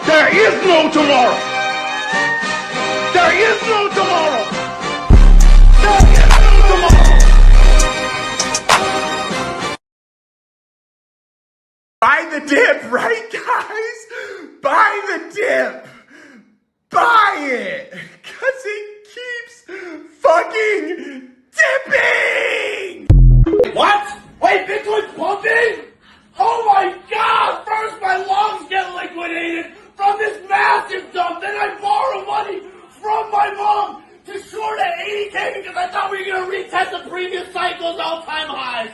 There is no tomorrow. There is no tomorrow. There is no tomorrow. Buy the dip, right, guys? Buy the dip. Buy it. Because it keeps fucking dipping. What? Wait, Bitcoin's pumping? Oh my God! First my lungs get liquidated from this massive dump, then I borrow money from my mom to short at 80K because I thought we were going to retest the previous cycle's all-time highs.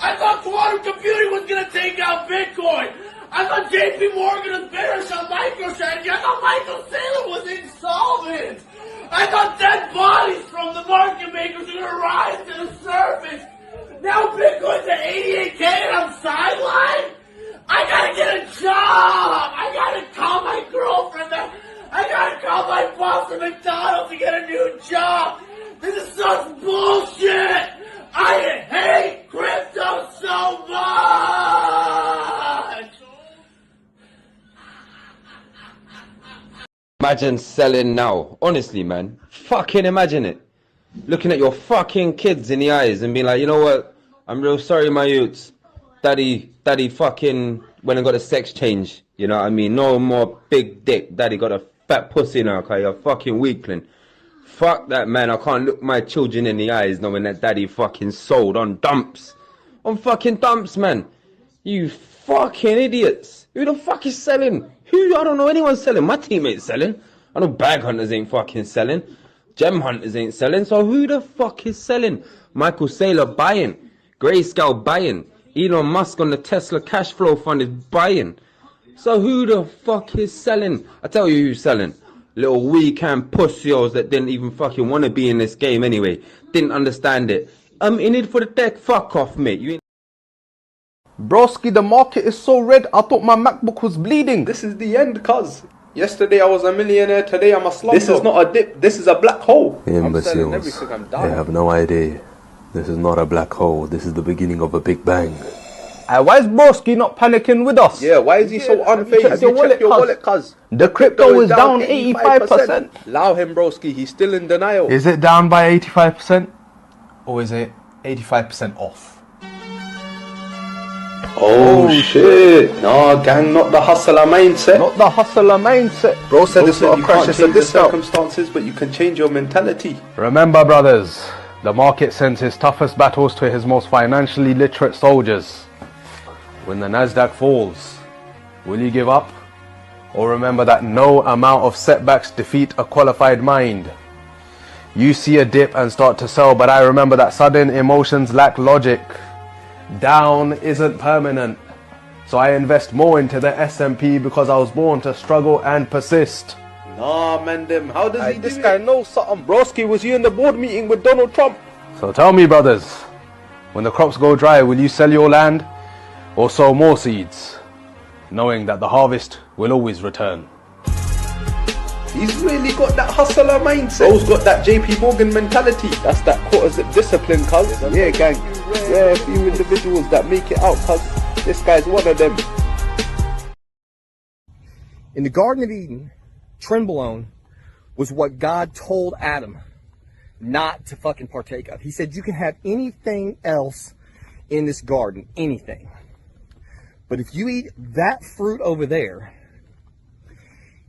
I thought quantum computing was going to take out Bitcoin. I thought JP Morgan was bearish on MicroStrategy. I thought Michael Saylor was insolvent. I thought dead bodies from the market makers were going to rise to the surface. Now Bitcoin's at 88K and I'm sidelined? I gotta get a job! I gotta call my girlfriend. I gotta call my boss at McDonald's to get a new job. This is such bullshit! I hate crypto so much! Imagine selling now. Honestly, man. Fucking imagine it. Looking at your fucking kids in the eyes and being like, you know what? I'm real sorry, my youths. Daddy fucking went and got a sex change. You know what I mean? No more big dick. Daddy got a fat pussy now, okay? You're a fucking weakling. Fuck that, man. I can't look my children in the eyes knowing that daddy fucking sold on dumps. On fucking dumps, man. You fucking idiots. Who the fuck is selling? I don't know anyone selling. My team ain't selling. I know bag hunters ain't fucking selling. Gem hunters ain't selling. So who the fuck is selling? Michael Saylor buying. Grayscale buying. Elon Musk on the Tesla cash flow fund is buying. So who the fuck is selling? I tell you who's selling. Little weekend pussios that didn't even fucking want to be in this game anyway. Didn't understand it. I'm in it for the tech. Fuck off, mate. You ain't... Broski, the market is so red, I thought my MacBook was bleeding. This is the end, cuz. Yesterday I was a millionaire, today I'm a slumdog. This is not a dip, this is a black hole. Imbeciles. They have no idea. This is not a black hole, this is the beginning of a big bang. Why is Broski not panicking with us? Yeah, why is he so unfazed? Have you checked your wallet, cuz? The crypto is down 85%. Allow him, broski, he's still in denial. Is it down by 85%? Or is it 85% off? Oh shit. No, gang, not the hustler mindset. Not the hustler mindset. Bro said it's not a crash, it's a circumstances, but you can change your mentality. Remember, brothers, the market sends his toughest battles to his most financially literate soldiers. When the Nasdaq falls, will you give up? Or remember that no amount of setbacks defeat a qualified mind. You see a dip and start to sell, but I remember that sudden emotions lack logic. Down isn't permanent. So I invest more into the S&P because I was born to struggle and persist. Nah, man, them. How does he do This it? guy knows something. Broski, was you in the board meeting with Donald Trump? So tell me, brothers, when the crops go dry, will you sell your land or sow more seeds, knowing that the harvest will always return? He's really got that hustler mindset. Bro's got that JP Morgan mentality. That's that quarter-zip discipline, cuz. Yeah, gang. Yeah, a few individuals that make it out, cuz. This guy's one of them. In the Garden of Eden, Trenbolone was what God told Adam not to fucking partake of. He said, you can have anything else in this garden, anything. But if you eat that fruit over there,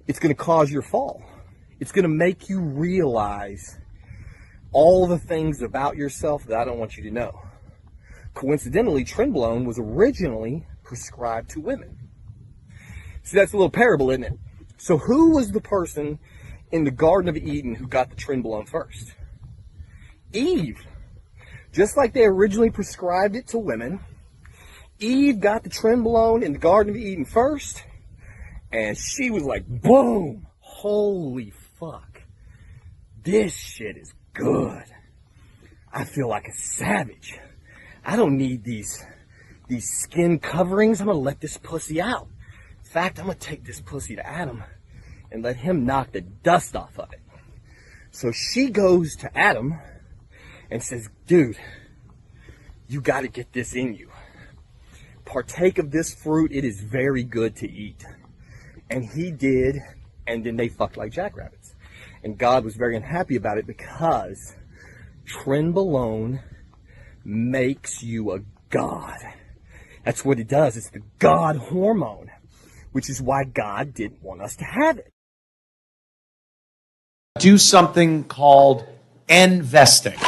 it's going to cause your fall. It's going to make you realize all the things about yourself that I don't want you to know. Coincidentally, Trenbolone was originally prescribed to women. See, that's a little parable, isn't it? So who was the person in the Garden of Eden who got the Trenbolone first? Eve. Just like they originally prescribed it to women, Eve got the Trenbolone in the Garden of Eden first, and she was like, boom, holy fuck, this shit is good. I feel like a savage. I don't need these skin coverings. I'm going to let this pussy out. In fact, I'm going to take this pussy to Adam and let him knock the dust off of it. So she goes to Adam and says, dude, you got to get this in you. Partake of this fruit. It is very good to eat. And he did, and then they fucked like jackrabbits. And God was very unhappy about it because Trenbolone makes you a god. That's what it does. It's the God hormone, which is why God didn't want us to have it. Do something called investing.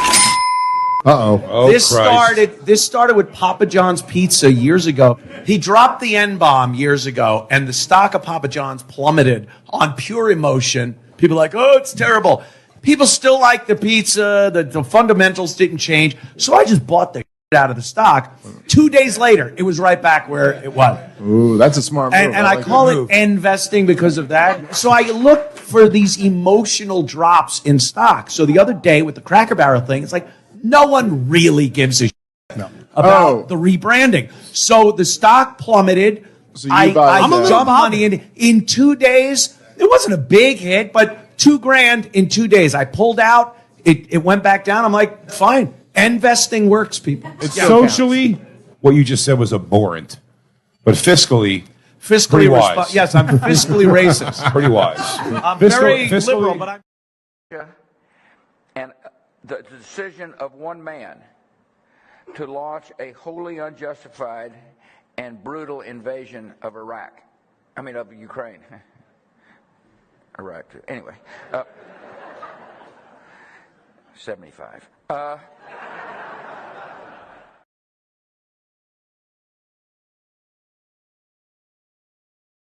Uh-oh. This started with Papa John's Pizza years ago. He dropped the N-bomb years ago, and the stock of Papa John's plummeted on pure emotion. People are like, oh, it's terrible. People still like the pizza. The fundamentals didn't change. So I just bought the shit out of the stock. 2 days later, it was right back where it was. Ooh, that's a smart move. And I call it investing because of that. So I look for these emotional drops in stock. So the other day with the Cracker Barrel thing, it's like no one really gives a shit about the rebranding. So the stock plummeted. So I jumped money in 2 days. It wasn't a big hit, but $2,000 in 2 days. I pulled out. It went back down. I'm like, fine. Investing works, people. It's socially, what you just said was abhorrent, but fiscally wise. Yes, I'm fiscally racist. Pretty wise. I'm very liberal, but I'm. And the decision of one man to launch a wholly unjustified and brutal invasion of of Ukraine. Iraq, too. Anyway, 75.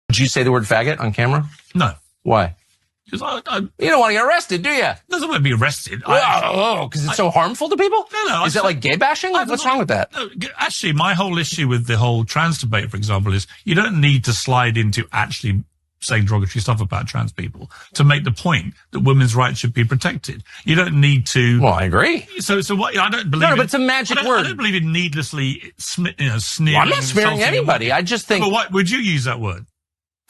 Did you say the word faggot on camera? No. Why? Because you don't want to get arrested, do you? Doesn't want to be arrested. Because it's so harmful to people? No. Is that like gay bashing? What's wrong with that? No, actually, my whole issue with the whole trans debate, for example, is you don't need to slide into actually saying derogatory stuff about trans people to make the point that women's rights should be protected. You don't need to. Well, I agree. So what? I don't believe. No, but it's a magic word. I don't believe in needlessly sneering. Well, I'm not smearing anybody. I just think. But what would you use that word?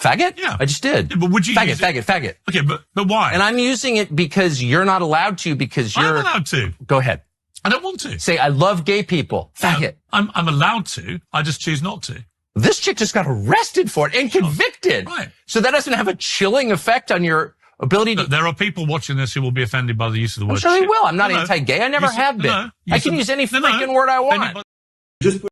Faggot? Yeah. I just did. Yeah, but would you faggot. Okay, but why? And I'm using it because you're not allowed to because you're. I'm allowed to. Go ahead. I don't want to. Say, I love gay people. Faggot. I'm allowed to. I just choose not to. This chick just got arrested for it and convicted. Right. So that doesn't have a chilling effect on your ability to. Look, there are people watching this who will be offended by the use of the word. I'm sure they shit. will. I'm not anti-gay. I never have been. I can use any freaking word I want. Just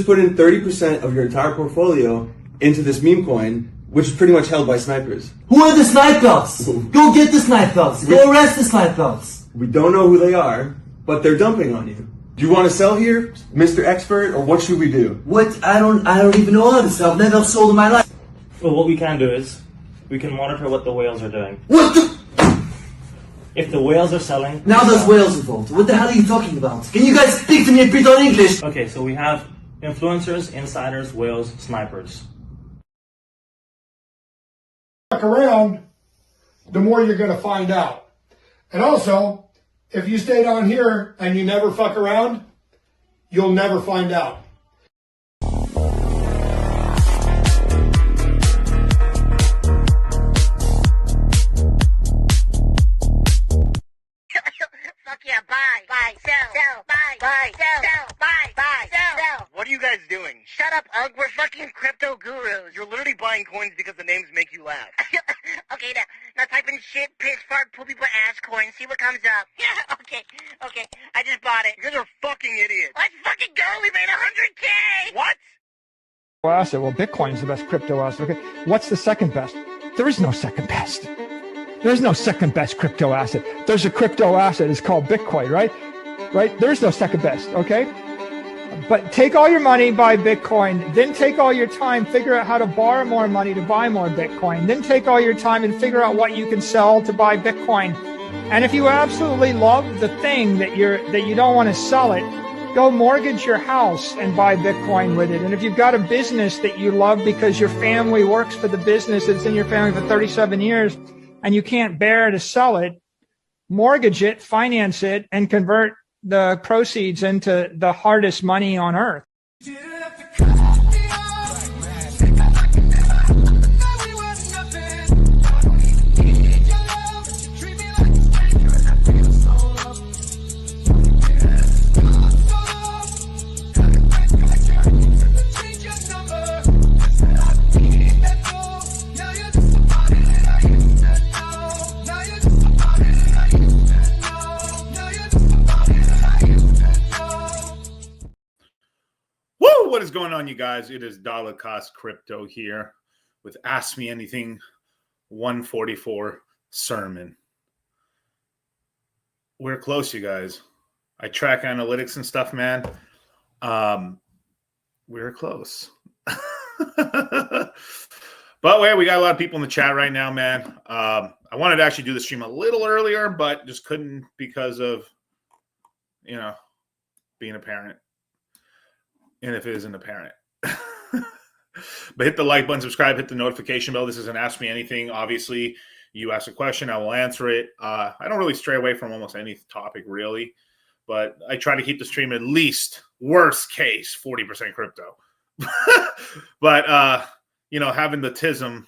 put in 30% of your entire portfolio into this meme coin, which is pretty much held by snipers. Who are the snipers? Go get the snipers. Go arrest the snipers. We don't know who they are, but they're dumping on you. Do you want to sell here, Mr. Expert, or what should we do? What? I don't even know how to sell. I've never sold in my life. Well, what we can do is we can monitor what the whales are doing. What the? If the whales are selling... Now there's whales involved. What the hell are you talking about? Can you guys speak to me a bit on English? Okay, so we have influencers, insiders, whales, snipers. Fuck around, the more you're going to find out. And also, if you stay down here and you never fuck around, you'll never find out. What are you guys doing? Shut up, Ugg. We're fucking crypto gurus. You're literally buying coins because the names make you laugh. Okay, now type in shit, piss, fart, poopy, butt, ass coin. See what comes up. Yeah, okay. I just bought it. You guys are fucking idiots. Let's fucking go. We made 100K. What? Asset. Well, Bitcoin is the best crypto asset. Okay, what's the second best? There is no second best. There's no second best crypto asset. There's a crypto asset. It's called Bitcoin, right? Right? There's no second best. Okay. But take all your money, buy Bitcoin, then take all your time, figure out how to borrow more money to buy more Bitcoin, then take all your time and figure out what you can sell to buy Bitcoin. And if you absolutely love the thing that you don't want to sell it, go mortgage your house and buy Bitcoin with it. And if you've got a business that you love because your family works for the business that's in your family for 37 years and you can't bear to sell it, mortgage it, finance it, and convert the proceeds into the hardest money on earth. What is going on, you guys? It is Dollar Cost Crypto here with Ask Me Anything 144 sermon. We're close, you guys. I track analytics and stuff, man. We're close. But wait, we got a lot of people in the chat right now, man. I wanted to actually do the stream a little earlier, but just couldn't because of, being a parent. And if it isn't apparent. But hit the like button, subscribe, hit the notification bell. This is an Ask Me Anything. Obviously, you ask a question, I will answer it. I don't really stray away from almost any topic, really. But I try to keep the stream at least, worst case, 40% crypto. But, having the TISM,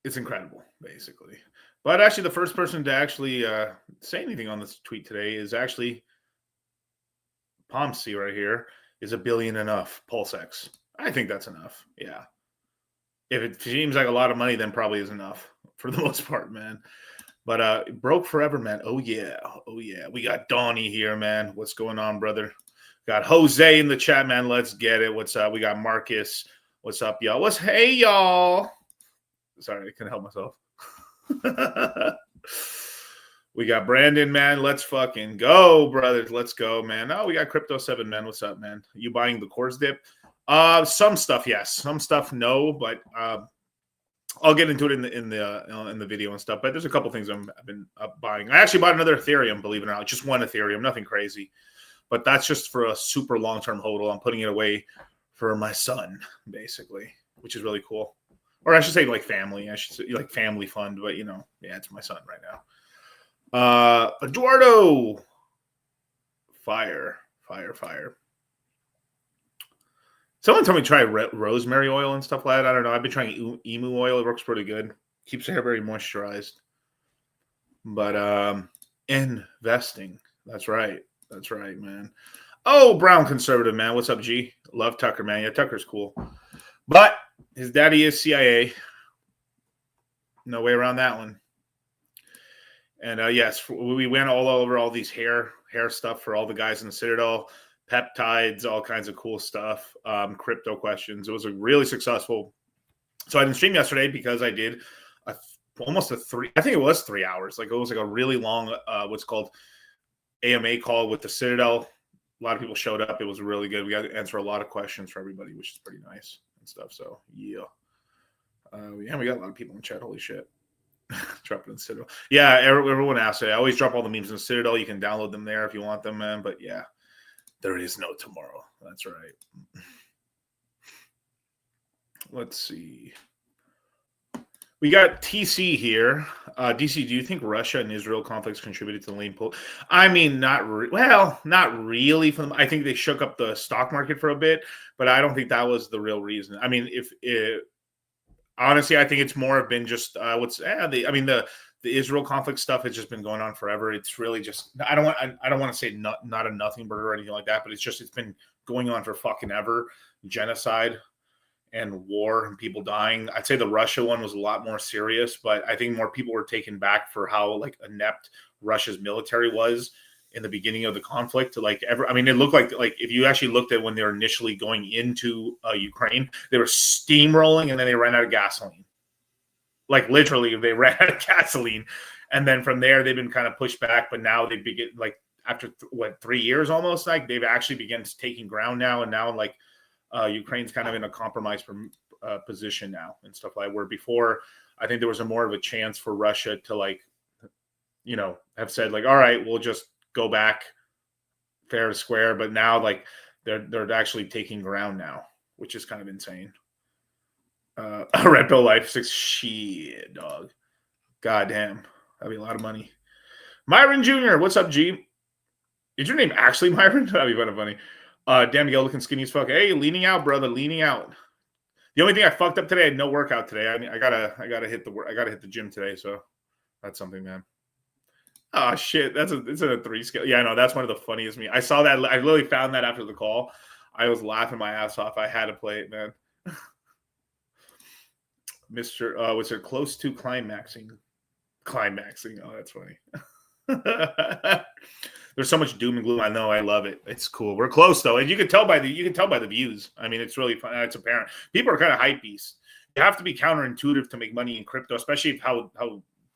it's incredible, basically. But actually, the first person to actually say anything on this tweet today is actually Pomsey right here. Is $1 billion enough? PulseX. I think that's enough. Yeah. If it seems like a lot of money, then probably is enough for the most part, man. But broke forever, man. Oh yeah. We got Donnie here, man. What's going on, brother? Got Jose in the chat, man. Let's get it. What's up? We got Marcus. What's up, y'all? Hey, y'all. Sorry, I couldn't help myself. We got Brandon, man. Let's fucking go, brothers. Let's go, man. Oh, we got Crypto 7, man. What's up, man? You buying the course dip? Some stuff, yes. Some stuff, no. But I'll get into it in the video and stuff. But there's a couple things I've been buying. I actually bought another Ethereum, believe it or not. Just one Ethereum, nothing crazy. But that's just for a super long-term hodl. I'm putting it away for my son, basically, which is really cool. Or I should say like family. I should say like family fund. But, yeah, it's my son right now. Eduardo, fire. Someone told me to try rosemary oil and stuff like that. I don't know. I've been trying emu oil. It works pretty good. Keeps your hair very moisturized. But investing. That's right, man. Oh, brown conservative, man. What's up, G? Love Tucker, man. Yeah, Tucker's cool. But his daddy is CIA. No way around that one. And yes, we went all over all these hair stuff for all the guys in the Citadel, peptides, all kinds of cool stuff, crypto questions. It was a really successful. So I didn't stream yesterday because I did almost a 3 hours. Like it was like a really long, what's called AMA call with the Citadel. A lot of people showed up. It was really good. We got to answer a lot of questions for everybody, which is pretty nice and stuff. So yeah. Yeah, we got a lot of people in chat. Holy shit. Drop it in Citadel. Yeah, everyone asks it. I always drop all the memes in Citadel. You can download them there if you want them, man. But yeah, there is no tomorrow. That's right. Let's see. We got TC here. DC, do you think Russia and Israel conflicts contributed to the lean pull? I mean, not really. I think they shook up the stock market for a bit, but I don't think that was the real reason. I mean, honestly, I think it's more have been just the Israel conflict stuff has just been going on forever. It's really just I don't want to say not a nothing burger or anything like that, but it's been going on for fucking ever. Genocide and war and people dying. I'd say the Russia one was a lot more serious, but I think more people were taken back for how like inept Russia's military was in the beginning of the conflict. It looked like if you actually looked at when they were initially going into Ukraine, they were steamrolling and then they ran out of gasoline. Like literally, they ran out of gasoline, and then from there they've been kind of pushed back. But now they begin after 3 years almost, like they've actually begun taking ground now, and now Ukraine's kind of in a compromised position now and stuff like where before I think there was more of a chance for Russia to have said all right, we'll just go back fair to square, but now they're actually taking ground now, which is kind of insane. Red Pill Life 6 shit, dog. God damn, that'd be a lot of money. Myron Jr., what's up, G? Is your name actually Myron? That'd be kind of funny. Damn, Miguel looking skinny as fuck. Hey, leaning out, brother, leaning out. The only thing I fucked up today, I had no workout today. I gotta hit the gym today, so that's something, man. Oh shit, it's a 3 scale. Yeah, I know that's one of the funniest me. I saw that. I literally found that after the call. I was laughing my ass off. I had to play it, man. Was it close to climaxing? Climaxing. Oh, that's funny. There's so much doom and gloom. I know. I love it. It's cool. We're close though, and you can tell by the views. I mean, it's really fun. It's apparent. People are kind of hype beasts. You have to be counterintuitive to make money in crypto, especially how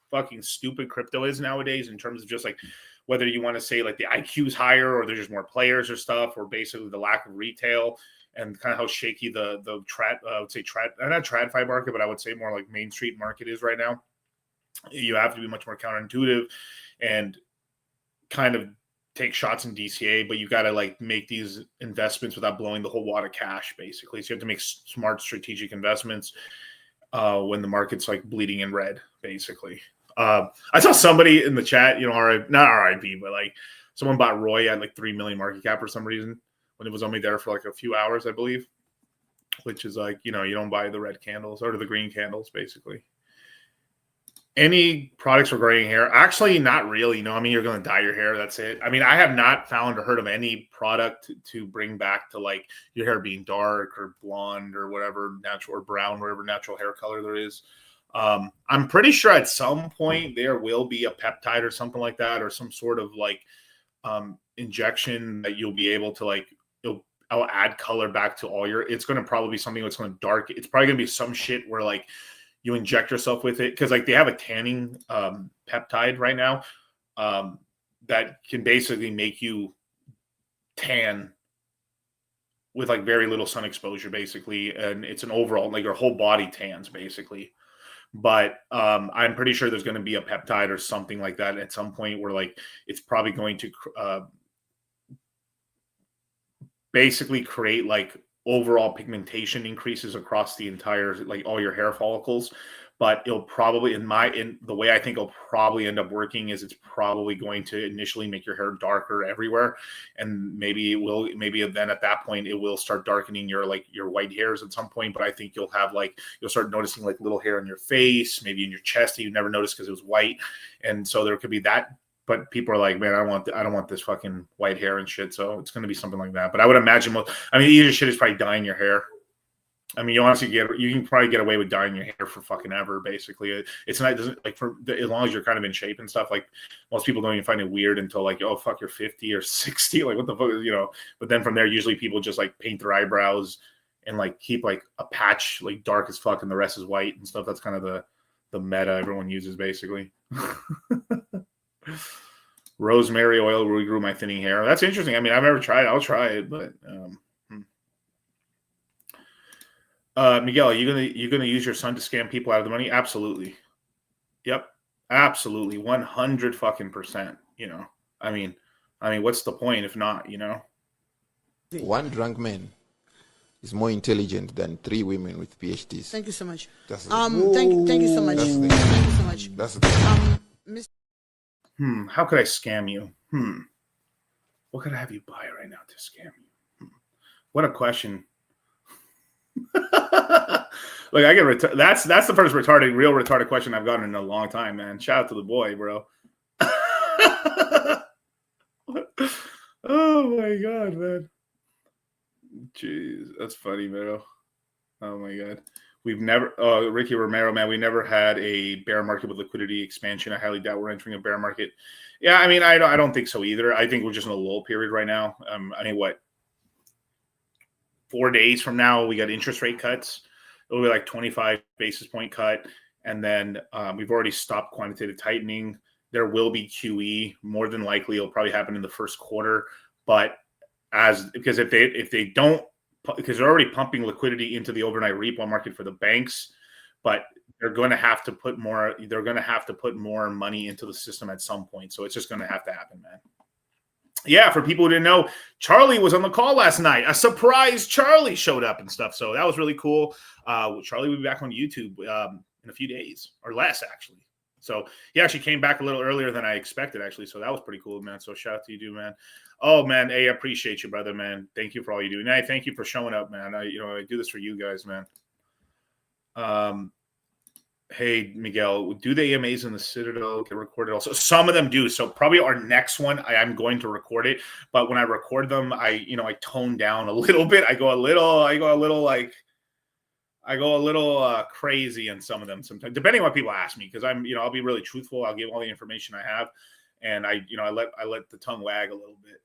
fucking stupid crypto is nowadays in terms of just whether you want to say the IQ is higher or there's just more players or stuff, or basically the lack of retail and kind of how shaky the I would say not TradFi market, but I would say more like Main Street market is right now. You have to be much more counterintuitive and kind of take shots in DCA, but you got to make these investments without blowing the whole wad of cash, basically. So you have to make smart strategic investments when the market's bleeding in red, basically. I saw somebody in the chat, not RIP, but someone bought Roy at 3 million market cap for some reason when it was only there for a few hours, I believe, which is you don't buy the red candles or the green candles, basically. Any products for graying hair? Actually, not really. No, I mean, you're going to dye your hair. That's it. I mean, I have not found or heard of any product to bring back to your hair being dark or blonde or whatever natural or brown, whatever natural hair color there is. I'm pretty sure at some point there will be a peptide or something like that, or some sort of injection that you'll be able to I'll add color back to all your. It's going to probably be something that's going to dark. It's probably going to be some shit where you inject yourself with it because they have a tanning peptide right now that can basically make you tan with very little sun exposure, basically, and it's an overall your whole body tans basically. But I'm pretty sure there's going to be a peptide or something like that at some point where it's probably going to basically create overall pigmentation increases across the entire all your hair follicles. But it'll probably in the way I think it'll probably end up working is it's probably going to initially make your hair darker everywhere, and maybe then at that point it will start darkening your white hairs at some point. But I think you'll have you'll start noticing little hair on your face, maybe in your chest that you never noticed because it was white, and so there could be that. But people are man, I don't want this fucking white hair and shit. So it's going to be something like that. But I would imagine the easier shit is probably dyeing your hair. I mean, you can probably get away with dyeing your hair for fucking ever. Basically, it's not as long as you're kind of in shape and stuff. Most people don't even find it weird until oh fuck, you're 50 or 60. What the fuck, But then from there, usually people just paint their eyebrows and keep a patch dark as fuck and the rest is white and stuff. That's kind of the meta everyone uses basically. Rosemary oil regrew my thinning hair. That's interesting. I mean, I've never tried it. I'll try it, but Miguel, you gonna use your son to scam people out of the money? Absolutely. Yep. Absolutely. 100 fucking %. You know, I mean, what's the point if not? You know, one drunk man is more intelligent than 3 women with PhDs. Thank you so much. That's Thank you so much. That's the Thank you so much. That's the Mr. How could I scam you? What could I have you buy right now to scam you? What a question. Look, I get that's the first real retarded question I've gotten in a long time, man. Shout out to the boy, bro. Oh my god, man. Jeez, that's funny, man. Oh my god. We've never Ricky Romero, man, we never had a bear market with liquidity expansion. I highly doubt we're entering a bear market. Yeah, I mean, I don't think so either. I think we're just in a lull period right now. I mean, what? 4 days from now, we got interest rate cuts. It'll be like 25 basis point cut. And then we've already stopped quantitative tightening. There will be QE. More than likely, it'll probably happen in the first quarter. But because if they don't, because they're already pumping liquidity into the overnight repo market for the banks, but they're going to have to put more. They're going to have to put more money into the system at some point. So it's just going to have to happen, man. Yeah, for people who didn't know, Charlie was on the call last night. A surprise Charlie showed up and stuff. So that was really cool. Charlie will be back on YouTube in a few days or less, actually. So he actually came back a little earlier than I expected, actually. So that was pretty cool, man. So shout out to you, dude, man. Oh, man. Hey, I appreciate you, brother, man. Thank you for all you do. And I thank you for showing up, man. I do this for you guys, man. Hey, Miguel, do the AMAs in the Citadel get recorded also? Some of them do. So probably our next one, I'm going to record it. But when I record them, I tone down a little bit. I go a little crazy in some of them sometimes, depending on what people ask me, because I'll be really truthful. I'll give all the information I have, and I let the tongue wag a little bit.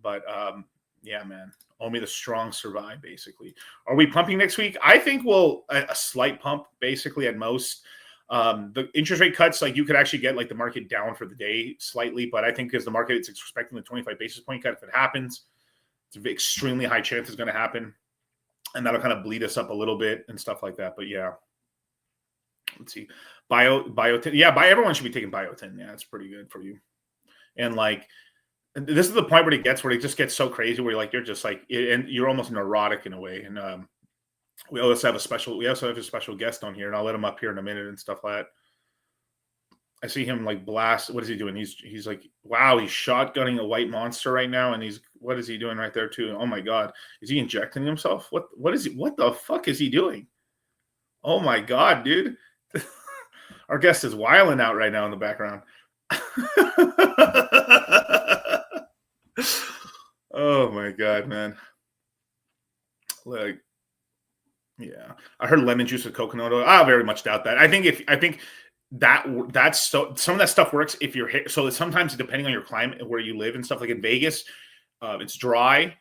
But yeah, man, only the strong survive. Basically, are we pumping next week? I think we'll a slight pump, basically at most. The interest rate cuts, like you could actually get like the market down for the day slightly, but I think because the market is expecting the 25 basis point cut, if it happens, it's an extremely high chance it's going to happen. And that'll kind of bleed us up a little bit and stuff like that. But yeah, let's see. Biotin. Yeah, everyone should be taking biotin. Yeah, it's pretty good for you. And like, this is the point where it just gets so crazy where you're just like, and you're almost neurotic in a way. And we also have a special guest on here, and I'll let him up here in a minute and stuff like that. I see him like blast. What is he doing? He's like, wow, he's shotgunning a white monster right now. And what is he doing right there too? Oh my God. Is he injecting himself? What the fuck is he doing? Oh my God, dude. Our guest is wilding out right now in the background. Oh my God, man. Like, yeah. I heard lemon juice with coconut oil. I very much doubt that. I think that's so some of that stuff works if you're so sometimes depending on your climate where you live and stuff, like in Vegas, it's dry,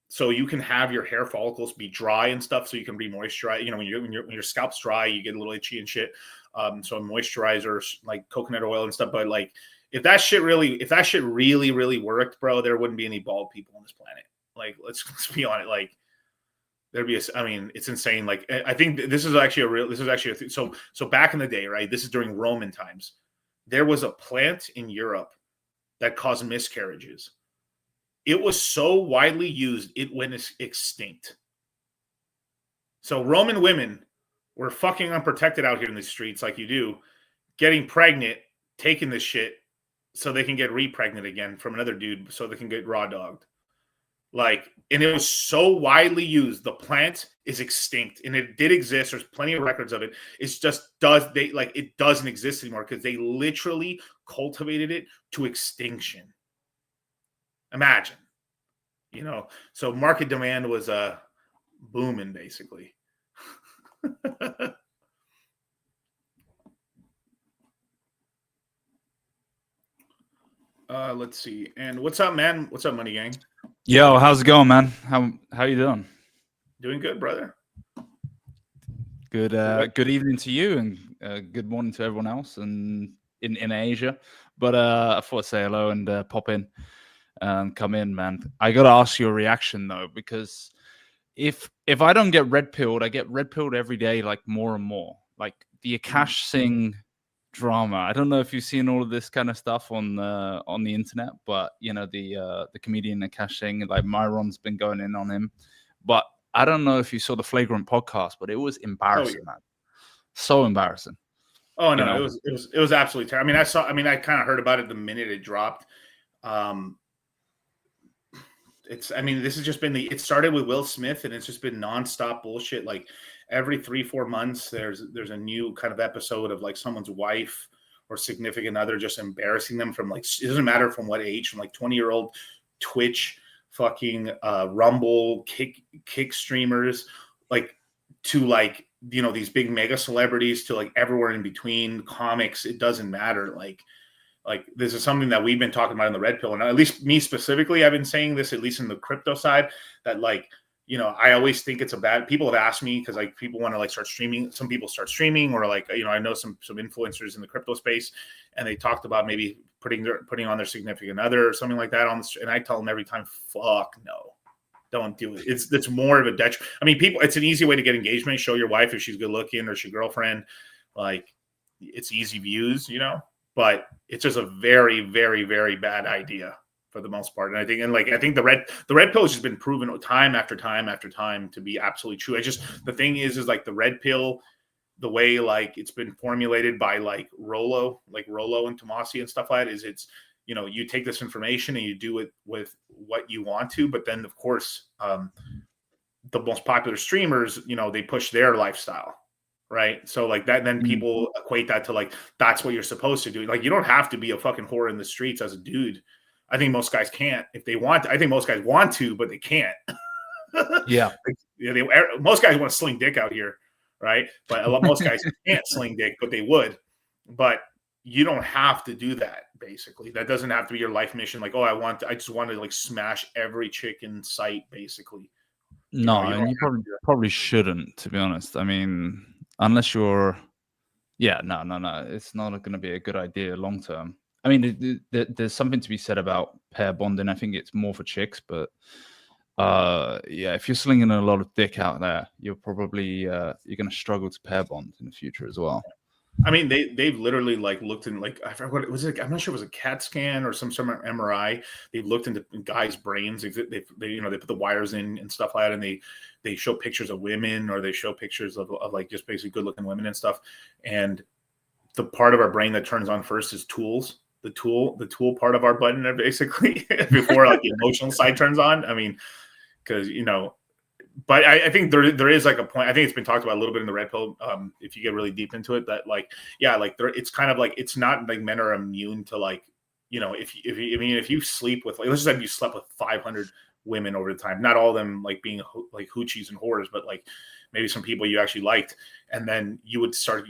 so you can have your hair follicles be dry and stuff, so you can re-moisturize. When your scalp's dry, you get a little itchy and shit. So moisturizers like coconut oil and stuff. But like if that shit really worked, bro, there wouldn't be any bald people on this planet. Like let's be honest. Like it's insane. Like, I think this is actually a thing. So back in the day, right? This is during Roman times. There was a plant in Europe that caused miscarriages. It was so widely used, it went extinct. So Roman women were fucking unprotected out here in the streets like you do, getting pregnant, taking this shit so they can get re-pregnant again from another dude so they can get raw dogged. Like, and it was so widely used. The plant is extinct, and it did exist. There's plenty of records of it. It's just it doesn't exist anymore because they literally cultivated it to extinction. Imagine, so market demand was booming basically. Let's see. And what's up, man? What's up, Money Gang? Yo, how's it going, man? How you doing? Doing good, brother. Good evening to you, and good morning to everyone else and in Asia. But I thought I'd say hello and pop in and come in, man. I gotta ask your reaction though, because if I don't get red pilled, I get red pilled every day, like more and more. Like the Akash Singh drama. I don't know if you've seen all of this kind of stuff on the internet, but you know the comedian Akash Singh, like Myron's been going in on him. But I don't know if you saw the Flagrant podcast, but it was embarrassing, man. So embarrassing. Oh no, You know? it was absolutely terrible. I kind of heard about it the minute it dropped. This has just been it started with Will Smith, and it's just been nonstop bullshit. Like every 3-4 months, there's a new kind of episode of like someone's wife or significant other just embarrassing them from like, it doesn't matter from what age, from like 20-year-old Twitch, fucking Rumble, kick streamers, like to like, you know, these big mega celebrities, to like everywhere in between, comics. It doesn't matter. Like this is something that we've been talking about in the Red Pill, and at least me specifically, I've been saying this, at least in the crypto side, that like, you know, I always think it's a bad. People have asked me because like people want to like start streaming. Some people start streaming, or like, you know, I know some influencers in the crypto space, and they talked about maybe putting on their significant other or something like that on the, and I tell them every time, fuck no, don't do it. It's more of a detriment. I mean, people, it's an easy way to get engagement. Show your wife if she's good looking or she's your girlfriend. Like, it's easy views, you know. But it's just a very, very, very bad idea for the most part. And I think the red pill has just been proven time after time after time to be absolutely true. The thing is like the red pill, the way like it's been formulated by like Rollo and Tomasi and stuff like that, is it's, you know, you take this information and you do it with what you want to, but then of course the most popular streamers, you know, they push their lifestyle. Right. So like that, then people equate that to like, that's what you're supposed to do. Like, you don't have to be a fucking whore in the streets as a dude. I think most guys can't if they want to. I think most guys want to, but they can't. Yeah. Most guys want to sling dick out here. Right. But most guys can't sling dick, but they would. But you don't have to do that. Basically, that doesn't have to be your life mission. Like, oh, I just want to like smash every chick in sight, basically. No, and you probably shouldn't, to be honest. I mean, unless you're, no, it's not going to be a good idea long term. I mean, there's something to be said about pair bonding. I think it's more for chicks, but if you're slinging a lot of dick out there, you're probably you're going to struggle to pair bond in the future as well. I mean, they've literally like looked in, like, I forgot what it was. Like, I'm not sure if it was a CAT scan or some sort of MRI. They've looked into guys' brains. They you know, they put the wires in and stuff like that, and they show pictures of women, or they show pictures of like just basically good looking women and stuff. And the part of our brain that turns on first is tools. The tool part of our button, basically, before like the emotional side turns on. I mean, because, you know. But I think there is like a point. I think it's been talked about a little bit in the red pill. If you get really deep into it, that like, yeah, like it's kind of like, it's not like men are immune to like, you know, if you sleep with, like, let's just say you slept with 500 women over the time, not all of them like being like hoochies and whores, but like maybe some people you actually liked, and then you would start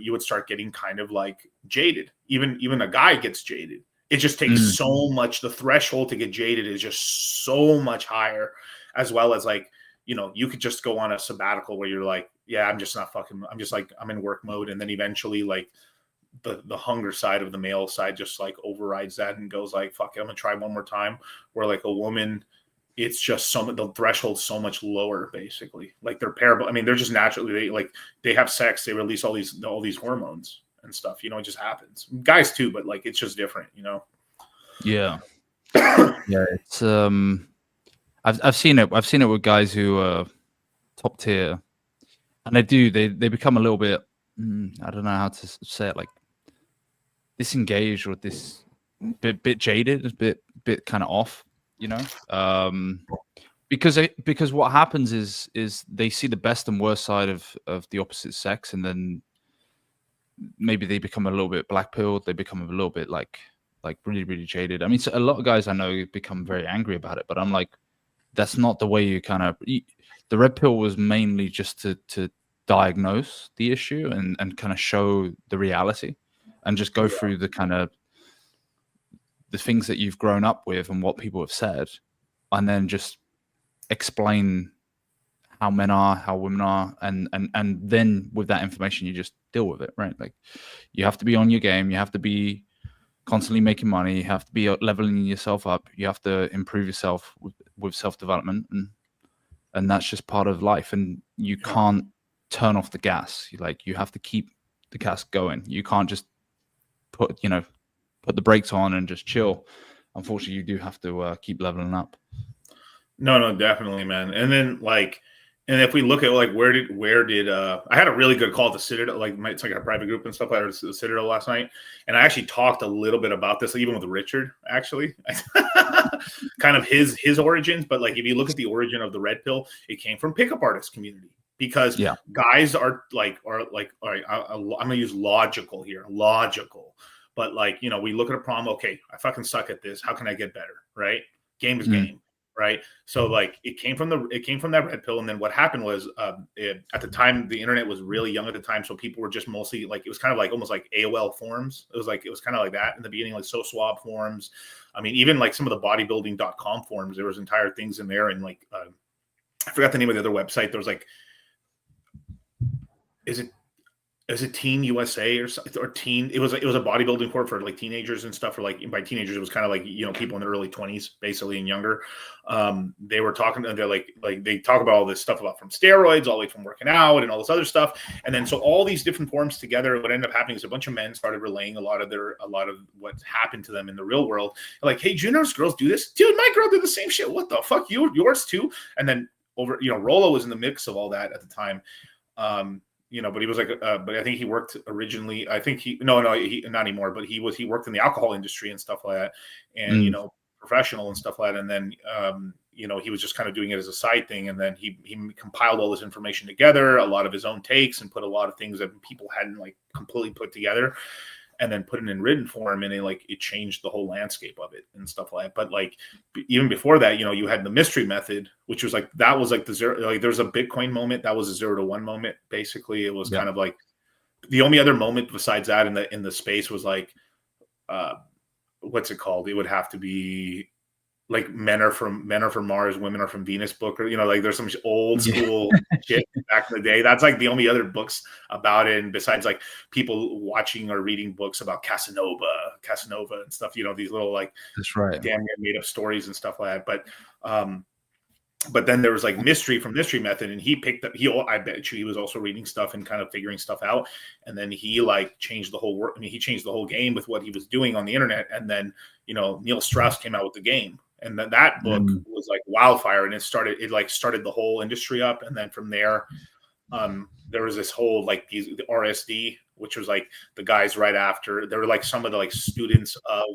getting kind of like jaded. Even a guy gets jaded. It just takes so much. The threshold to get jaded is just so much higher, as well as like, you know, you could just go on a sabbatical where you're like, yeah, I'm just not fucking, I'm just like, I'm in work mode. And then eventually like the hunger side of the male side just like overrides that and goes like, fuck it, I'm gonna try one more time. Where like a woman, it's just the threshold's so much lower, basically. Like they're parable. I mean, they're just naturally, they have sex, they release all these hormones and stuff, you know, it just happens. Guys too, but like, it's just different, you know? Yeah. Yeah. It's, I've seen it. I've seen it with guys who are top tier, and they become a little bit, I don't know how to say it, like disengaged, or this bit jaded, a bit kind of off, you know, because what happens is they see the best and worst side of the opposite sex, and then maybe they become a little bit black pilled. They become a little bit like really, really jaded. I mean, so a lot of guys I know become very angry about it, but I'm like, that's not the way you kind of. The red pill was mainly just to diagnose the issue and kind of show the reality, and just go through the kind of the things that you've grown up with and what people have said, and then just explain how men are, how women are, and then with that information you just deal with it, right? Like, you have to be on your game, you have to be constantly making money, you have to be leveling yourself up, you have to improve yourself with self-development, and and that's just part of life. And you can't turn off the gas. You have to keep the gas going. You can't just put the brakes on and just chill. Unfortunately, you do have to keep leveling up. No, definitely, man. And then and if we look at where did I had a really good call at the Citadel, it's like a private group and stuff like that, the Citadel last night, and I actually talked a little bit about this, even with Richard, actually, kind of his origins. But if you look at the origin of the red pill, it came from pickup artist community, because guys are all right, I'm gonna use logical here, but we look at a problem. Okay, I fucking suck at this. How can I get better? Right? Game is game. Right. So it came from that red pill. And then what happened was at the time, the internet was really young at the time. So people were just mostly it was kind of almost like AOL forums. It was kind of like that in the beginning, So Swab forums. I mean, even some of the bodybuilding.com forums, there was entire things in there. And I forgot the name of the other website. There was is it Teen USA or Teen? It was a bodybuilding court for teenagers and stuff. Or by teenagers, it was kind of people in their early 20s, basically, and younger. They were talking, and they're they talk about all this stuff about from steroids, all the way from working out, and all this other stuff. And then so all these different forms together, what ended up happening is a bunch of men started relaying a lot of what happened to them in the real world. They're hey, Junior's girls do this, dude. My girl did the same shit. What the fuck? Yours too. And then Rollo was in the mix of all that at the time. But he was but I think he worked originally. I think he not anymore, but he worked in the alcohol industry and stuff like that, and professional and stuff like that. And then he was just kind of doing it as a side thing, and then he compiled all this information together, a lot of his own takes, and put a lot of things that people hadn't completely put together, and then put it in written form, and it changed the whole landscape of it and stuff like that. But even before that, you had the mystery method, which was that was the zero. There's a Bitcoin moment, that was a 0 to 1 moment. Basically, it was kind of the only other moment besides that in the space was what's it called? It would have to be men are from Mars, women are from Venus book, or there's some old school shit back in the day. That's the only other books about it, and besides people watching or reading books about Casanova and stuff, these little that's right, damn near made up stories and stuff like that. But then there was mystery from Mystery Method, and he picked up. I bet you he was also reading stuff and kind of figuring stuff out. And then he changed the whole work. I mean, he changed the whole game with what he was doing on the internet. And then Neil Strauss came out with the game, and then that book was wildfire, and it started the whole industry up. And then from there, there was this whole the RSD, which was the guys right after. They were some of the students of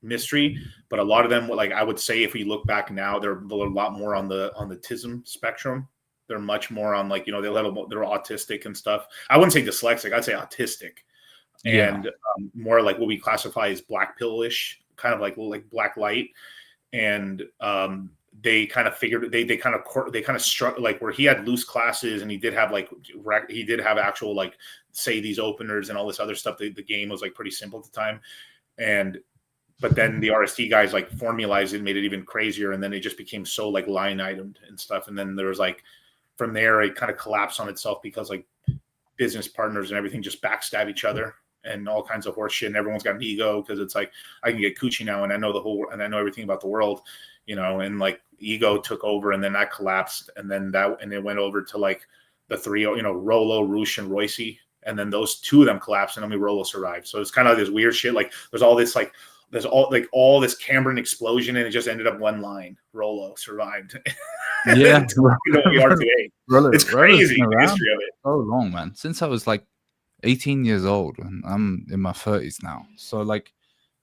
mystery, but a lot of them, I would say, if we look back now, they're a lot more on the autism spectrum. They're much more on they're autistic and stuff. I wouldn't say dyslexic, I'd say autistic, and more what we classify as black pill-ish, kind of like black light. And they kind of figured they kind of struck where he had loose classes, and he did have actual say these openers and all this other stuff. The game was pretty simple at the time, but then the RST guys formalized it, made it even crazier, and then it just became so line itemed and stuff. And then there was from there it kind of collapsed on itself, because business partners and everything just backstab each other and all kinds of horse shit, and everyone's got an ego, because it's I can get coochie now, and I know and I know everything about the world, and ego took over, and then that collapsed, and then it went over to the three, Rollo, Roosh, and Royce, and then those two of them collapsed, and only Rollo survived. So it's kind of this weird shit. There's all this there's all this Cambrian explosion, and it just ended up one line: Rollo survived. Yeah, we are today. It's crazy, the history of it. So long, man. Since I was 18 years old, and I'm in my 30s now. So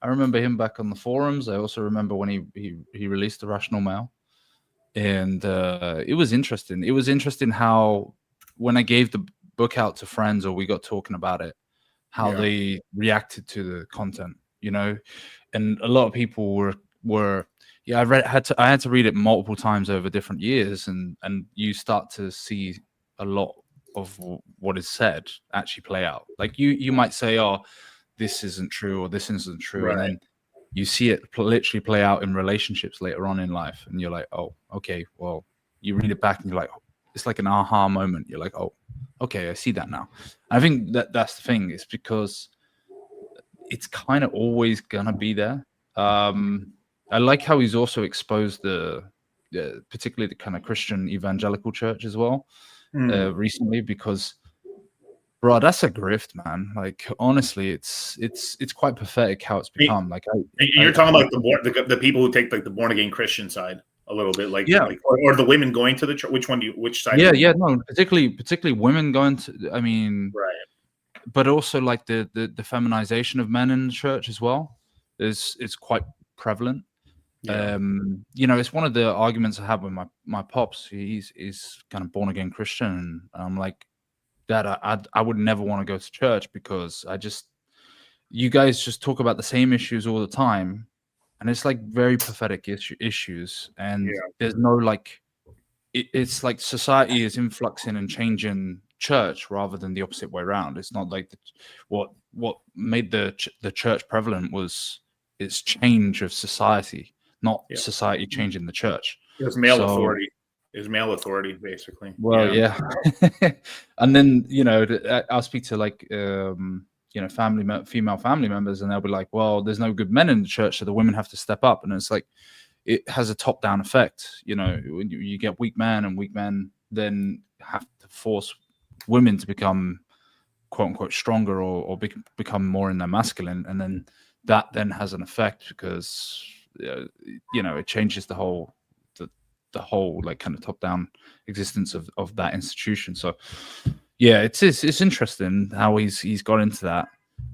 I remember him back on the forums. I also remember when he released the Rational Mail, and it was interesting. It was interesting how when I gave the book out to friends, or we got talking about it, how they reacted to the content, and a lot of people were I had to read it multiple times over different years, and you start to see a lot of what is said actually play out. You might say, oh, this isn't true, or this isn't true, right. And then you see it literally play out in relationships later on in life, and you're oh, okay, well, you read it back and you're it's an aha moment. You're oh, okay, I see that now. I think that's the thing. It's because it's kind of always gonna be there. I like how he's also exposed the particularly the kind of Christian evangelical church as well, recently, because, bro, that's a grift, man. Like, honestly, it's quite pathetic how it's become. Like, you're talking about the people who take like the born again Christian side a little bit, like or the women going to the church. Which side? No, particularly women going to. I mean, right. But also like the feminization of men in the church as well is quite prevalent. Yeah. It's one of the arguments I have with my pops. He's kind of born again Christian, and I'm like, Dad, I would never want to go to church because you guys just talk about the same issues all the time, and it's like very pathetic issues, and there's no like, it's like society is influxing and changing church rather than the opposite way around. It's not like what made the church prevalent was its change of society, not society changing the church. It was male authority. It was male authority, basically. Well, yeah. And then I'll speak to like female family members, and they'll be like, "Well, there's no good men in the church, so the women have to step up." And it's like, it has a top-down effect. When you get weak men, and weak men then have to force women to become quote unquote stronger or become more in their masculine, and then that then has an effect because it changes the whole like kind of top-down existence of that institution. So yeah, it's interesting how he's got into that.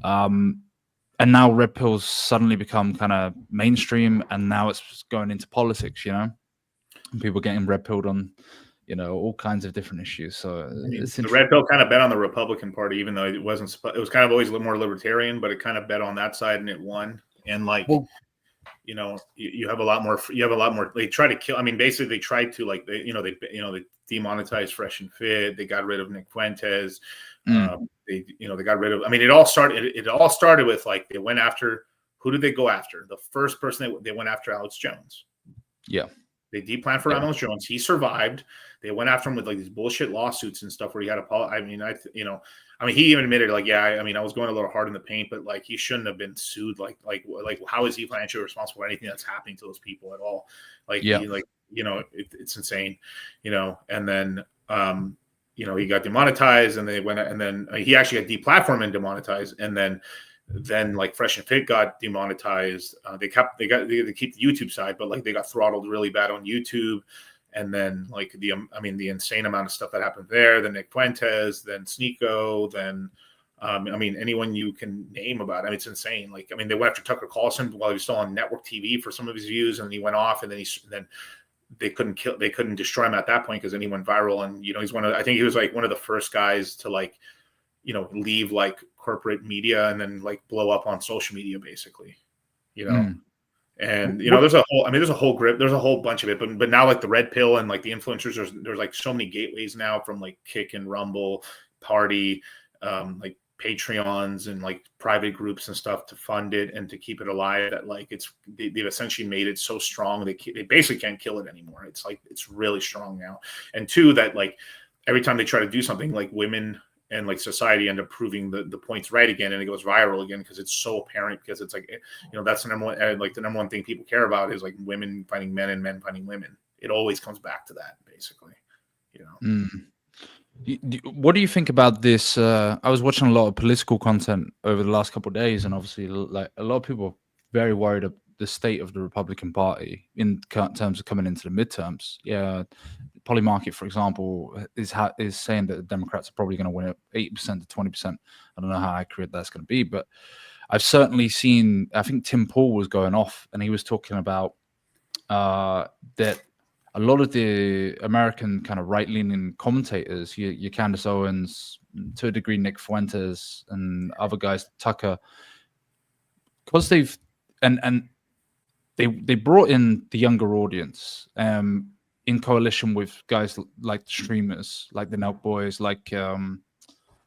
And now red pills suddenly become kind of mainstream, and now it's going into politics, and people getting red pilled on, all kinds of different issues. So the red pill kind of bet on the Republican Party, even though it wasn't. It was kind of always a little more libertarian, but it kind of bet on that side, and it won. And like, you have a lot more. You have a lot more. They try to kill. I mean, basically, they tried to like they demonetized Fresh and Fit. They got rid of Nick Fuentes. They got rid of. I mean, it all started with like they went after. Who did they go after? The first person they went after, Alex Jones. Yeah. They deplaned for Alex Jones. He survived. They went after him with like these bullshit lawsuits and stuff where he had he even admitted like, I was going a little hard in the paint, but like he shouldn't have been sued. Like how is he financially responsible for anything that's happening to those people at all? Like, it's insane, and then, he got demonetized, and then he actually got deplatformed and demonetized, and then like Fresh and Fit got demonetized. They keep the YouTube side, but like they got throttled really bad on YouTube. And then like the insane amount of stuff that happened there, then Nick Fuentes, then Sneeko, then anyone you can name about it. I mean, it's insane. Like, I mean, they went after Tucker Carlson while he was still on network TV for some of his views, and he went off, and then they couldn't destroy him at that point because then he went viral. And he's I think he was like one of the first guys to like leave like corporate media and then like blow up on social media, basically, And there's a whole bunch of it, but now like the red pill and like the influencers, there's like so many gateways now from like Kick and Rumble, Party, like Patreons and like private groups and stuff to fund it and to keep it alive. That like they've essentially made it so strong they basically can't kill it anymore. It's like it's really strong now. And two, that like every time they try to do something, like women and like society end up proving the points right again, and it goes viral again because it's so apparent, because it's like that's the number one, like the number one thing people care about is like women fighting men and men fighting women. It always comes back to that, basically. What do you think about this? I was watching a lot of political content over the last couple of days, and obviously like a lot of people are very worried about the state of the Republican Party in terms of coming into the midterms. Polymarket, for example, is saying that the Democrats are probably going to win 80% to 20%. I don't know how accurate that's going to be, but I've certainly seen, I think Tim Pool was going off, and he was talking about that a lot of the American kind of right-leaning commentators, your Candace Owens, to a degree Nick Fuentes, and other guys, Tucker, because they've they brought in the younger audience in coalition with guys like the streamers, like the Nelk Boys, like Aiden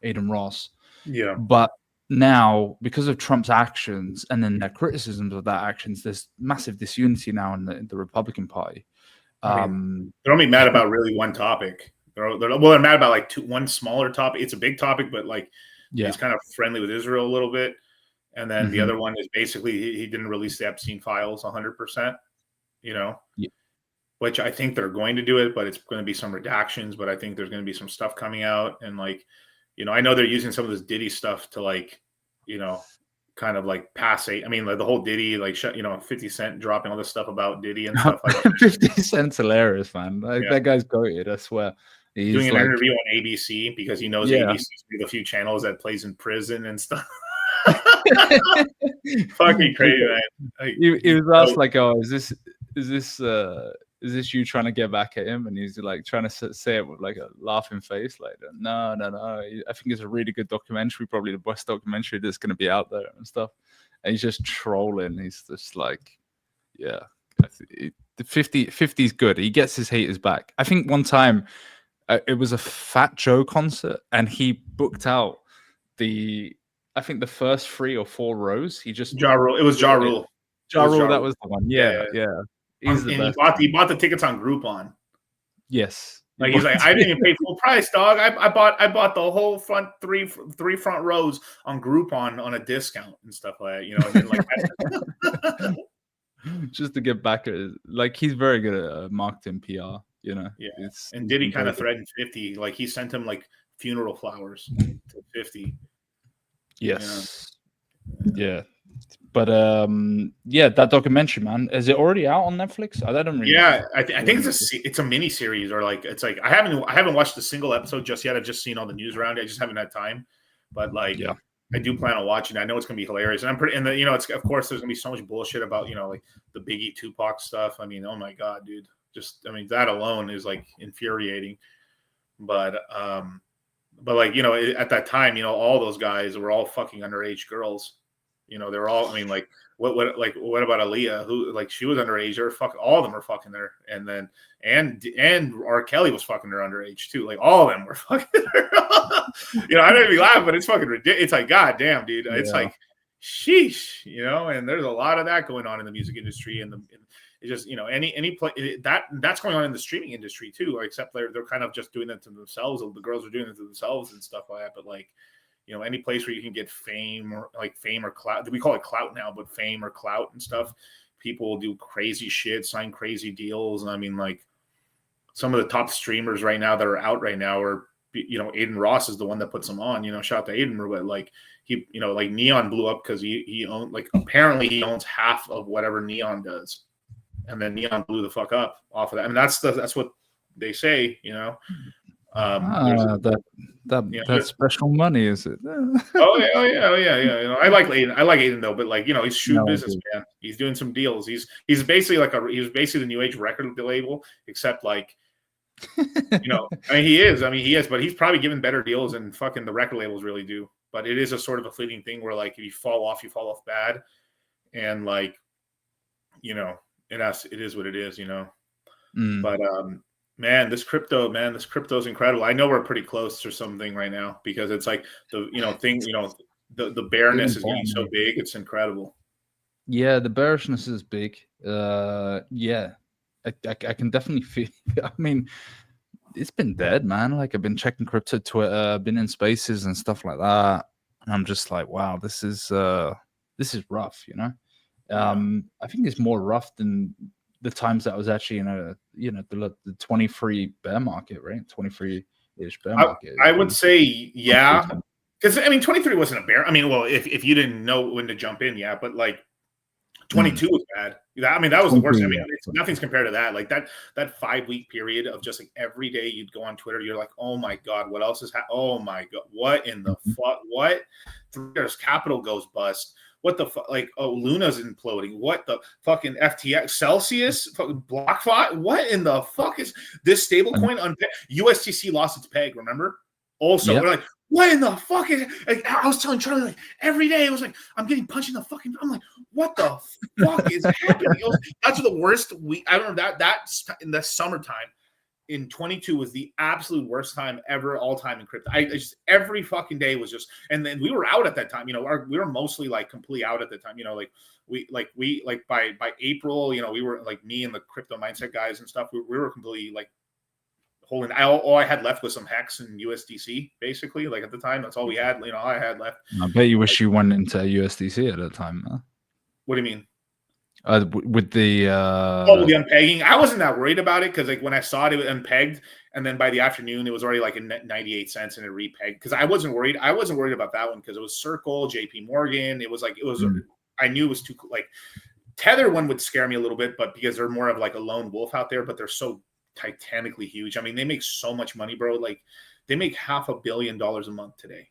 Ross. Yeah. But now, because of Trump's actions and then their criticisms of that actions, there's massive disunity now in the Republican Party. They're only mad about really one topic. They're mad about like one smaller topic. It's a big topic, but like he's kind of friendly with Israel a little bit. And then the other one is basically he didn't release the Epstein files 100%. which I think they're going to do it, but it's going to be some redactions. But I think there's going to be some stuff coming out, and like, I know they're using some of this Diddy stuff to like, kind of like passate. I mean, like the whole Diddy, like 50 Cent dropping all this stuff about Diddy and stuff like that. 50 Cent's hilarious, man. Like that guy's goated, I swear. He's doing an like, interview on ABC because he knows ABC is one of the few channels that plays in prison and stuff. Fucking crazy, man. Like, he was asked like, "Oh, is this you trying to get back at him?" And he's like trying to say it with like a laughing face, like, "No. I think it's a really good documentary, probably the best documentary that's going to be out there and stuff." And he's just trolling. He's just like, "Yeah, the 50's good. He gets his haters back." I think one time it was a Fat Joe concert, and he booked out I think the first 3 or 4 rows. He just Ja Rule. It was Ja Rule. Ja Rule, that was the one. Yeah. He's the best. He bought the tickets on Groupon. Yes. Like he's like, I didn't even pay full price, dog. I bought the whole front three front rows on Groupon on a discount and stuff like that. And then, like just to get back at it. Like he's very good at marketing PR. Yeah. And Diddy kind of threatened 50. Like he sent him like funeral flowers to 50. Yes. Yeah. But that documentary, man, is it already out on Netflix? I don't really. Yeah, I think it's a mini series, or like it's like I haven't watched a single episode just yet. I've just seen all the news around it. I just haven't had time. But like, I do plan on watching it. I know it's gonna be hilarious, and it's of course there's gonna be so much bullshit about like the Biggie Tupac stuff. I mean, oh my god, dude, that alone is like infuriating. But like at that time, all those guys were all fucking underage girls. They're all. I mean, like what about Aaliyah? Who like she was underage? All of them were fucking her, and then and R. Kelly was fucking her underage too. Like all of them were fucking her. I don't even laugh, but it's fucking ridiculous. It's like, god damn, dude. It's like, sheesh. And there's a lot of that going on in the music industry, and it's just any play that's going on in the streaming industry too. Except they're kind of just doing that to themselves. The girls are doing it to themselves and stuff like that. But like. Any place where you can get fame or clout. We call it clout now, but fame or clout and stuff. People will do crazy shit, sign crazy deals. And I mean, like some of the top streamers right now that are out right now are, Aiden Ross is the one that puts them on, shout out to Aiden, but like he, like Neon blew up because he owned, like, apparently he owns half of whatever Neon does. And then Neon blew the fuck up off of that. I mean, that's what they say, That's special money, is it? Oh yeah. I like Aiden though, but like he's shrewd businessman. He's doing some deals. He's basically he was basically the New Age record label, except like I mean he is, but he's probably given better deals than fucking the record labels really do. But it is a sort of a fleeting thing where like if you fall off bad, and like it is what it is, But Man, this crypto's incredible. I know we're pretty close or something right now because it's like the the bearness is getting so big. It's incredible. Yeah, the bearishness is big. Yeah, I can definitely feel. I mean, it's been dead, man. Like I've been checking crypto Twitter, been in spaces and stuff like that, and I'm just like, wow, this is rough. I think it's more rough than the times that I was actually in the 23 bear market, right? 23-ish bear market. I would say, yeah. Because, I mean, 23 wasn't a bear. I mean, well, if you didn't know when to jump in, yeah. But, like, 22 was bad. I mean, that was the worst. I mean, nothing's compared to that. Like, that 5-week period of just, like, every day you'd go on Twitter, you're like, oh, my God, what else is happening? Oh, my God, what in the fuck? What? 3 Years Capital goes bust. What the fuck? Like, oh, Luna's imploding. What the fucking FTX? Celsius? Fucking BlockFi? What in the fuck is this stablecoin? USDC lost its peg, remember? Also, we're like, what in the fuck is like, I was telling Charlie, like, every day, it was like, I'm getting punched in the fucking, I'm like, what the fuck is happening? That's the worst week. I don't know, that's in the summertime. In 22 was the absolute worst time ever, all time in crypto. I just every fucking day was just, and then we were out at that time. We were mostly like completely out at the time. Like by April, we were like me and the crypto mindset guys and stuff. We were completely like holding. All I had left was some Hex and USDC, basically. Like at the time, that's all we had. All I had left. I bet you wish you went into USDC at that time. Huh? What do you mean? With the Oh, the unpegging. I wasn't that worried about it because like when I saw it, it was unpegged, and then by the afternoon it was already like in 98 cents and it repegged. Because I wasn't worried. I wasn't worried about that one because it was Circle, J.P. Morgan. It was. I knew it was too like Tether one would scare me a little bit, but because they're more of like a lone wolf out there, but they're so titanically huge. I mean, they make so much money, bro. Like they make $500 million a month today.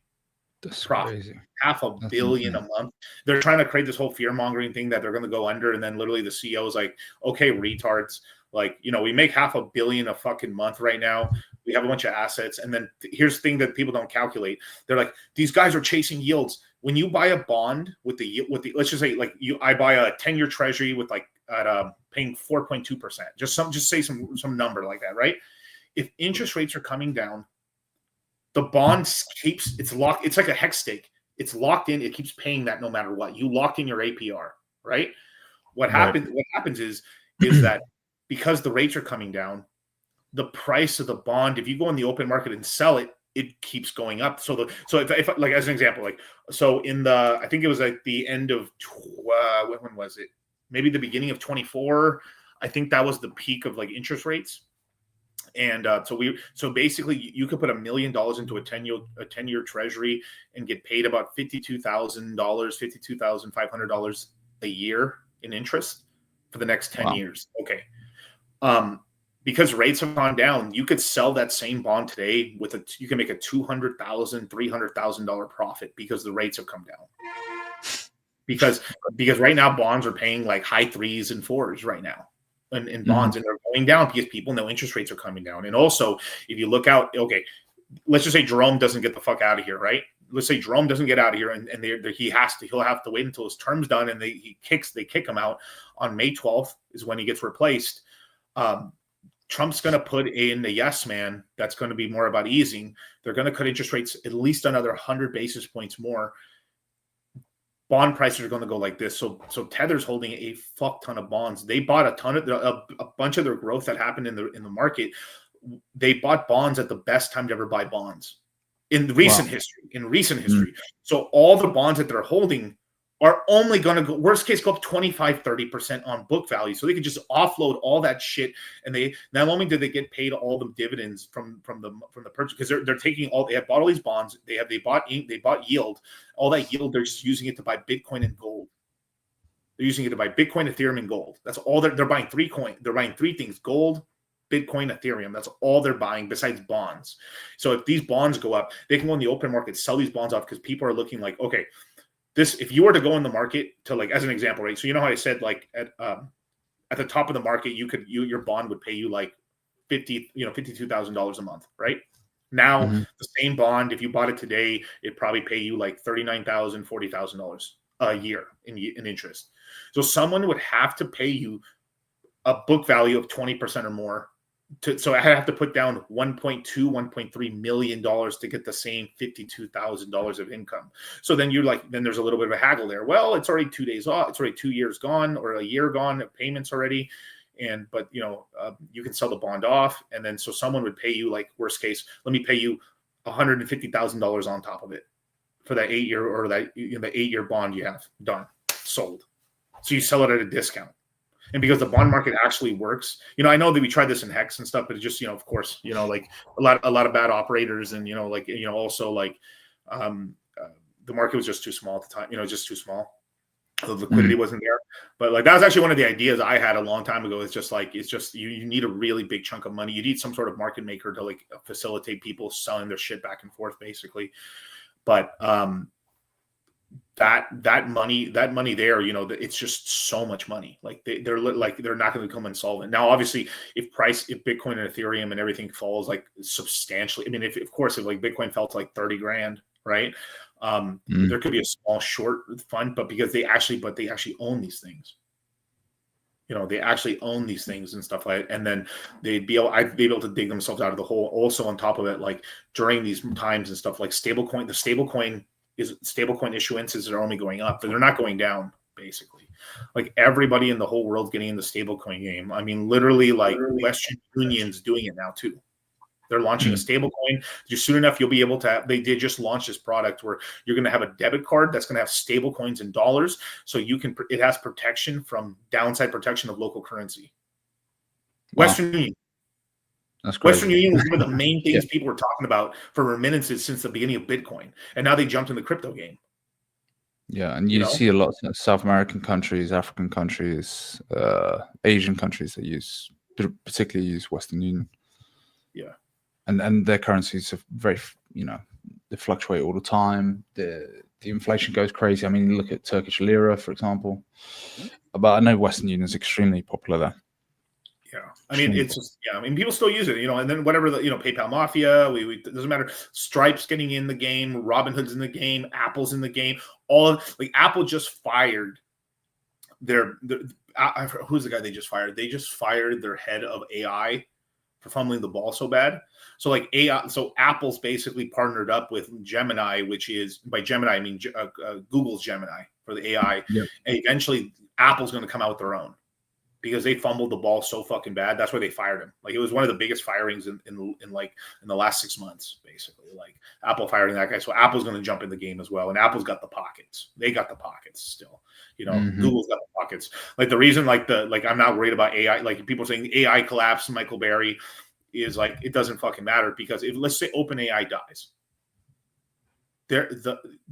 That's profit. crazy. $500 million a month. They're trying to create this whole fear mongering thing that they're going to go under, and then literally the CEO is like, "Okay, retards, like we make $500 million a fucking month right now. We have a bunch of assets, and then here's the thing that people don't calculate. They're like, these guys are chasing yields. When you buy a bond with the let's just say like I buy a 10-year Treasury with like at paying 4.2%. Just say some number like that, right? If interest rates are coming down, the bond it's locked. It's like a hex stake. It's locked in. It keeps paying that no matter what. You locked in your APR, right? What happens is that because the rates are coming down, the price of the bond, if you go in the open market and sell it, it keeps going up. So if like as an example, like so in the I think it was like the end of when was it? Maybe the beginning of 24. I think that was the peak of like interest rates. And so basically you could put $1 million into a 10-year Treasury and get paid about $52,000, $52,500 a year in interest for the next 10 years. Okay. Because rates have gone down, you could sell that same bond today you can make a $200,000, $300,000 profit because the rates have come down. Because right now bonds are paying like high 3s and 4s right now. In bonds, and they're going down because people know interest rates are coming down. And also, if you look out, okay, let's just say Jerome doesn't get the fuck out of here, right? Let's say Jerome doesn't get out of here, and he'll have to wait until his term's done, and they kick him out on May 12th is when he gets replaced. Trump's going to put in the yes man. That's going to be more about easing. They're going to cut interest rates at least another 100 basis points more. Bond prices are going to go like this. So Tether's holding a fuck ton of bonds. They bought a bunch of their growth that happened in the market. They bought bonds at the best time to ever buy bonds in recent history. So all the bonds that they're holding are only going to go, worst case, go up 25-30% on book value. So they could just offload all that shit. And they not only did they get paid all the dividends from the purchase, because they have bought all these bonds. They bought yield. All that yield, they're just using it to buy Bitcoin and gold. They're using it to buy Bitcoin, Ethereum, and gold. That's all they're buying. They're buying three things: gold, Bitcoin, Ethereum. That's all they're buying besides bonds. So if these bonds go up, they can go in the open market, sell these bonds off, because people are looking like, okay, if you were to go in the market to, like, as an example, right? So you know how I said, like, at the top of the market, your bond would pay you like $52,000 a month, right? Now the same bond, if you bought it today, it'd probably pay you like $39,000, $40,000 a year in interest. So someone would have to pay you a book value of 20% or more. So I have to put down $1.3 million to get the same $52,000 of income. So then then there's a little bit of a haggle there. Well, it's already 2 days off. It's already 2 years gone, or a year gone, payments already. But you can sell the bond off. And then, so someone would pay you, like, worst case, let me pay you $150,000 on top of it for that 8-year, or that the 8-year bond you have done, sold. So you sell it at a discount. And because the bond market actually works, I know that we tried this in Hex and stuff, but it just, of course, like a lot of bad operators, and, also like the market was just too small at the time, just too small. The liquidity wasn't there. But like, that was actually one of the ideas I had a long time ago. It's just you need a really big chunk of money. You need some sort of market maker to, like, facilitate people selling their shit back and forth, basically. But that money there, it's just so much money. Like they're not going to become insolvent. Now, obviously, if Bitcoin and Ethereum and everything falls like substantially, I mean, if like Bitcoin fell to like 30 grand, right? There could be a small short fund, but because they actually own these things. They actually own these things and stuff like that. And then I'd be able to dig themselves out of the hole. Also, on top of it, like during these times and stuff, like stablecoin issuances are only going up, but they're not going down, basically. Like, everybody in the whole world getting in the stablecoin game. I mean, literally, like, Western Union's doing it now too. They're launching a stable coin. Just soon enough, you'll be able to they did just launch this product where you're going to have a debit card that's going to have stable coins in dollars. So it has protection from downside protection of local currency. Wow. Western Union. That's crazy. Western Union was one of the main things people were talking about for remittances since the beginning of Bitcoin. And now they jumped in the crypto game. Yeah, and you see a lot of South American countries, African countries, Asian countries that particularly use Western Union. Yeah. And their currencies are very, they fluctuate all the time. The inflation goes crazy. I mean, look at Turkish lira, for example. But I know Western Union is extremely popular there. Yeah, I mean, it's just, I mean, people still use it, and then whatever the, PayPal Mafia, it doesn't matter. Stripe's getting in the game, Robinhood's in the game, Apple's in the game. Apple just fired who's the guy they just fired? They just fired their head of AI for fumbling the ball so bad. So Apple's basically partnered up with Gemini, which is, by Gemini, I mean Google's Gemini for the AI. Yeah. And eventually Apple's going to come out with their own, because they fumbled the ball so fucking bad. That's why they fired him. It was one of the biggest firings in the last 6 months, basically. Apple firing that guy. So Apple's going to jump in the game as well. And Apple's got the pockets. They got the pockets still. Google's got the pockets. The reason I'm not worried about AI, people saying AI collapse, Michael Berry, is it doesn't fucking matter, because if, let's say, OpenAI dies,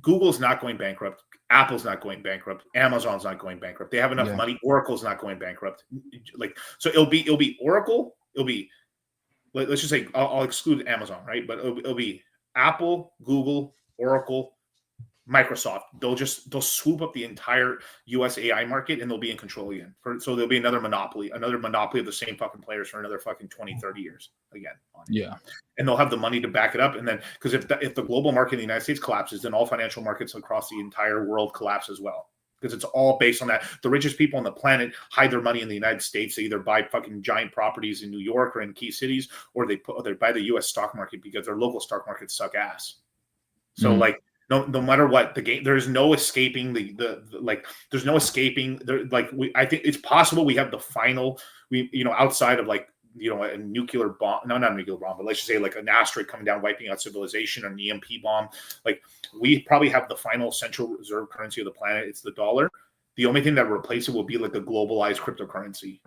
Google's not going bankrupt. Apple's not going bankrupt. Amazon's not going bankrupt. They have enough money. Oracle's not going bankrupt. So it'll be Oracle. It'll be, let's just say, I'll exclude Amazon, right? But it'll be Apple, Google, Oracle, Microsoft. They'll swoop up the entire U.S. AI market, and they'll be in control again. So there'll be another monopoly of the same fucking players for another fucking 20, 30 years again. Yeah. And they'll have the money to back it up. And then, because if the global market in the United States collapses, then all financial markets across the entire world collapse as well. Because it's all based on that. The richest people on the planet hide their money in the United States. They either buy fucking giant properties in New York or in key cities, or they buy the U.S. stock market, because their local stock markets suck ass. So no matter what the game, there's no escaping there's no escaping there. I think it's possible we have the final, outside of a nuclear bomb, not a nuclear bomb, but let's just say an asteroid coming down, wiping out civilization, or an EMP bomb. We probably have the final central reserve currency of the planet. It's the dollar. The only thing that will replace it will be a globalized cryptocurrency.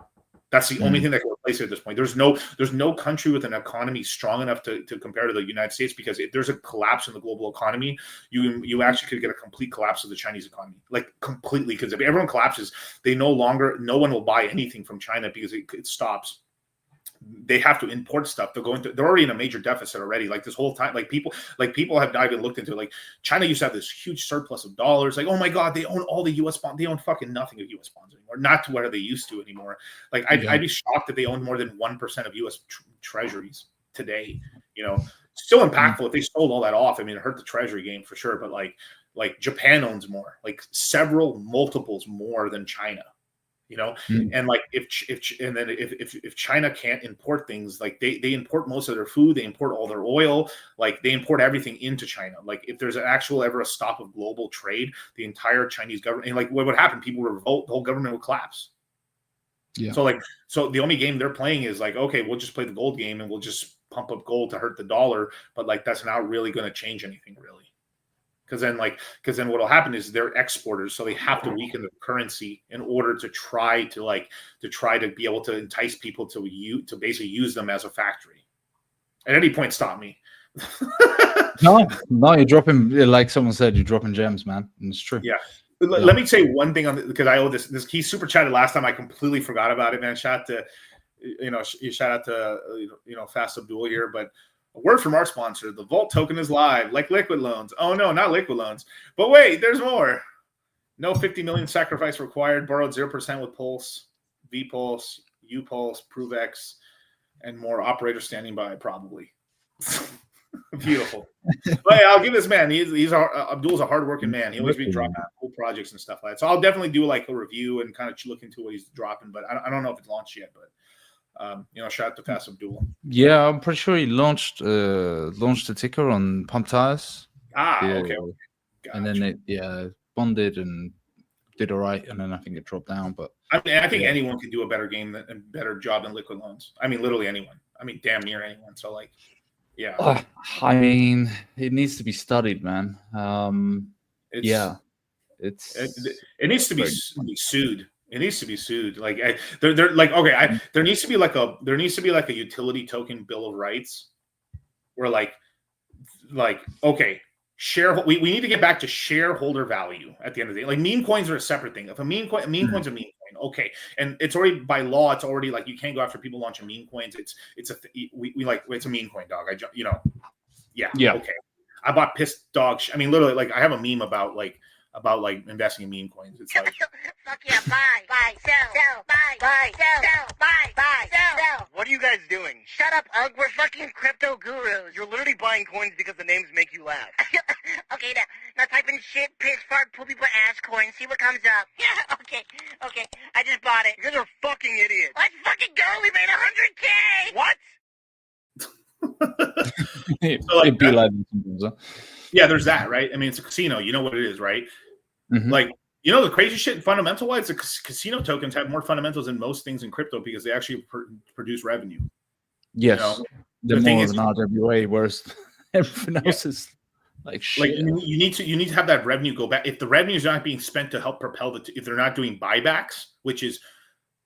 That's the only thing that can replace it at this point. There's no country with an economy strong enough to compare to the United States, because if there's a collapse in the global economy, you actually could get a complete collapse of the Chinese economy, completely. Because if everyone collapses, no one will buy anything from China, because it stops. They have to import stuff. They're already in a major deficit already. This whole time, people have not even looked into it. China used to have this huge surplus of dollars. Oh my God, they own all the U.S. bonds. They own fucking nothing of U.S. bonds anymore. Not to where they used to anymore. I'd be shocked if they own more than 1% of U.S. treasuries today. Still impactful if they sold all that off. I mean, it hurt the treasury game for sure. But Japan owns more, several multiples more than China. And if China can't import things, they import most of their food, they import all their oil, they import everything into China. If there's ever a stop of global trade, the entire Chinese government, and what would happen? People would revolt, the whole government would collapse. Yeah. So the only game they're playing is okay, we'll just play the gold game, and we'll just pump up gold to hurt the dollar, but that's not really going to change anything really. Because then what will happen is they're exporters, so they have to weaken the currency in order to try to be able to entice people to basically use them as a factory. At any point, stop me. No, you're dropping, like someone said, you're dropping gems, man. And it's true. Yeah. Let me say one thing because I owe this. He super chatted last time. I completely forgot about it, man. Shout out to Fast Abdul here, but. A word from our sponsor, the Vault token is live, like Liquid Loans. Oh, no, not Liquid Loans. But wait, there's more. No 50 million sacrifice required. Borrowed 0% with Pulse, VPulse, UPulse, ProveX, and more. Operator standing by, probably. Beautiful. But hey, I'll give this man. Abdul's a hardworking man. He always be dropping cool projects and stuff like that. So I'll definitely do a review and kind of look into what he's dropping. But I don't know if it's launched yet, but. Shout out to Fast Abdul. Yeah, I'm pretty sure he launched the ticker on Pump Tires. Okay. Gotcha. And then it bonded and did all right, and then I think it dropped down. But I think anyone could do a better game and better job than Liquid Loans. I mean, literally anyone. I mean, damn near anyone. So Yeah. I mean, it needs to be studied, man. It's, it's it needs to be very sued. It needs to be sued. Like they're like, okay, there needs to be like a utility token bill of rights where like okay, we need to get back to shareholder value at the end of the day. Like meme coins are a separate thing. If a meme coin's a meme coin, okay, and it's already by law, it's already like you can't go after people launching meme coins. It's a meme coin, dog. Yeah. Okay. I bought pissed dog. I mean, literally, like I have a meme about investing in meme coins. It's like Fuck yeah, buy, sell, buy, sell. What are you guys doing? Shut up, Ugg. We're fucking crypto gurus. You're literally buying coins because the names make you laugh. Okay, now type in shit, piss, fart, poopy, but ass coin. See what comes up. Yeah, okay. I just bought it. You guys are fucking idiots. Let's fucking go. We made 100K. What? It'd be like yeah, there's that, right? I mean, it's a casino. You know what it is, right? Like, you know, the crazy shit fundamental wise, the casino tokens have more fundamentals than most things in crypto because they actually produce revenue. Yes, you know? the more of an RWA, whereas everything else is like shit. Like you need to have that revenue go back. If the revenue is not being spent to help propel if they're not doing buybacks, which is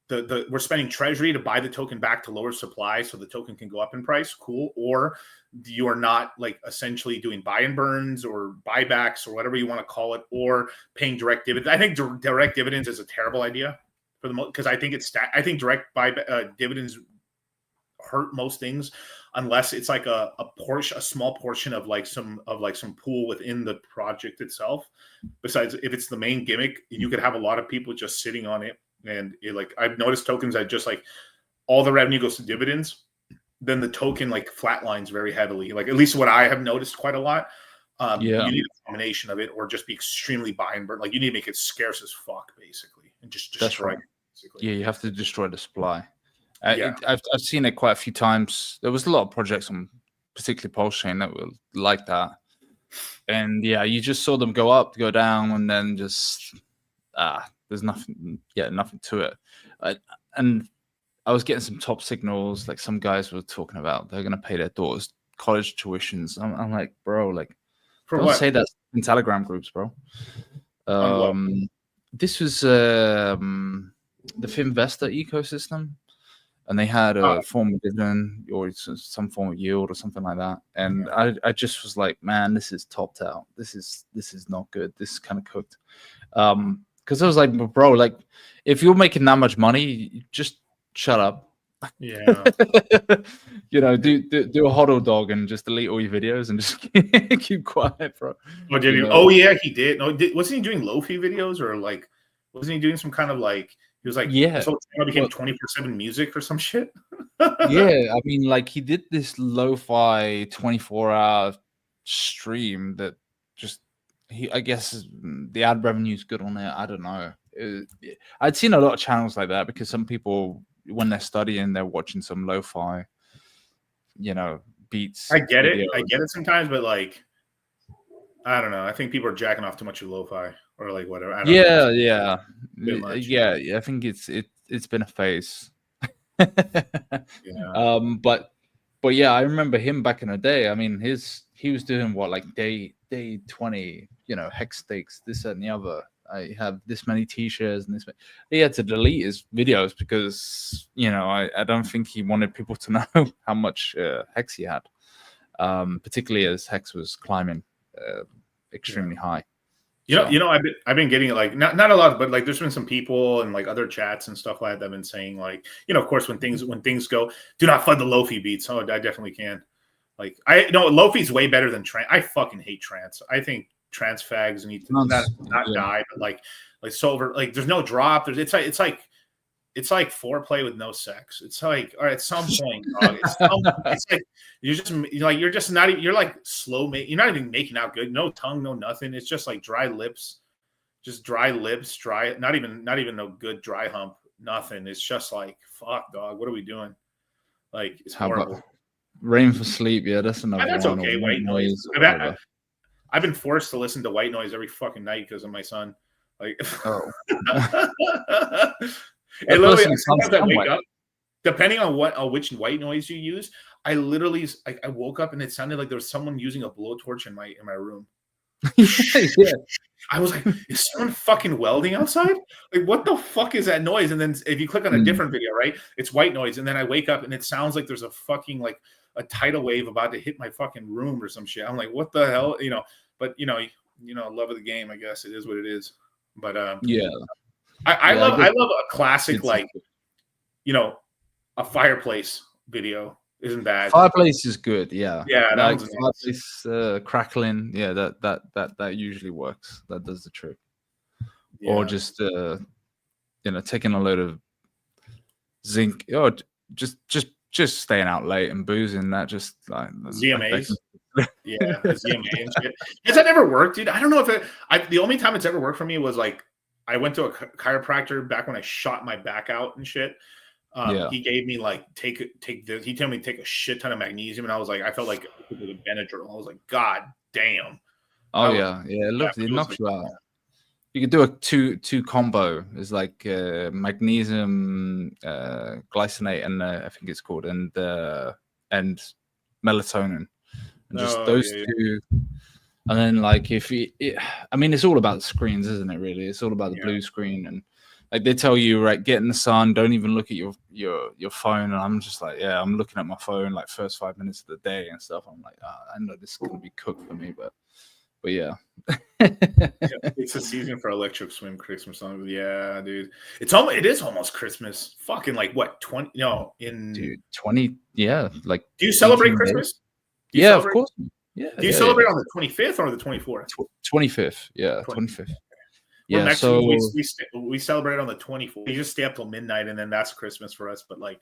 we're spending treasury to buy the token back to lower supply so the token can go up in price, cool. Or you are not like essentially doing buy and burns or buybacks or whatever you want to call it, or paying direct dividends. I think direct dividends is a terrible idea for the because I think direct dividends hurt most things unless it's like a small portion of some pool within the project itself. Besides, if it's the main gimmick, you could have a lot of people just sitting on it. And I've noticed tokens that just like all the revenue goes to dividends, then the token like flatlines very heavily. Like at least what I have noticed quite a lot. You need a combination of it, or just be extremely buy and burn. Like you need to make it scarce as fuck, basically, and just destroy it. Basically. Yeah, you have to destroy the supply. I've seen it quite a few times. There was a lot of projects on particularly Pulse Chain that were like that, and yeah, you just saw them go up, go down, and then just there's nothing to it. And I was getting some top signals, like some guys were talking about they're going to pay their daughters college tuitions. I'm like, bro, like, don't say that in Telegram groups, bro. This was the Finvestor ecosystem, and they had a form of dividend or some form of yield or something like that. And I just was like, man, this is topped out. This is not good. This is kind of cooked. Because I was like, bro, like, if you're making that much money, just shut up. Yeah. You know, do a hodl dog and just delete all your videos and just keep quiet, bro. Oh, did he? Oh, yeah, he did. No, wasn't he doing lo-fi videos, or like, wasn't he doing some kind of like, he was like, this whole channel became 24/7 music or some shit? Yeah, I mean, like, he did this lo-fi 24-hour stream that just, I guess the ad revenue is good on it. I don't know. I'd seen a lot of channels like that because some people, when they're studying, they're watching some lo-fi, beats. I get it. I get it sometimes, but like, I don't know. I think people are jacking off too much of lo-fi or like whatever. I don't know. Yeah. I think it's been a phase. Yeah. But yeah, I remember him back in the day. I mean, he was doing what, like day 20, hex stakes, this, that, and the other. I have this many t-shirts and this. He had to delete his videos because I don't think he wanted people to know how much hex he had, particularly as hex was climbing extremely high. I've been getting like not a lot, but like there's been some people and like other chats and stuff like that have been saying like, of course when things go, do not flood the Lofi beats. Oh, I definitely can. Like Lofi's way better than trance. I fucking hate trance. I think trance fags need to not die, but like Silver, like there's no drop. It's like foreplay with no sex. It's like, all right, at some point, dog, it's like you're just not even, you're like you're not even making out good. No tongue, no nothing. It's just like dry lips, not even no good dry hump, nothing. It's just like, fuck, dog, what are we doing? Like, it's horrible. Rain for Sleep, yeah, that's another. That's one. Okay, White Noise. I've been forced to listen to White Noise every fucking night because of my son. Like, and literally, sometimes I wake up, depending on which white noise you use, I literally, I woke up and it sounded like there was someone using a blowtorch in my room. Yeah. I was like, is someone fucking welding outside? Like, what the fuck is that noise? And then if you click on a different video, right, it's white noise. And then I wake up and it sounds like there's a fucking like a tidal wave about to hit my fucking room or some shit. I'm like, what the hell? You know, but you know, love of the game, I guess it is what it is. But yeah, I love a classic like, you know, a fireplace video isn't bad. Fireplace is good. Yeah, Yeah, that like was fireplace crackling. Yeah, that usually works. That does the trick. Yeah. Or just you know, taking a load of zinc, or just staying out late and boozing. That just like ZMAs. Yeah, ZMA and shit. Has that ever worked, dude? I don't know if it. The only time it's ever worked for me was like I went to a chiropractor back when I shot my back out and shit. He gave me like he told me to take a shit ton of magnesium, and I was like, I felt like it was a Benadryl. I was like, God damn. Oh yeah. It knocks you out. You could do a two combo. It's like magnesium, glycinate, and I think it's called, and melatonin, and just those two. And then like I mean, it's all about the screens, isn't it? Really, it's all about the blue screen, and like they tell you, right, get in the sun, don't even look at your phone. And I'm just like, yeah, I'm looking at my phone like first 5 minutes of the day and stuff. I'm like, I know this is gonna be cooked for me, but yeah. It's a season for electric swim Christmas song. Yeah, dude. It is almost Christmas. Fucking like what, 20? No, in 20, yeah. Like, do you celebrate Christmas? Yeah, of course. Yeah. Do you celebrate on the 25th or the 24th? 25th. Yeah, 25th. Yeah, so we celebrate on the 24th. We just stay up till midnight, and then that's Christmas for us. But like,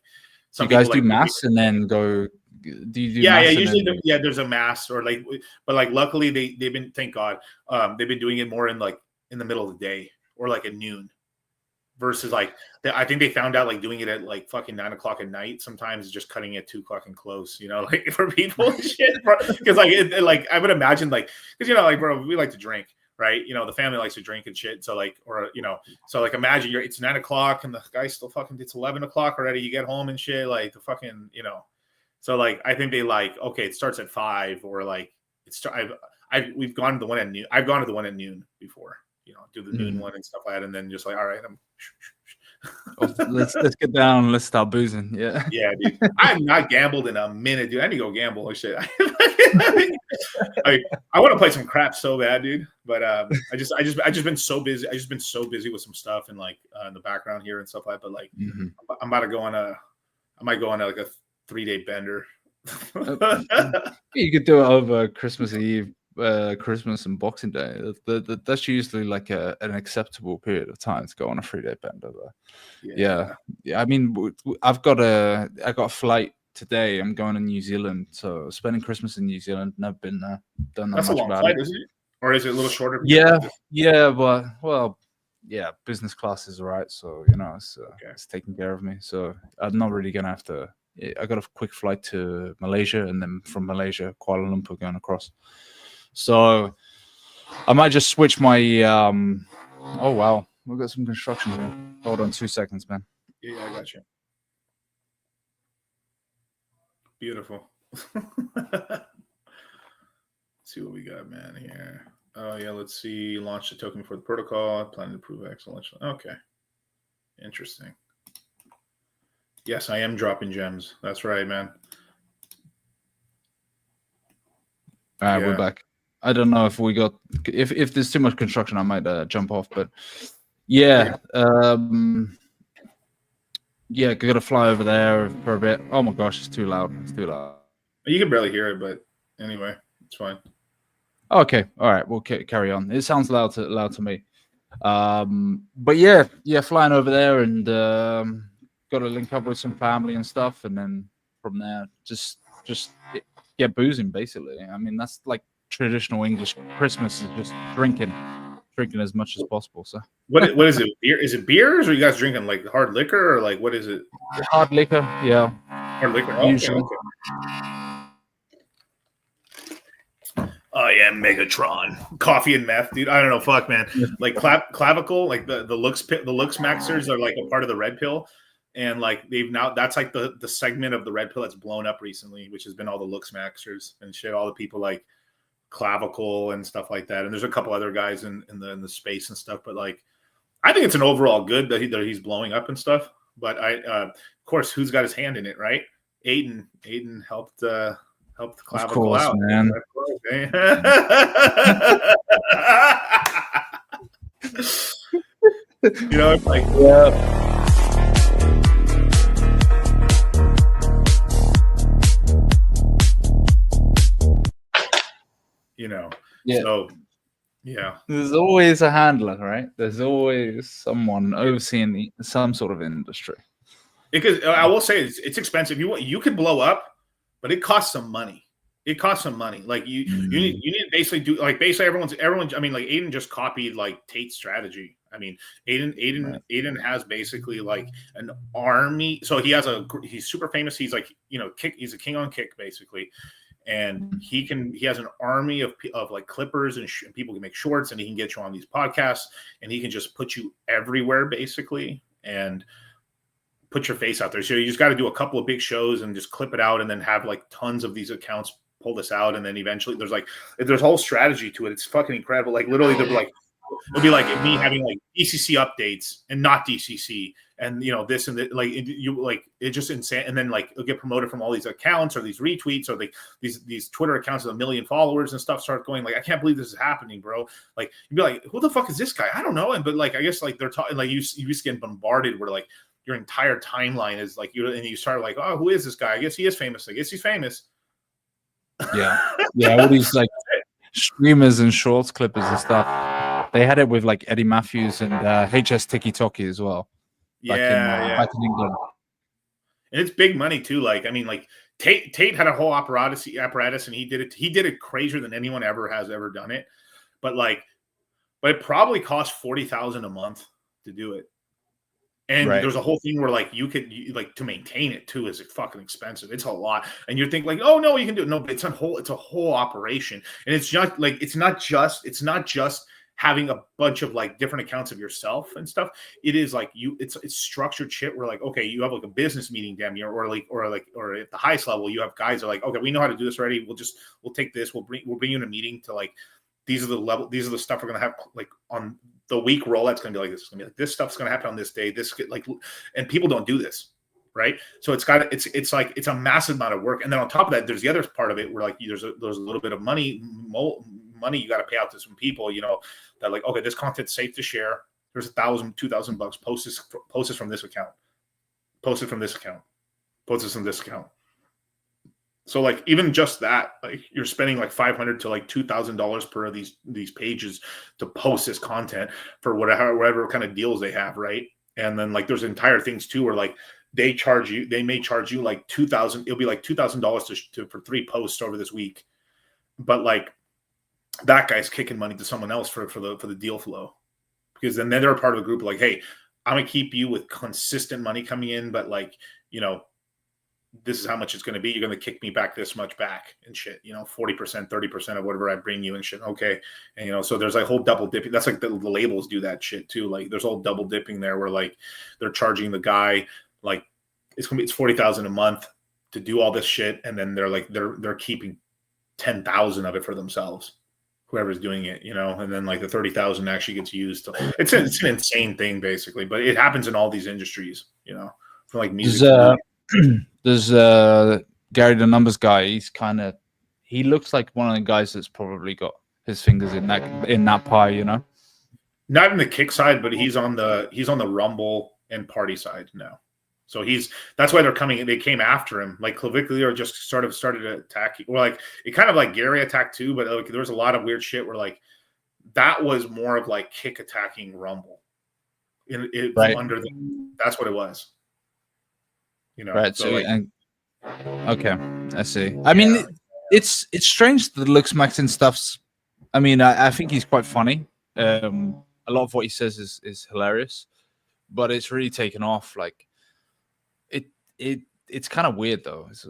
some you guys do mass and then go. Do you do? Yeah, usually there's a mass or like, but like luckily they've been, thank God, they've been doing it more in like in the middle of the day or like at noon, versus like I think they found out like doing it at like fucking 9 o'clock at night sometimes is just cutting it too fucking close, you know, like for people and shit. Because like like I would imagine like, because you know, like, bro, we like to drink. Right, you know, the family likes to drink and shit. So like, or you know, so like, imagine it's 9 o'clock and the guy still fucking, it's 11 o'clock already. You get home and shit, like the fucking, you know. So like, I think they like, okay, it starts at 5 or like we've gone to the one at noon. I've gone to the one at noon before, you know, do the noon one and stuff like that, and then just like, all right, let's get down. Let's start boozing. Yeah, yeah, dude. I've not gambled in a minute, dude. I need to go gamble and shit. I want to play some crap so bad, dude. But I just been so busy. I just been so busy with some stuff and like in the background here and stuff like that. But like, I'm about to go on I might go on like a 3-day bender. You could do it over Christmas Eve, Christmas and Boxing Day. That's usually like an acceptable period of time to go on a 3-day bender. Yeah. I mean, I got a flight today. I'm going to New Zealand, so spending Christmas in New Zealand. Never been there. Don't know That's much a long about flight, it. isn't it? Or is it a little shorter? But well, business class is all right. So you know, it's taking care of me. So I'm not really gonna have to. I got a quick flight to Malaysia, and then from Malaysia, Kuala Lumpur going across. So I might just switch my. Oh wow, we've got some construction here. Hold on 2 seconds, man. Yeah, I got you. Beautiful. Let's see what we got, man, here. Oh, yeah, let's see. Launch the token for the protocol. Planning to prove excellent. Okay. Interesting. Yes, I am dropping gems. That's right, man. All right, we're back. I don't know if we got... If there's too much construction, I might jump off, but... Yeah. Yeah, got to fly over there for a bit. Oh my gosh, it's too loud. It's too loud. You can barely hear it, but anyway, it's fine. Okay, all right, we'll carry on. It sounds loud to me. But yeah, flying over there and got to link up with some family and stuff, and then from there, just get boozing basically. I mean, that's like traditional English Christmas is just drinking as much as possible. So what is it? Beer? Is it beers, or you guys drinking like hard liquor, or like what is it? Hard liquor, yeah. Hard liquor. Usually. Okay. Oh yeah, Megatron, coffee and meth, dude. I don't know, fuck, man. Like clavicle, like the looks maxers are like a part of the red pill. And like that's like the segment of the red pill that's blown up recently, which has been all the looks maxers and shit, all the people like Clavicle and stuff like that. And there's a couple other guys in the space and stuff, but like I think it's an overall good that he's blowing up and stuff. But of course, who's got his hand in it, right? Aiden helped Clavicle out, man. Of course, man. You know, it's like you know, so yeah. There's always a handler, right? There's always someone overseeing some sort of industry. Because I will say it's expensive. You could blow up, but it costs some money. It costs some money. Like you need to basically do like basically everyone's. I mean, like Aiden just copied like Tate's strategy. I mean, Aiden has basically like an army. So he's super famous. He's like he's a king on Kick basically. And he has an army of like clippers and people can make shorts, and he can get you on these podcasts, and he can just put you everywhere basically and put your face out there. So you just got to do a couple of big shows and just clip it out, and then have like tons of these accounts pull this out, and then eventually there's a whole strategy to it. It's fucking incredible. Like literally, it'll be like me having like DCC updates and not DCC, and this and that, like it's just insane. And then like it'll get promoted from all these accounts or these retweets or like these Twitter accounts with 1 million followers and stuff start going like, I can't believe this is happening, bro. Like you'd be like, who the fuck is this guy? I don't know. But like I guess like they're talking like you just get bombarded where like your entire timeline is like you start like, oh, who is this guy? I guess he is famous. I guess he's famous. Yeah, all these like streamers and shorts clippers and stuff. They had it with like Eddie Matthews and HS Tiki Toki as well. Back in England. And it's big money too. Like I mean, like Tate had a whole apparatus, and he did it crazier than anyone has ever done it. But it probably cost $40,000 a month to do it. And there's a whole thing where like you could like to maintain it too is fucking expensive. It's a lot, and you think like, oh no, you can do it. No, but it's a whole operation, and it's just like it's not just having a bunch of like different accounts of yourself and stuff. It is like it's structured shit where like, okay, you have like a business meeting damn near, or at the highest level, you have guys that are like, okay, we know how to do this already. We'll take this. We'll bring you in a meeting to like, these are the stuff we're going to have like on the week roll. That's going to be like this. It's going to be like this stuff's going to happen on this day. This like, and people don't do this, right? So it's a massive amount of work. And then on top of that, there's the other part of it where like there's a little bit of money you got to pay out to some people, that like, okay, this content's safe to share. There's $1,000, $2,000. Post this from this account. Post it from this account. Post this from this account. So like even just that, like you're spending like $500 to like $2,000 per of these pages to post this content for whatever kind of deals they have, right? And then like there's entire things too where like they may charge you like $2,000. It'll be like $2,000 for 3 posts over this week, but like that guy's kicking money to someone else for the deal flow, because then they're a part of the group like, hey, I'm gonna keep you with consistent money coming in, but like this is how much it's going to be. You're going to kick me back this much back and shit, 40%, 30% of whatever I bring you and shit. Okay. And, so there's like whole double dipping. That's like the labels do that shit too. Like there's all double dipping there where like they're charging the guy, like it's $40,000 a month to do all this shit. And then they're like, they're keeping 10,000 of it for themselves, whoever's doing it, and then like the 30,000 actually gets used. It's an insane thing basically, but it happens in all these industries, for like music. There's Gary the Numbers guy. He looks like one of the guys that's probably got his fingers in that pie, Not in the Kick side, but he's on the Rumble and Party side now. So that's why they came after him. Like Clavicular just sort of started attacking, or like it kind of like Gary attacked too, but like there was a lot of weird shit where like that was more of like Kick attacking Rumble. That's what it was. Right. So okay, I see. I mean, it's strange that looks Max and stuff's. I mean, I think he's quite funny. A lot of what he says is hilarious, but it's really taken off. Like, it's kind of weird though. It's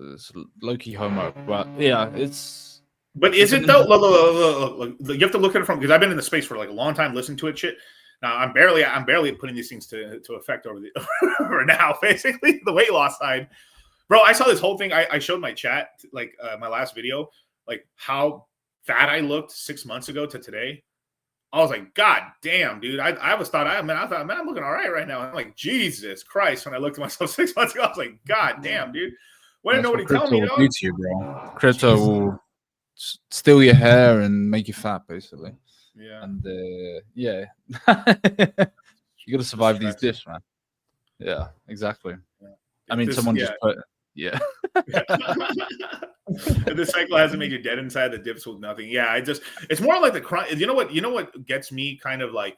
low-key homo, but yeah, it's. But is it though? Look, you have to look at it from, because I've been in the space for like a long time, listening to it. Shit, Now I'm barely putting these things to effect over now, basically the weight loss side. Bro, I saw this whole thing. I showed my chat, like my last video, like how fat I looked 6 months ago to today. I was like, God damn, dude. I thought, man, I'm looking all right now. I'm like, Jesus Christ. When I looked at myself 6 months ago, I was like, God damn, dude. Why didn't nobody tell me, Crypto will do to you, bro. Crypto will steal your hair and make you fat, basically. Yeah. And yeah, you got to survive these dips, man. Yeah, exactly. Yeah. I mean, someone just put, yeah. If the cycle hasn't made you dead inside, the dips with nothing. Yeah, it's more like the crunch. You know what gets me kind of like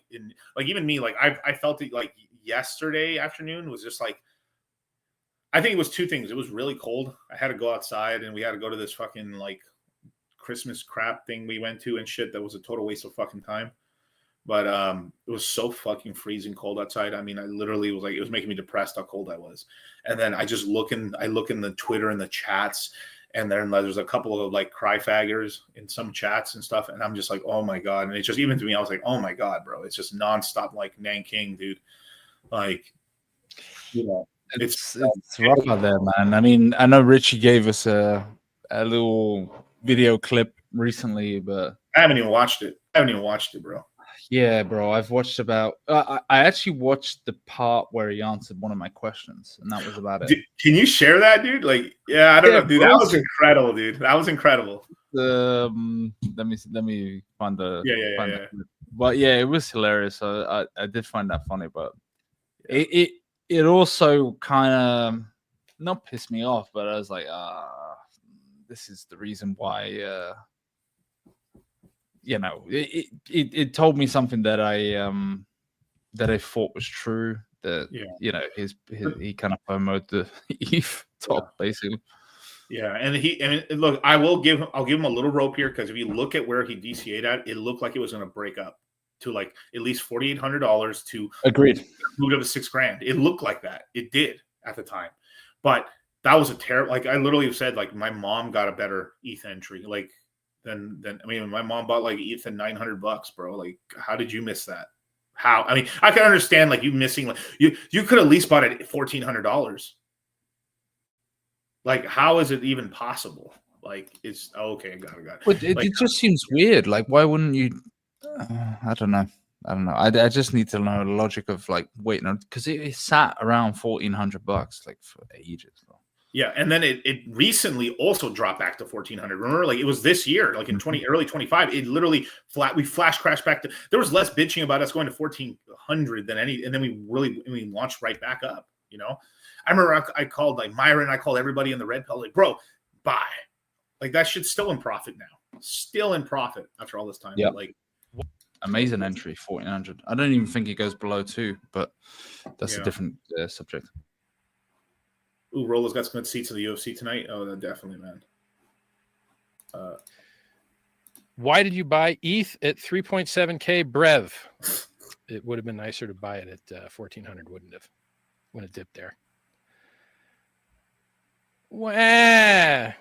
even me, like I felt it like yesterday afternoon was just like, I think it was two things. It was really cold. I had to go outside and we had to go to this fucking like Christmas crap thing we went to and shit. That was a total waste of fucking time. But it was so fucking freezing cold outside. I mean, I literally was like, it was making me depressed how cold I was. And then I look in the Twitter and the chats, and then there's a couple of like cry faggers in some chats and stuff. And I'm just like, oh my God. And it's just, even to me, I was like, oh my God, bro. It's just nonstop like Nanking, dude. Like, you know, it's rough out there, man. I mean, I know Richie gave us a little video clip recently, but I haven't even watched it, bro. Yeah, bro. I've watched about. I actually watched the part where he answered one of my questions, and that was about it. Can you share that, dude? Like, yeah, I don't know, dude. That was incredible, dude. That was incredible. Let me find the. Yeah. But yeah, it was hilarious. So I did find that funny, but it also kind of not pissed me off, but I was like, this is the reason why. You know, it told me something that I thought was true. That you know, he kind of promoted the ETH top basically. Yeah, and look, I'll give him a little rope here, because if you look at where he DCA'd at, it looked like it was going to break up to like at least $4,800 to agreed move to $6,000. It looked like that. It did at the time, but that was a terrible. Like I literally said, like my mom got a better ETH entry, like. Then I mean, my mom bought like ETH at $900, bro. Like, how did you miss that? How? I mean, I can understand like you missing. Like, you could at least bought it at $1,400. Like, how is it even possible? Like, it's okay. Got it. But it just seems weird. Like, why wouldn't you? I don't know. I just need to know the logic of like waiting, because it sat around $1,400 like for ages. Yeah, and then it recently also dropped back to 1,400. Remember, like it was this year, like in early 25. It literally we flash crashed back to. There was less bitching about us going to 1,400 than any, and then we launched right back up. You know, I remember I called like Myron, I called everybody in the red pill, like, bro, buy. Like that shit's still in profit now, still in profit after all this time. Yeah, like amazing entry, 1,400. I don't even think it goes below 2, but that's a different subject. Ooh, Rolo's got some good seats in the UFC tonight. Oh, definitely, man. Why did you buy ETH at 3.7K Brev? It would have been nicer to buy it at 1,400, wouldn't have, when it dipped there. Wah! Yeah,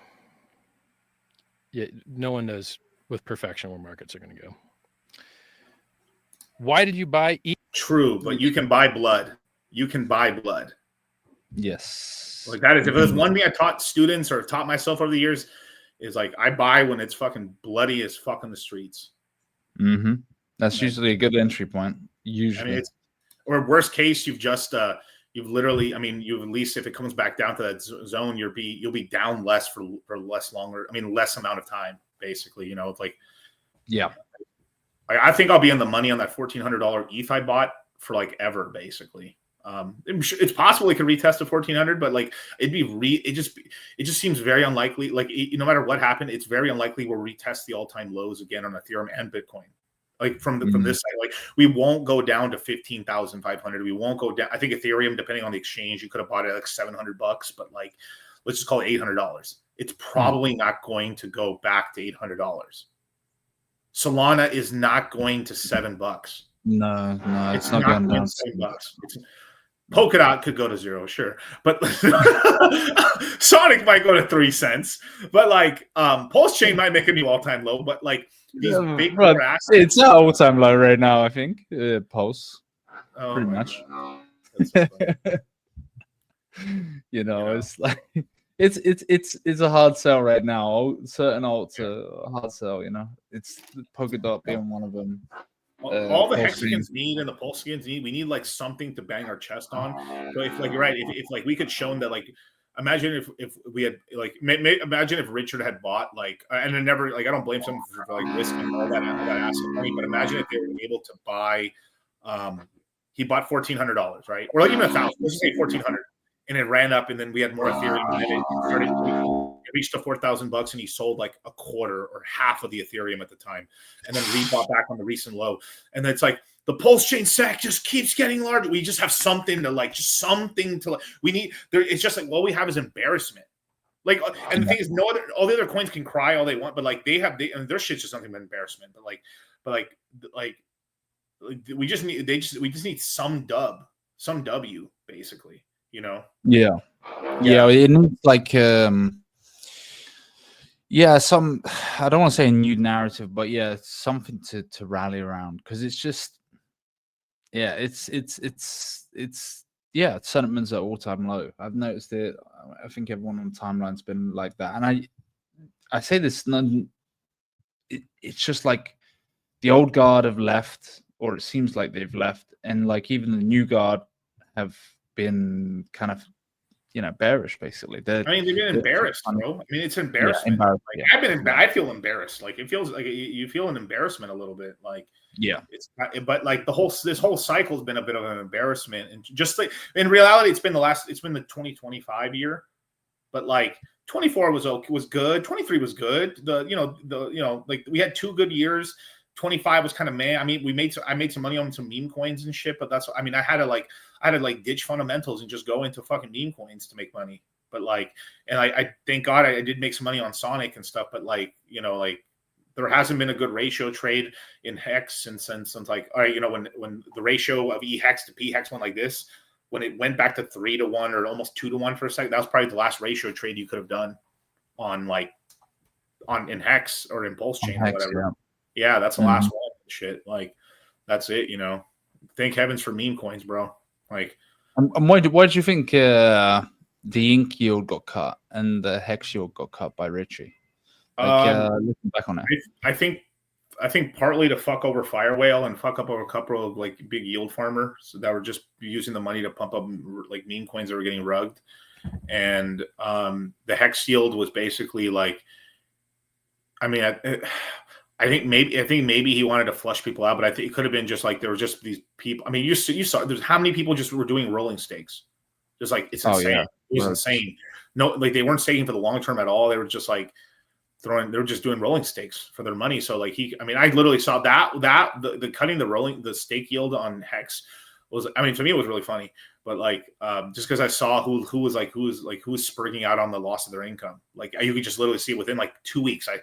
no one knows with perfection where markets are going to go. Why did you buy ETH? True, but you can buy blood. You can buy blood. Yes. Like that is, if there's one thing I taught students or taught myself over the years, is like I buy when it's fucking bloody as fuck in the streets. Mm-hmm. That's usually a good entry point. Usually, I mean, or worst case, you've just you've literally, I mean, you at least if it comes back down to that zone, you'll be down less for less longer. I mean, less amount of time, basically. You know, it's like, yeah. I think I'll be in the money on that $1,400 ETH I bought for like ever, basically. It's possible it could retest to 1,400, but like it just seems very unlikely. Like no matter what happened, it's very unlikely we'll retest the all-time lows again on Ethereum and Bitcoin. Like from this side, like we won't go down to 15,500. We won't go down. I think Ethereum, depending on the exchange, you could have bought it at like $700, but like let's just call it $800. It's probably not going to go back to $800. Solana is not going to $7. No, it's not going down. $7. Polkadot could go to 0, sure, but Sonic might go to 3 cents. But like, Pulse Chain might make a new all-time low. But like, these big Well, assets. it's our all-time low right now, I think. Pulse, Oh pretty my much. God. That's so funny. It's like it's a hard sell right now. Certain alts are a hard sell. It's polka dot being one of them. All the Pulse hexagons need and the pulsegons need. We need like something to bang our chest on. So if like you're right, if like we could show them that like. Imagine if we had like imagine if Richard had bought like and I never like I don't blame someone for like risking all that asset money, but imagine if they were able to buy he bought $1,400, right? Or like even $1,000, let's just say 1,400, and it ran up and then we had more Ethereum and then it reached to $4,000 and he sold like a quarter or half of the Ethereum at the time and then rebought back on the recent low. And it's like the pulse chain stack just keeps getting larger. We just have something to like, just something to like. We need there. It's just like all we have is embarrassment. Like, and the thing is, no other, all the other coins can cry all they want, but like and their shit's just nothing but embarrassment. But we just need we just need some W basically. Yeah. It needs like some. I don't want to say a new narrative, but something to rally around because it's just. Yeah, it's sentiment's at all-time low. I've noticed it. I think everyone on the timeline's been like that, and I say this. It's just like the old guard have left, or it seems like they've left, and like even the new guard have been kind of bearish basically. They've been embarrassed, bro. I mean, it's embarrassment. I feel embarrassed. Like it feels like you feel an embarrassment a little bit. Like but like this whole cycle has been a bit of an embarrassment, and just like in reality, it's been the 2025 year, but like 24 was good, 23 was good. Like we had 2 good years. 25 was kind of meh. I mean, I made some money on some meme coins and shit, but I had to ditch fundamentals and just go into fucking meme coins to make money. But like, and I thank God I did make some money on Sonic and stuff, but like, there hasn't been a good ratio trade in Hex since like, all right, when the ratio of E Hex to P Hex went like this, when it went back to 3-to-1 or almost 2-to-1 for a second, that was probably the last ratio trade you could have done in Hex or in Pulse Chain or whatever. Yeah, that's the last one. Shit, like that's it. Thank heavens for meme coins, bro. Like, and why do you think the ink yield got cut and the hex yield got cut by Richie? Looking back on it, I think partly to fuck over Fire Whale and fuck up over a couple of like big yield farmers that were just using the money to pump up like meme coins that were getting rugged, and the hex yield was basically like, I mean. I think maybe he wanted to flush people out, but I think it could have been just like there were just these people. I mean, you saw there's how many people just were doing rolling stakes, just like it's insane. Yeah. It was insane. No, like they weren't staking for the long term at all. They were just like they were just doing rolling stakes for their money. So like I literally saw the cutting the stake yield on Hex was, I mean, to me it was really funny. But like, just because I saw who was spurting out on the loss of their income, like you could just literally see within like 2 weeks, a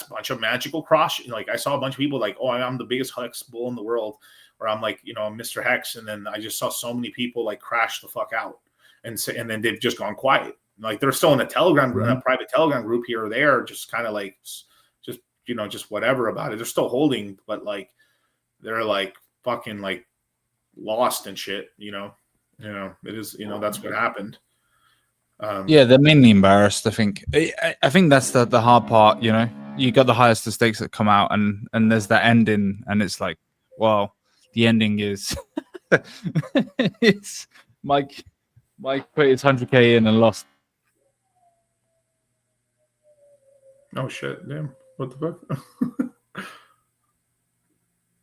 bunch of magical cross. Like I saw a bunch of people like, oh, I'm the biggest Hex bull in the world, or I'm like, I'm Mr. Hex, and then I just saw so many people like crash the fuck out, and then they've just gone quiet. Like they're still in a Telegram group, in a private Telegram group here or there, just kind of like, just whatever about it. They're still holding, but like they're like fucking like lost and shit. It is, that's what happened. They're mainly embarrassed. I think that's the hard part. You got the highest of stakes that come out, and there's that ending, and it's like, well, the ending is it's Mike put his 100K in and lost. Oh shit! Damn! What the fuck?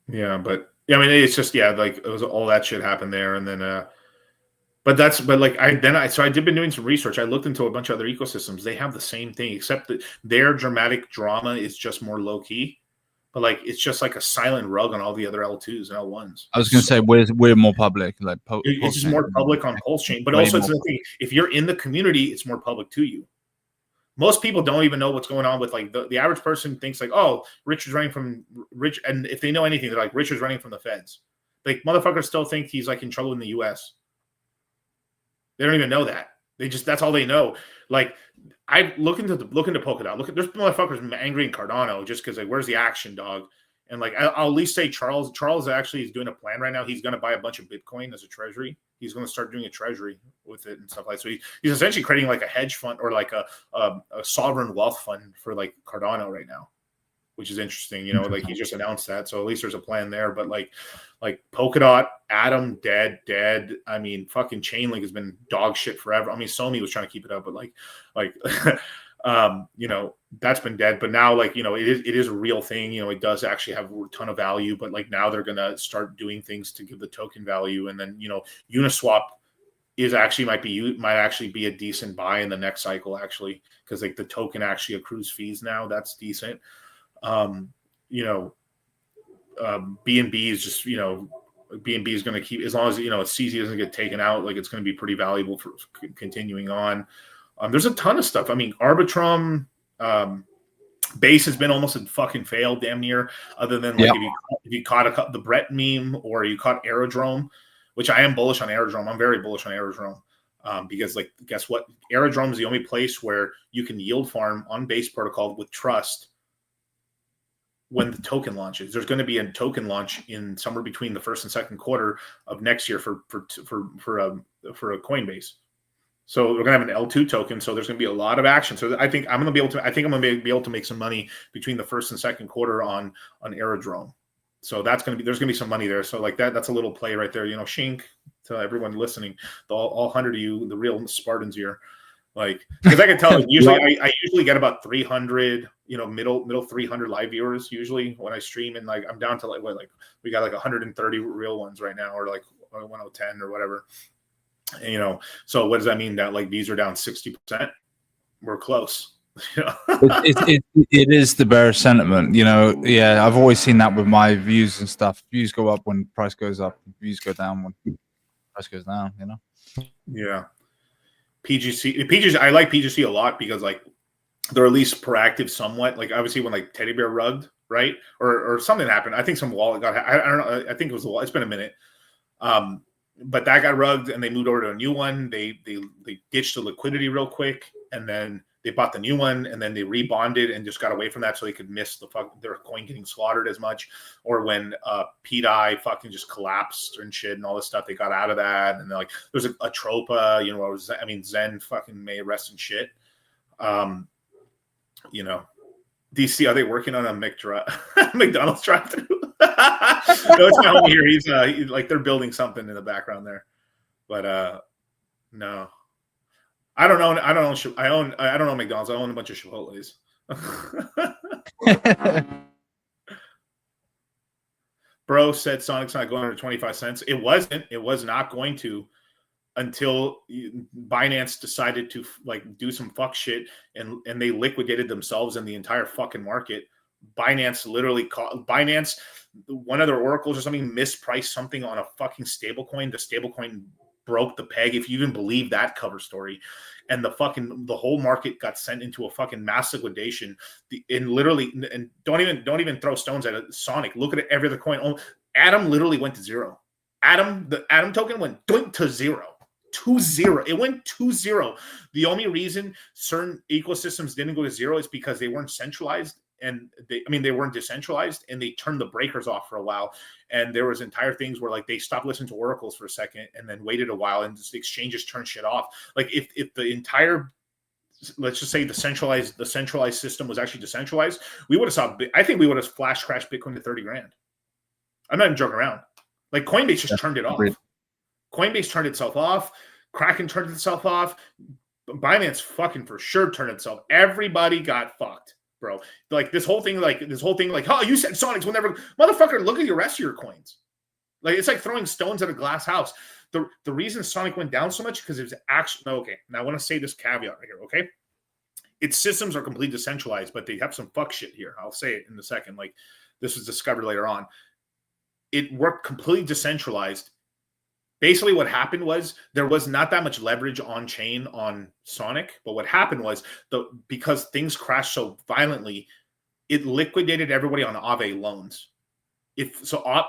Yeah, but I mean, it's just like it was all that shit happened there, and then I did been doing some research. I looked into a bunch of other ecosystems. They have the same thing, except that their dramatic drama is just more low key. But like it's just like a silent rug on all the other L2s and L1s. I was gonna say we're more public, like it's just more public on Pulse Chain. But also it's the thing, if you're in the community, it's more public to you. Most people don't even know what's going on with like the average person thinks like, oh, Richard's running from Rich, and if they know anything, they're like, Richard's running from the feds. Like motherfuckers still think he's like in trouble in the US. They don't even know that. That's all they know. Like, I look into Polkadot. There's motherfuckers angry in Cardano just because, like, where's the action, dog? And like, I'll at least say Charles actually is doing a plan right now. He's going to buy a bunch of Bitcoin as a treasury. He's going to start doing a treasury with it and stuff like that. So he's essentially creating like a hedge fund or like a sovereign wealth fund for like Cardano right now, which is interesting. You know, like he just announced that. So at least there's a plan there. But like Polkadot, Atom, dead. I mean, fucking Chainlink has been dog shit forever. I mean, Sony was trying to keep it up, but like you know, that's been dead. But now, like, you know, it is a real thing. You know, it does actually have a ton of value. But like now they're gonna start doing things to give the token value. And then, you know, Uniswap might actually be a decent buy in the next cycle, actually, because like the token actually accrues fees now. That's decent. You know, BNB is just, you know, BNB is going to keep, as long as, you know, CZ doesn't get taken out, like it's going to be pretty valuable for continuing on. There's a ton of stuff. I mean, Arbitrum, Base has been almost a fucking fail, damn near, other than like if you caught the Brett meme or you caught Aerodrome, which I am bullish on Aerodrome. I'm very bullish on Aerodrome. Because, like, guess what? Aerodrome is the only place where you can yield farm on Base protocol with trust when the token launches. There's going to be a token launch in somewhere between the first and second quarter of next year for a Coinbase. So we're going to have an L2 token. So there's going to be a lot of action. So I think I'm going to be able to make some money between the first and second quarter on Aerodrome. So there's going to be some money there. So like that's a little play right there. You know, Shink, to everyone listening, all 100 of you, the real Spartans here. Like, because I can tell, I usually get about 300, you know, middle 300 live viewers usually when I stream, and like I'm down to like we got like 130 real ones right now, or like 1010 or whatever. And, you know, so what does that mean? That like these are down 60%? We're close. You know? it is the bearish sentiment, you know. Yeah, I've always seen that with my views and stuff. Views go up when price goes up. Views go down when price goes down. You know. Yeah. PGC, I like PGC a lot because like they're at least proactive somewhat. Like obviously when like Teddy Bear rugged, right, or something happened. I think some wallet got. I don't know. I think it was the wallet. It's been a minute. But that got rugged and they moved over to a new one. They ditched the liquidity real quick and then they bought the new one and then they rebonded and just got away from that so they could miss their coin getting slaughtered as much. Or when PDI fucking just collapsed and shit and all this stuff, they got out of that. And like there's a Tropa, you know, Zen fucking may rest in shit. You know, DC, are they working on a McDonald's drive-thru? No, it's not here. He's like they're building something in the background there, but no, I don't know. I don't know McDonald's. I own a bunch of Chipotle's. Bro said Sonic's not going under 25 cents. It wasn't. It was not going to until Binance decided to like do some fuck shit and they liquidated themselves and the entire fucking market. Binance literally one of their oracles or something mispriced something on a fucking stablecoin. The stablecoin broke the peg, if you even believe that cover story, and the whole market got sent into a fucking mass liquidation. And don't even throw stones at it. Sonic, look at every other coin. Atom literally went to zero. The Atom token went to zero. It went to zero. The only reason certain ecosystems didn't go to zero is because they weren't centralized. And they weren't decentralized, and they turned the breakers off for a while. And there was entire things where like they stopped listening to oracles for a second and then waited a while and just the exchanges turned shit off. Like if the entire, let's just say the centralized system was actually decentralized, I think we would have flash crashed Bitcoin to 30 grand. I'm not even joking around. Like Coinbase just turned it off. Coinbase turned itself off. Kraken turned itself off. Binance fucking for sure turned itself. Everybody got fucked. Bro, like this whole thing, oh, you said Sonics will never, motherfucker, look at the rest of your coins. Like it's like throwing stones at a glass house. The reason Sonic went down so much because it was actually okay. Now I want to say this caveat right here, okay? Its systems are completely decentralized, but they have some fuck shit here. I'll say it in a second. Like this was discovered later on. It worked completely decentralized. Basically, what happened was there was not that much leverage on chain on Sonic, but what happened was because things crashed so violently, it liquidated everybody on Aave loans.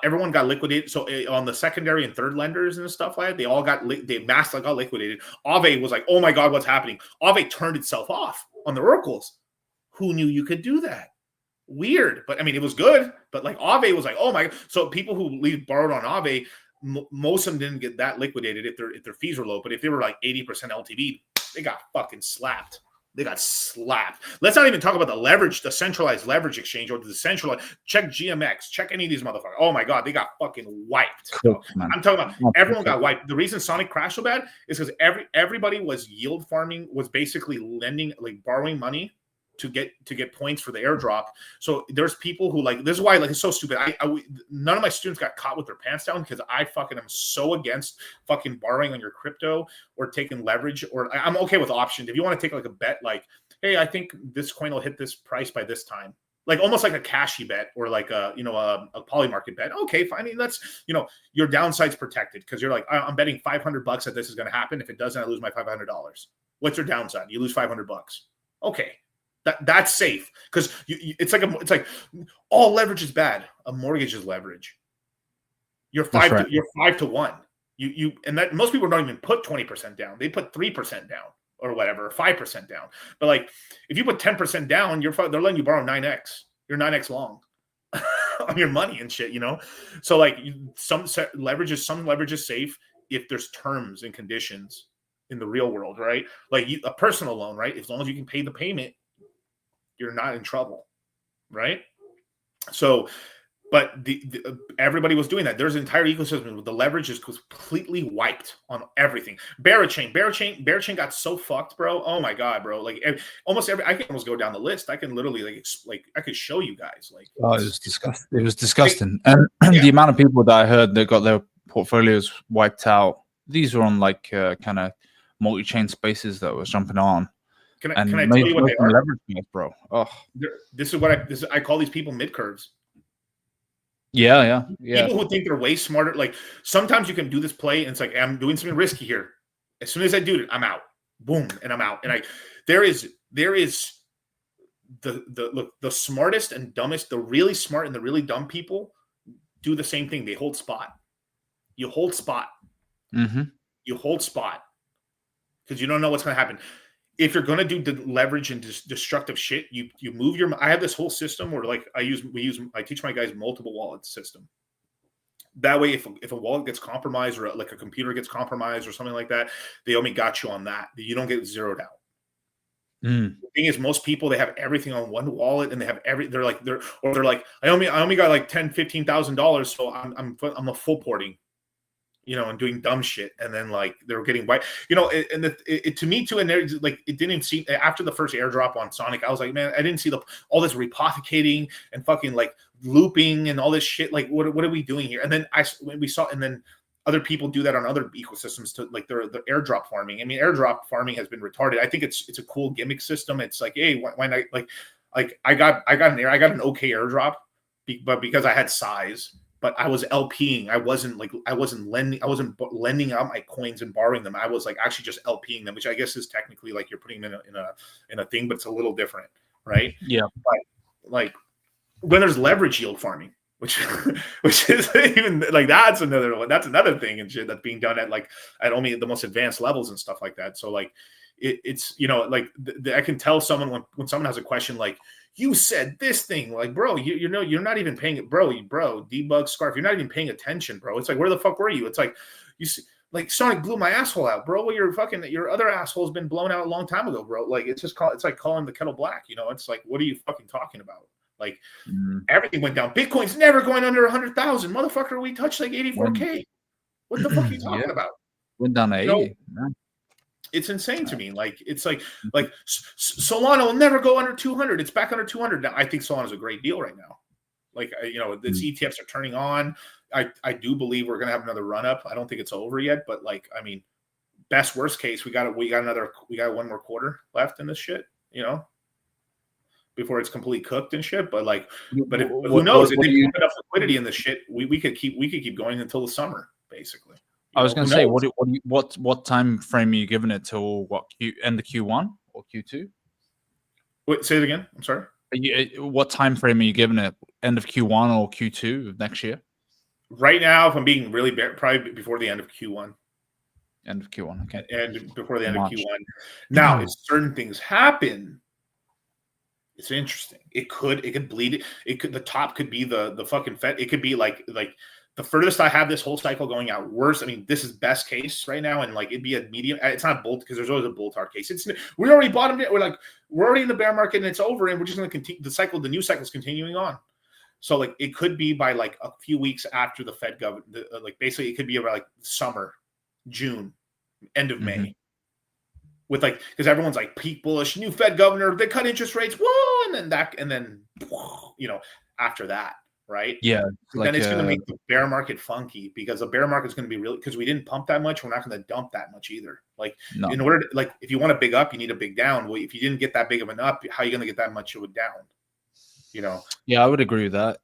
everyone got liquidated. So on the secondary and third lenders and stuff like that, they all got got liquidated. Aave was like, oh my god, what's happening? Aave turned itself off on the oracles. Who knew you could do that? Weird, but I mean, it was good. But like Aave was like, oh my god. So people who borrowed on Aave, most of them didn't get that liquidated if their fees were low. But if they were like 80% LTV, they got fucking slapped. They got slapped. Let's not even talk about the centralized leverage exchange or the decentralized. Check GMX. Check any of these motherfuckers. Oh my god, they got fucking wiped. I'm talking about everyone got wiped. The reason Sonic crashed so bad is because everybody was yield farming, was basically lending, like borrowing money to get points for the airdrop. So there's people who like, this is why like it's so stupid. None of my students got caught with their pants down because I fucking am so against fucking borrowing on your crypto or taking leverage, or I'm okay with options. If you want to take like a bet, like, hey, I think this coin will hit this price by this time, like almost like a cashy bet or like a poly market bet. Okay, fine. I mean, that's, your downside's protected because you're like, I'm betting $500 that this is going to happen. If it doesn't, I lose my $500. What's your downside? You lose $500. Okay. That's safe because it's like all leverage is bad. A mortgage is leverage. You're 5 to 1. And that most people don't even put 20% down. They put 3% down or whatever, or 5% down. But like if you put 10% down, they're letting you borrow 9x. You're 9x long on your money and shit. So like some leverage is safe if there's terms and conditions in the real world, right? Like a personal loan, right? As long as you can pay the payment, you're not in trouble, right? So, but everybody was doing that. There's an entire ecosystem where the leverage is completely wiped on everything. Barachain got so fucked, bro. Oh my god, bro. Like I can almost go down the list. I can literally like I could show you guys. Like, it was disgusting. It was disgusting, and the amount of people that I heard that got their portfolios wiped out. These were on like kind of multi-chain spaces that was jumping on. Can I tell you what they are? Leverage, bro. Oh, this is what I call these people mid curves. Yeah. People who think they're way smarter. Like sometimes you can do this play, and it's like I'm doing something risky here. As soon as I do it, I'm out. Boom, and I'm out. And there is the smartest and dumbest, the really smart and the really dumb people do the same thing. They hold spot. You hold spot. Mm-hmm. You hold spot because you don't know what's going to happen. If you're going to do leverage and destructive shit, you move your. I have this whole system where like I teach my guys multiple wallet system. That way, if a wallet gets compromised or like a computer gets compromised or something like that, they only got you on that. You don't get zeroed out. The thing is, most people, they have everything on one wallet and they have they're like I only got like $10,000-$15,000, so I'm a full porting. And doing dumb shit, and then like they were getting white, and it to me too, and there like it didn't seem after the first airdrop on Sonic, I was like, man, I didn't see all this repothcating and fucking like looping and all this shit. Like, what are we doing here? And then we saw, and then other people do that on other ecosystems to like the airdrop farming. I mean, airdrop farming has been retarded. I think it's a cool gimmick system. It's like, hey, why not? Like I got an okay airdrop, but because I had size. But I was LPing. I wasn't lending. I wasn't lending out my coins and borrowing them. I was like actually just LPing them, which I guess is technically like you're putting them in a thing, but it's a little different, right? Yeah. But like when there's leverage yield farming, which is even like that's another one. That's another thing and shit that's being done at only the most advanced levels and stuff like that. So like it's like I can tell someone when someone has a question like, you said this thing, like, bro, you're not even paying it, bro, debug scarf. You're not even paying attention, bro. It's like, where the fuck were you? It's like, you see, like Sonic blew my asshole out, bro. Well, your other asshole's been blown out a long time ago, bro. Like, it's like calling the kettle black, It's like, what are you fucking talking about? Like, everything went down. Bitcoin's never going under 100,000, motherfucker. We touched like 84K. What the fuck are you talking about? Went down to 80. It's insane to me. Like, it's like Solana will never go under 200. It's back under 200 now. I think Solana's a great deal right now. Like, its ETFs are turning on. I do believe we're gonna have another run up. I don't think it's over yet, but like, I mean, best worst case, we got one more quarter left in this shit. Before it's completely cooked and shit. But like, who knows? If they put enough liquidity in this shit, we could keep going until the summer, basically. I was going to say, what time frame are you giving it till? What end of Q1 or Q2? Wait, say it again. I'm sorry. What time frame are you giving it? End of Q1 or Q2 of next year? Right now, if I'm being really probably before the end of Q1. End of Q1, okay. And before the end March. of Q1. Now, if certain things happen, it's interesting. It could bleed. It could, the top could be the fucking Fed. It could be like the furthest I have this whole cycle going out. Worse, I mean, this is best case right now, and like it'd be a medium. It's not bull because there's always a bull tar case. We already bottomed it. We're already in the bear market and it's over, and we're just going to continue the cycle. The new cycle is continuing on. So like it could be by like a few weeks after the Fed like basically it could be about like summer, June, end of May. With like, because everyone's like peak bullish, new Fed governor, they cut interest rates, whoa, and then after that, right? Yeah, then it's going to make the bear market funky because the bear market's going to be really, because we didn't pump that much, we're not going to dump that much either. Like in order to, like, if you want a big up, you need a big down. Well, if you didn't get that big of an up, how are you going to get that much of a down? Yeah, I would agree with that.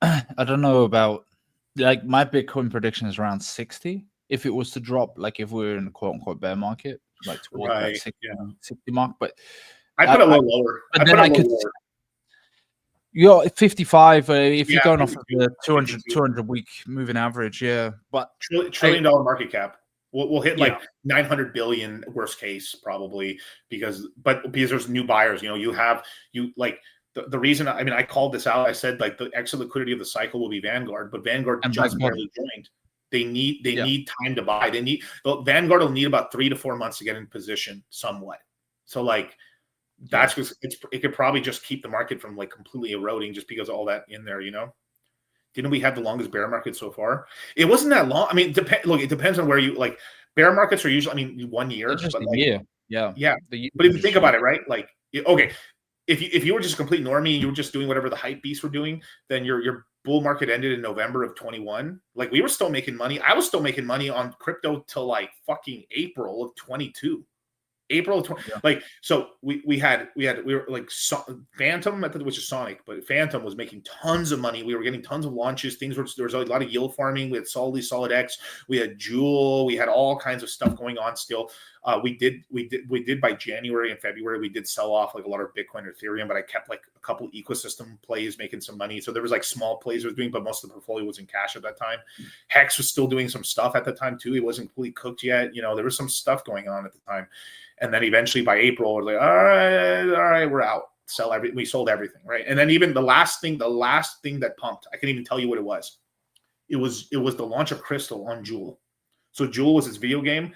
I don't know about, like, my Bitcoin prediction is around 60. If it was to drop, like if we were in a quote unquote bear market, like towards that 60 mark, but I put a little lower. But then I could, you're 55 if you're going off of the 200 week moving average, but $1 trillion market cap. We'll hit like 900 billion worst case probably because there's new buyers. The reason, I mean, I called this out. I said like the exit liquidity of the cycle will be Vanguard, but Vanguard just barely joined. They need time to buy. Vanguard will need about 3 to 4 months to get in position somewhat. So like that's just, it could probably just keep the market from like completely eroding just because of all that in there, Didn't we have the longest bear market so far? It wasn't that long. I mean, it depends on where you like. Bear markets are usually, I mean, 1 year. Just but a like, year. Yeah. But if you think about it, right? Like, okay, if you were just a complete normie and you were just doing whatever the hype beasts were doing, then your bull market ended in November of 21. Like we were still making money. I was still making money on crypto till like fucking April of 22. April of 20. Like, so we were like Phantom, which is Sonic, but Phantom was making tons of money. We were getting tons of launches. There was a lot of yield farming. We had Solid X. We had Jewel. We had all kinds of stuff going on still. We did by January and February, we did sell off like a lot of Bitcoin or Ethereum, but I kept like a couple ecosystem plays making some money. So there was like small plays I was doing, but most of the portfolio was in cash at that time. Hex was still doing some stuff at the time too. It wasn't completely cooked yet. There was some stuff going on at the time. And then eventually by April, we're like, all right, we're out. We sold everything, right? And then even the last thing that pumped, I can't even tell you what it was. It was the launch of Crystal on Jewel. So Jewel was this video game.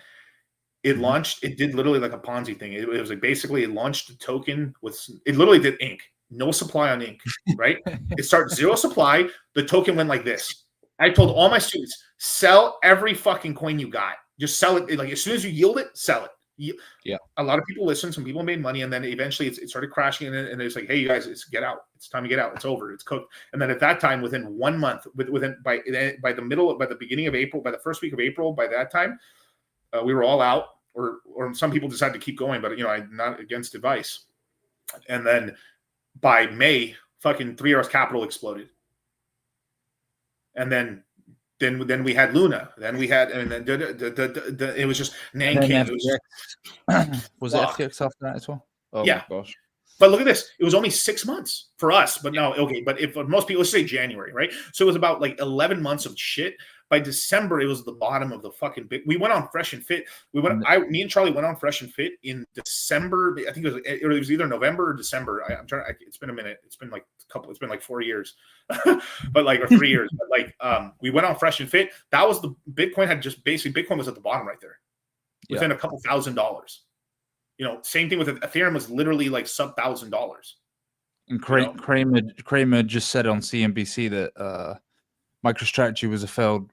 It launched. It did literally like a Ponzi thing. It was like basically it launched a token it literally did ink, no supply on ink, right? It started 0 supply. The token went like this. I told all my students, sell every fucking coin you got. Just sell it. Like as soon as you yield it, sell it. Yeah, a lot of people listened. Some people made money, and then eventually it started crashing. And it's like, hey, you guys, get out. It's time to get out. It's over. It's cooked. And then at that time, within 1 month, by the beginning of April, by the first week of April, by that time, we were all out. Or some people decided to keep going, but I'm not against advice. And then by May, fucking 3 Hours Capital exploded. And then we had Luna. Then we had, and then it was just Nanking. Was it FTX after that as well? Oh yeah. My gosh. But look at this. It was only 6 months for us. But no, okay. But if most people, let's say January, right? So it was about like 11 months of shit. By December, it was the bottom of the fucking big. We went on Fresh and Fit. Me and Charlie went on Fresh and Fit in December. I think it was either November or December. It's been a minute. It's been like 4 years, but like, or 3 years. But like, we went on Fresh and Fit. That was the Bitcoin had just basically Bitcoin was at the bottom right there, within a couple $1,000s. Same thing with Ethereum was literally like sub $1,000. And Kramer just said on CNBC that MicroStrategy was a failed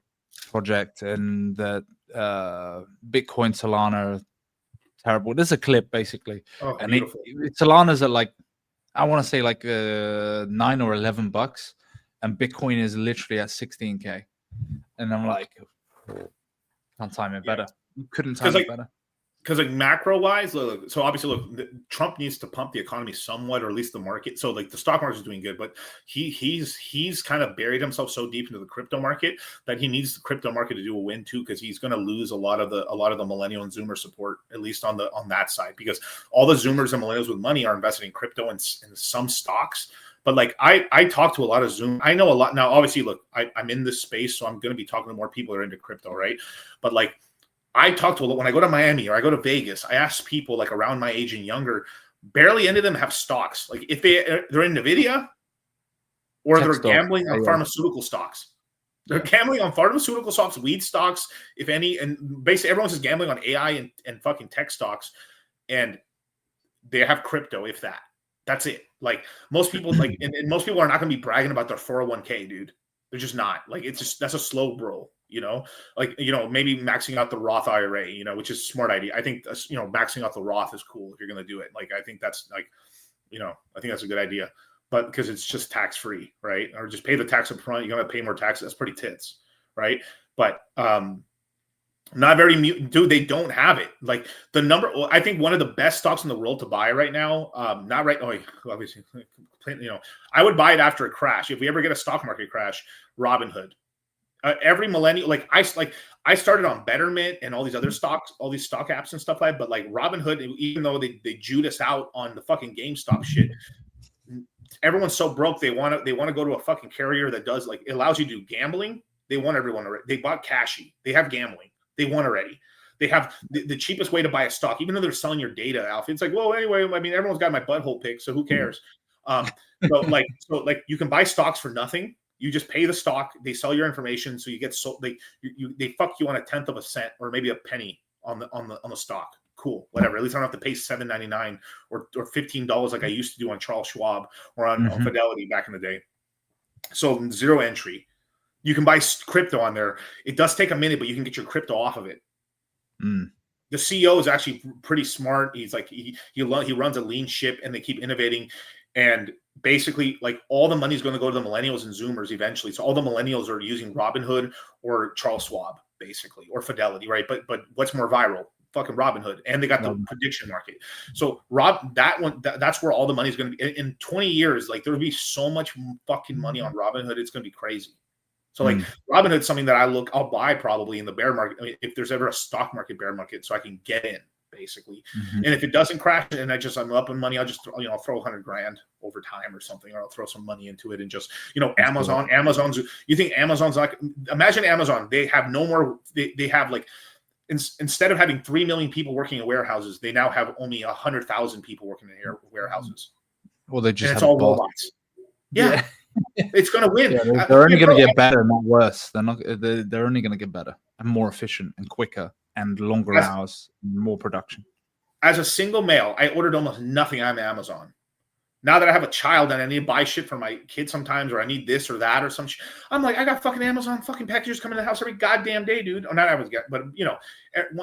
project and that Bitcoin, Solana, terrible. There's a clip basically, and Solana's at like, I want to say like $9 or $11, and Bitcoin is literally at 16K, and I'm like, can't time it better. Couldn't time it better. because like macro wise, look, so obviously, look, Trump needs to pump the economy somewhat, or at least the market. So like the stock market is doing good, but he's kind of buried himself so deep into the crypto market that he needs the crypto market to do a win too, because he's going to lose a lot of the millennial and Zoomer support, at least on that side, because all the Zoomers and millennials with money are invested in crypto and some stocks. But like I talk to a lot of Zoom. I know a lot now. Obviously, look, I'm in this space, so I'm going to be talking to more people that are into crypto, right? But like, I talk to a lot when I go to Miami or I go to Vegas. I ask people like around my age and younger. Barely any of them have stocks. Like if they're in Nvidia, or they're gambling on pharmaceutical stocks. They're gambling on pharmaceutical stocks, weed stocks, if any, and basically everyone's just gambling on AI and fucking tech stocks, and they have crypto, if that. That's it. Like most people, like, and most people are not going to be bragging about their 401k, dude. They're just not. Like it's just that's a slow roll. Like maybe maxing out the Roth IRA, which is a smart idea. I think maxing out the Roth is cool if you're going to do it. Like I think that's like, I think that's a good idea. But because it's just tax free, right? Or just pay the tax up front. You're going to pay more taxes. That's pretty tits, right? But not very dude. They don't have it. Like the number. I think one of the best stocks in the world to buy right now. Not right. Oh, obviously, I would buy it after a crash. If we ever get a stock market crash, Robinhood. Every millennial, I started on Betterment and all these other stocks, all these stock apps and stuff like that. But like Robinhood, even though they Jewed us out on the fucking GameStop shit, everyone's so broke they want to go to a fucking carrier that does it allows you to do gambling. They want everyone already. They bought Cashy. They have gambling. They won already. They have the cheapest way to buy a stock, even though they're selling your data, Alf. It's like, well, anyway, I mean, everyone's got my butthole pick, so who cares? So you can buy stocks for nothing. You just pay the stock. They sell your information, so you get they fuck you on 1/10 of a cent or maybe a penny on the stock. Cool, whatever. At least I don't have to pay $7.99 or $15 like I used to do on Charles Schwab or on Fidelity back in the day. So zero entry. You can buy crypto on there. It does take a minute, but you can get your crypto off of it. The CEO is actually pretty smart. He's like he runs a lean ship, and they keep innovating. And basically, like all the money is going to go to the millennials and Zoomers eventually. So all the millennials are using Robinhood or Charles Schwab, basically, or Fidelity, right? But what's more viral? Fucking Robinhood, and they got the prediction market. So that's where all the money is going to be in 20 years. Like there'll be so much fucking money on Robinhood, it's going to be crazy. So like Robinhood's something that I'll buy probably in the bear market. I mean, if there's ever a stock market bear market, so I can get in basically. And if it doesn't crash and I'm up in money, I'll just throw $100,000 over time or something, or I'll throw some money into it and just Amazon's. You think Amazon's like? Imagine Amazon. They have no more. They have like. Instead of having 3 million people working in warehouses, they now have only 100,000 people working in warehouses. Well, they just it's all robots. Yeah. It's going to win. Yeah, they're only going to get better, not worse. They're not. They're only going to get better and more efficient and quicker and longer hours, and more production. As a single male, I ordered almost nothing on Amazon. Now that I have a child and I need to buy shit for my kids sometimes, or I need this or that or some shit, I'm like, I got fucking Amazon fucking packages coming to the house every goddamn day, dude. Or not every, but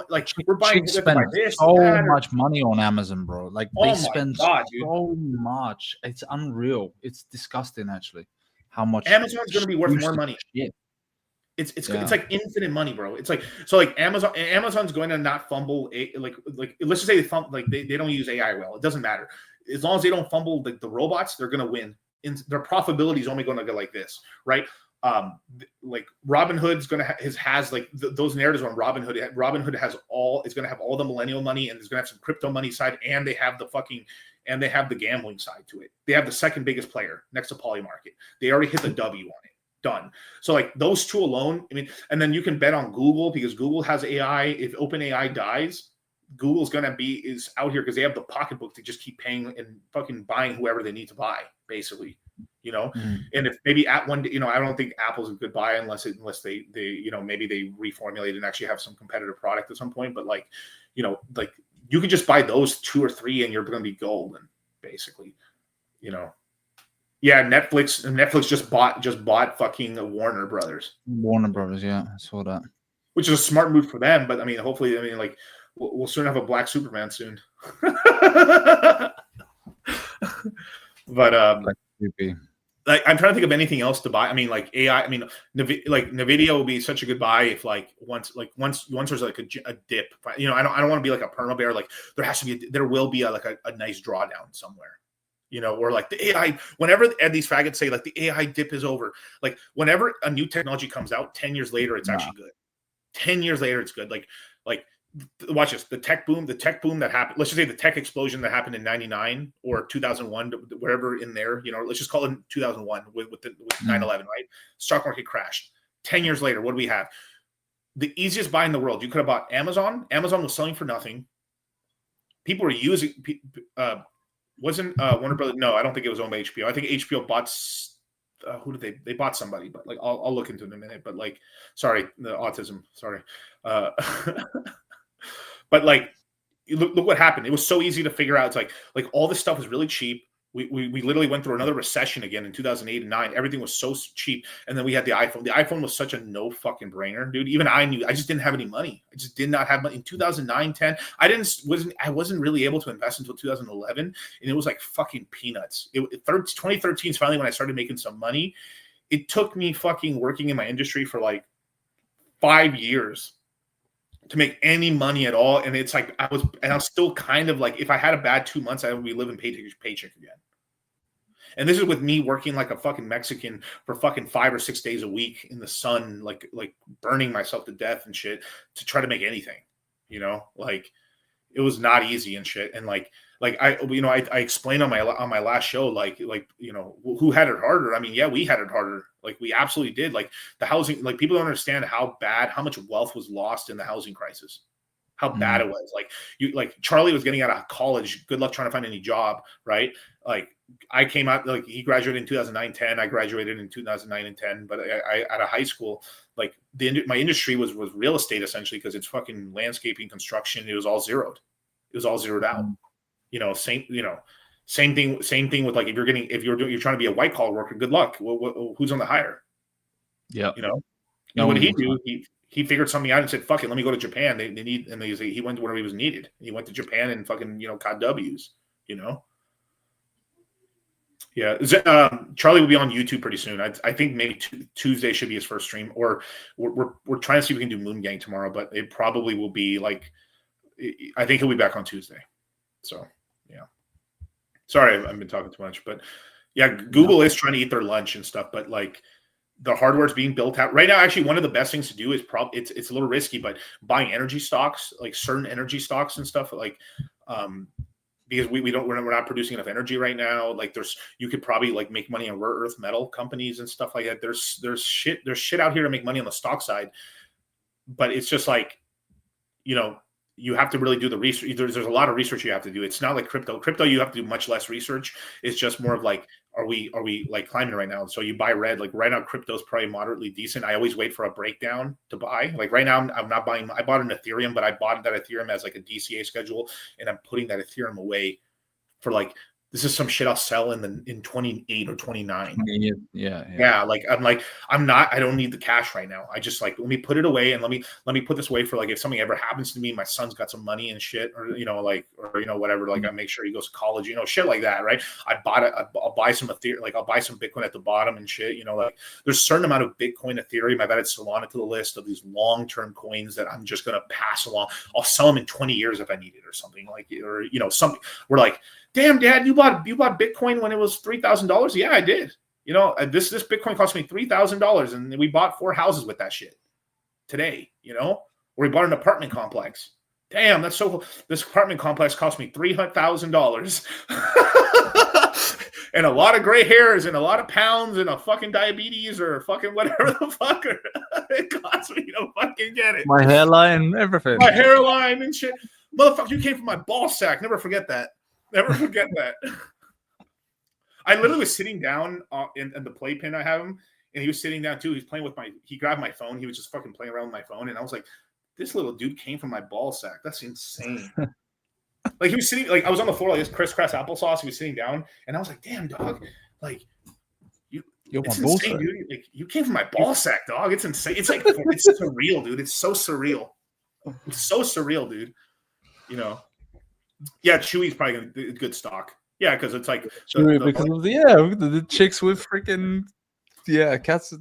like we're buying this, so much money on Amazon, bro. Like they spend so much. It's unreal. It's disgusting, actually, how much Amazon's going to be worth more money. Shit. It's like infinite money, bro. It's like Amazon's going to not fumble like let's just say they don't use AI well. It doesn't matter. As long as they don't fumble the robots, they're going to win. Their profitability is only going to go like this, right? Like Robinhood's going to has like those narratives on Robinhood. Robinhood has is going to have all the millennial money, and there's going to have some crypto money side, and they have the gambling side to it. They have the second biggest player next to Polymarket. They already hit the W on it. Done. So like those two alone, I mean, and then you can bet on Google because Google has AI. If OpenAI dies, Google's is out here because they have the pocketbook to just keep paying and fucking buying whoever they need to buy, basically, And if maybe at one, I don't think Apple's a good buy unless they maybe they reformulate and actually have some competitive product at some point. But like you could just buy those 2 or 3 and you're going to be golden, basically, Yeah, Netflix just bought fucking Warner Brothers. Yeah, I saw that. Which is a smart move for them, but I mean, hopefully, like we'll soon have a black Superman soon. But like I'm trying to think of anything else to buy. I mean, like AI. I mean, like Nvidia will be such a good buy if like once there's like a dip. You know, I don't want to be like a perma bear. Like there will be a nice drawdown somewhere. You know, or like the AI. Whenever these faggots say like the AI dip is over, like whenever a new technology comes out, 10 years later it's actually good. 10 years later it's good. Like watch this, the tech boom that happened, let's just say the tech explosion that happened in 99 or 2001, whatever in there, you know, let's just call it 2001 with 9/11, right? Stock market crashed. 10 years later, what do we have? The easiest buy in the world. You could have bought Amazon. Amazon was selling for nothing. People were using, wasn't Warner Brothers? No, I don't think it was owned by HBO. I think HBO bought, who did they bought somebody, but like, I'll look into it in a minute, but like, sorry, the autism, sorry. But like, look what happened. It was so easy to figure out. It's like all this stuff was really cheap. We literally went through another recession again in 2008 and 9. Everything was so cheap. And then we had the iPhone. The iPhone was such a no fucking brainer, dude. Even I knew. I just didn't have any money. I just did not have money. In 2009, 10, I wasn't really able to invest until 2011. And it was like fucking peanuts. 2013 is finally when I started making some money. It took me fucking working in my industry for like 5 years to make any money at all. And it's like I was still kind of like, if I had a bad 2 months, I would be living paycheck to paycheck again. And this is with me working like a fucking Mexican for fucking 5 or 6 days a week in the sun, like burning myself to death and shit to try to make anything, you know, like it was not easy and shit. And like I explained on my last show, like, you know, who had it harder? I mean, yeah, we had it harder. Like we absolutely did. Like the housing, like people don't understand how much wealth was lost in the housing crisis, how bad it was. Like Charlie was getting out of college. Good luck trying to find any job. Right. Like I came out, like he graduated in 2009, 10. I graduated in 2009 and 10, but I out of high school, like my industry was real estate essentially, because it's fucking landscaping, construction. It was all zeroed. It was all zeroed out. You know, same thing with like, if you're trying to be a white collar worker, good luck. Who's on the hire? Yeah. You know, and what did he do? He figured something out and said, fuck it, let me go to Japan. They need, and he went wherever he was needed. He went to Japan and fucking, you know, caught W's, you know? Yeah. Charlie will be on YouTube pretty soon. I think maybe Tuesday should be his first stream, or we're trying to see if we can do Moon Gang tomorrow, but it probably will be like, I think he'll be back on Tuesday. So, yeah. Sorry, I've been talking too much, but yeah, Google is trying to eat their lunch and stuff, but like the hardware is being built out right now. Actually, one of the best things to do is probably it's a little risky, but buying energy stocks, like certain energy stocks and stuff, like because we're not producing enough energy right now. Like you could probably like make money on rare earth metal companies and stuff like that. There's shit out here to make money on the stock side, but it's just like, you know, you have to really do the research. There's a lot of research you have to do. It's not like crypto. Crypto, you have to do much less research. It's just more of like, are we like climbing right now? So you buy red. Like right now, crypto is probably moderately decent. I always wait for a breakdown to buy. Like right now, I'm not buying. I bought an Ethereum, but I bought that Ethereum as like a DCA schedule, and I'm putting that Ethereum away for like, this is some shit I'll sell in 28 or 29. Yeah. Like I don't need the cash right now. I just like, let me put it away and let me put this away for like, if something ever happens to me, my son's got some money and shit, or, you know, like, or, you know, whatever, like I make sure he goes to college, you know, shit like that. Right. I'll buy some Ethereum, like I'll buy some Bitcoin at the bottom and shit, you know, like there's a certain amount of Bitcoin, Ethereum. I've added Solana to the list of these long-term coins that I'm just going to pass along. I'll sell them in 20 years if I need it or something like, or, you know, something we're like, damn, Dad, you bought Bitcoin when it was $3,000? Yeah, I did. You know, this Bitcoin cost me $3,000, and we bought 4 houses with that shit today. You know, or we bought an apartment complex. Damn, that's so cool. This apartment complex cost me $300,000, and a lot of gray hairs, and a lot of pounds, and a fucking diabetes, or fucking whatever the fuck it cost me to fucking get it. My hairline, everything. My hairline and shit. Motherfucker, you came from my ball sack. Never forget that. Never forget that. I literally was sitting down in the playpen I have him, and he was sitting down too. He grabbed my phone. He was just fucking playing around with my phone, and I was like, this little dude came from my ball sack. That's insane. Like he was sitting, like I was on the floor like this crisscross applesauce. He was sitting down, and I was like, damn, dog, like it's insane, dude. Like you came from my ball sack, dog. It's insane. It's like it's surreal, dude. It's so surreal. It's so surreal, dude. You know. Yeah, Chewy's probably a good stock. Yeah, because it's like because of the chicks with freaking cats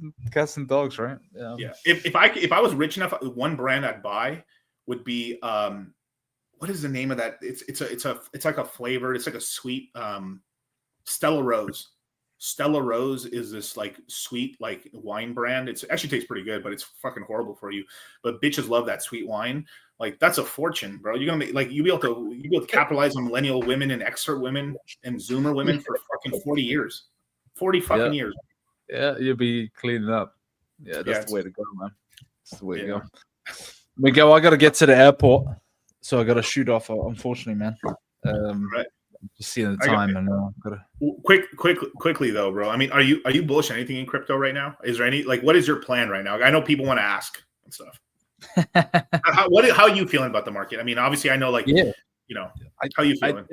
and dogs, right? Yeah. If I was rich enough, one brand I'd buy would be what is the name of that? It's like a flavored, it's like a sweet Stella Rose. Stella Rose is this like sweet like wine brand. It actually tastes pretty good, but it's fucking horrible for you. But bitches love that sweet wine. Like that's a fortune, bro. You're gonna make like you'll be able to capitalize on millennial women and extra women and Zoomer women for fucking 40 years. 40 fucking years. Yeah, you'll be cleaning up. Yeah, that's the way to go, man. That's the way to go. Miguel, I got to get to the airport, so I got to shoot off. Unfortunately, man. Right. Just seeing the time, and gotta. Quickly though, bro. I mean, are you bullish on anything in crypto right now? Is there any what is your plan right now? I know people want to ask and stuff. how are you feeling about the market? I mean, obviously, I know how you feeling?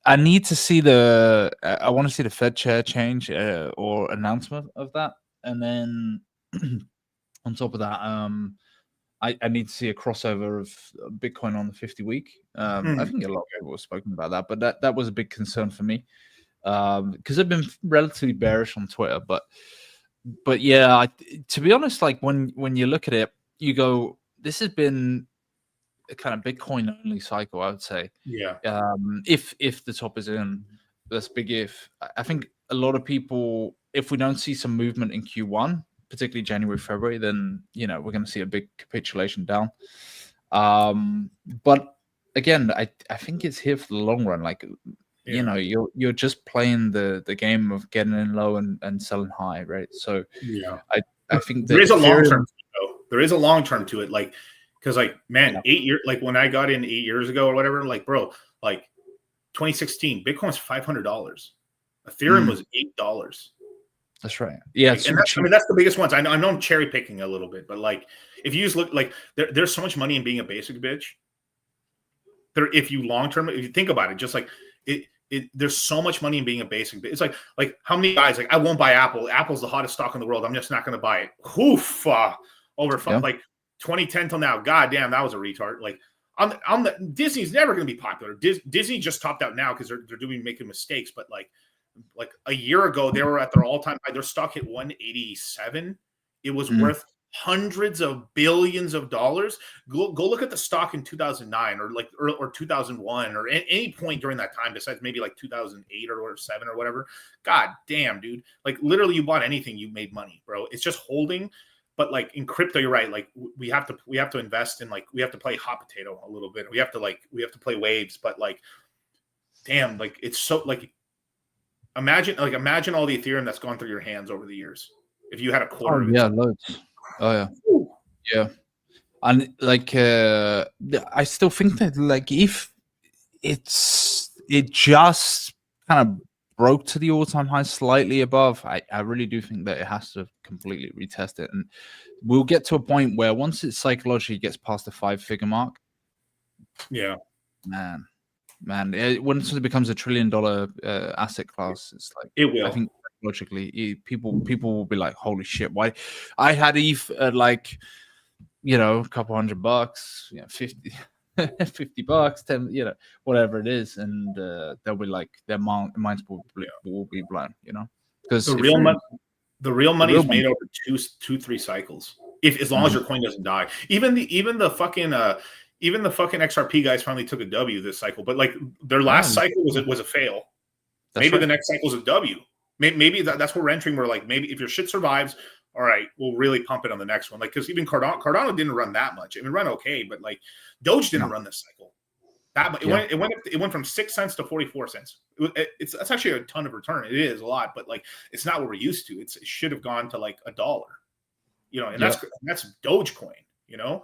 I need to see I want to see the Fed chair change or announcement of that, and then on top of that, I need to see a crossover of Bitcoin on the 50-week. I think a lot of people have spoken about that, but that was a big concern for me because I've been relatively bearish on Twitter. But yeah, to be honest, like when you look at it, you go, this has been a kind of Bitcoin only cycle, I would say. Yeah. If the top is in, that's big if. I think a lot of people, if we don't see some movement in Q1, particularly January, February, then we're going to see a big capitulation down. But again, I think it's here for the long run. Like you're just playing the game of getting in low and selling high, right? So I think there is a long term. There is a long term to it, like because 8 years, like when I got in 8 years ago or whatever, like bro, like 2016, Bitcoin was $500, Ethereum was $8. That's right. Yeah, and that's the biggest ones. I know I'm cherry picking a little bit, but like if you just look like there's so much money in being a basic bitch. If you long term, if you think about it, just like there's so much money in being a basic bitch. It's like how many guys like I won't buy Apple. Apple's the hottest stock in the world. I'm just not going to buy it. Oof, like 2010 till now. God damn, that was a retard. Like on the Disney's never going to be popular. Disney just topped out now because they're making mistakes, but like a year ago, they were at their all-time high. Their stock hit 187. It was worth hundreds of billions of dollars. Go look at the stock in 2009 or 2001 or any point during that time, besides maybe like 2008 or 7 or whatever. God damn, dude! Like literally, you bought anything, you made money, bro. It's just holding. But like in crypto, you're right. Like we have to invest in we have to play hot potato a little bit. We have to play waves. But like, damn, like it's so like. Imagine all the Ethereum that's gone through your hands over the years. If you had a quarter of it. Yeah, loads. Oh yeah. Ooh. Yeah. And like I still think that like if it just kind of broke to the all-time high slightly above, I really do think that it has to completely retest it. And we'll get to a point where once it psychologically gets past the 5-figure mark. Yeah. Man, once it becomes $1 trillion asset class, it's like it will. I think logically, people will be like, "Holy shit! Why?" I had ETH at like, a couple $100, 50 bucks, 10, whatever it is, and they'll be like, their minds will be blown, because the real money is made over 2-3 cycles. As long as your coin doesn't die, even the fucking XRP guys finally took a W this cycle, but like their last cycle was a fail. Maybe the next cycle is a W. Maybe that's where we're entering. Where like maybe if your shit survives, all right, we'll really pump it on the next one. Like because even Cardano didn't run that much. It run okay, but like Doge didn't run this cycle. It went from 6 cents to 44 cents. That's actually a ton of return. It is a lot, but like it's not what we're used to. It should have gone to like $1. And that's Dogecoin.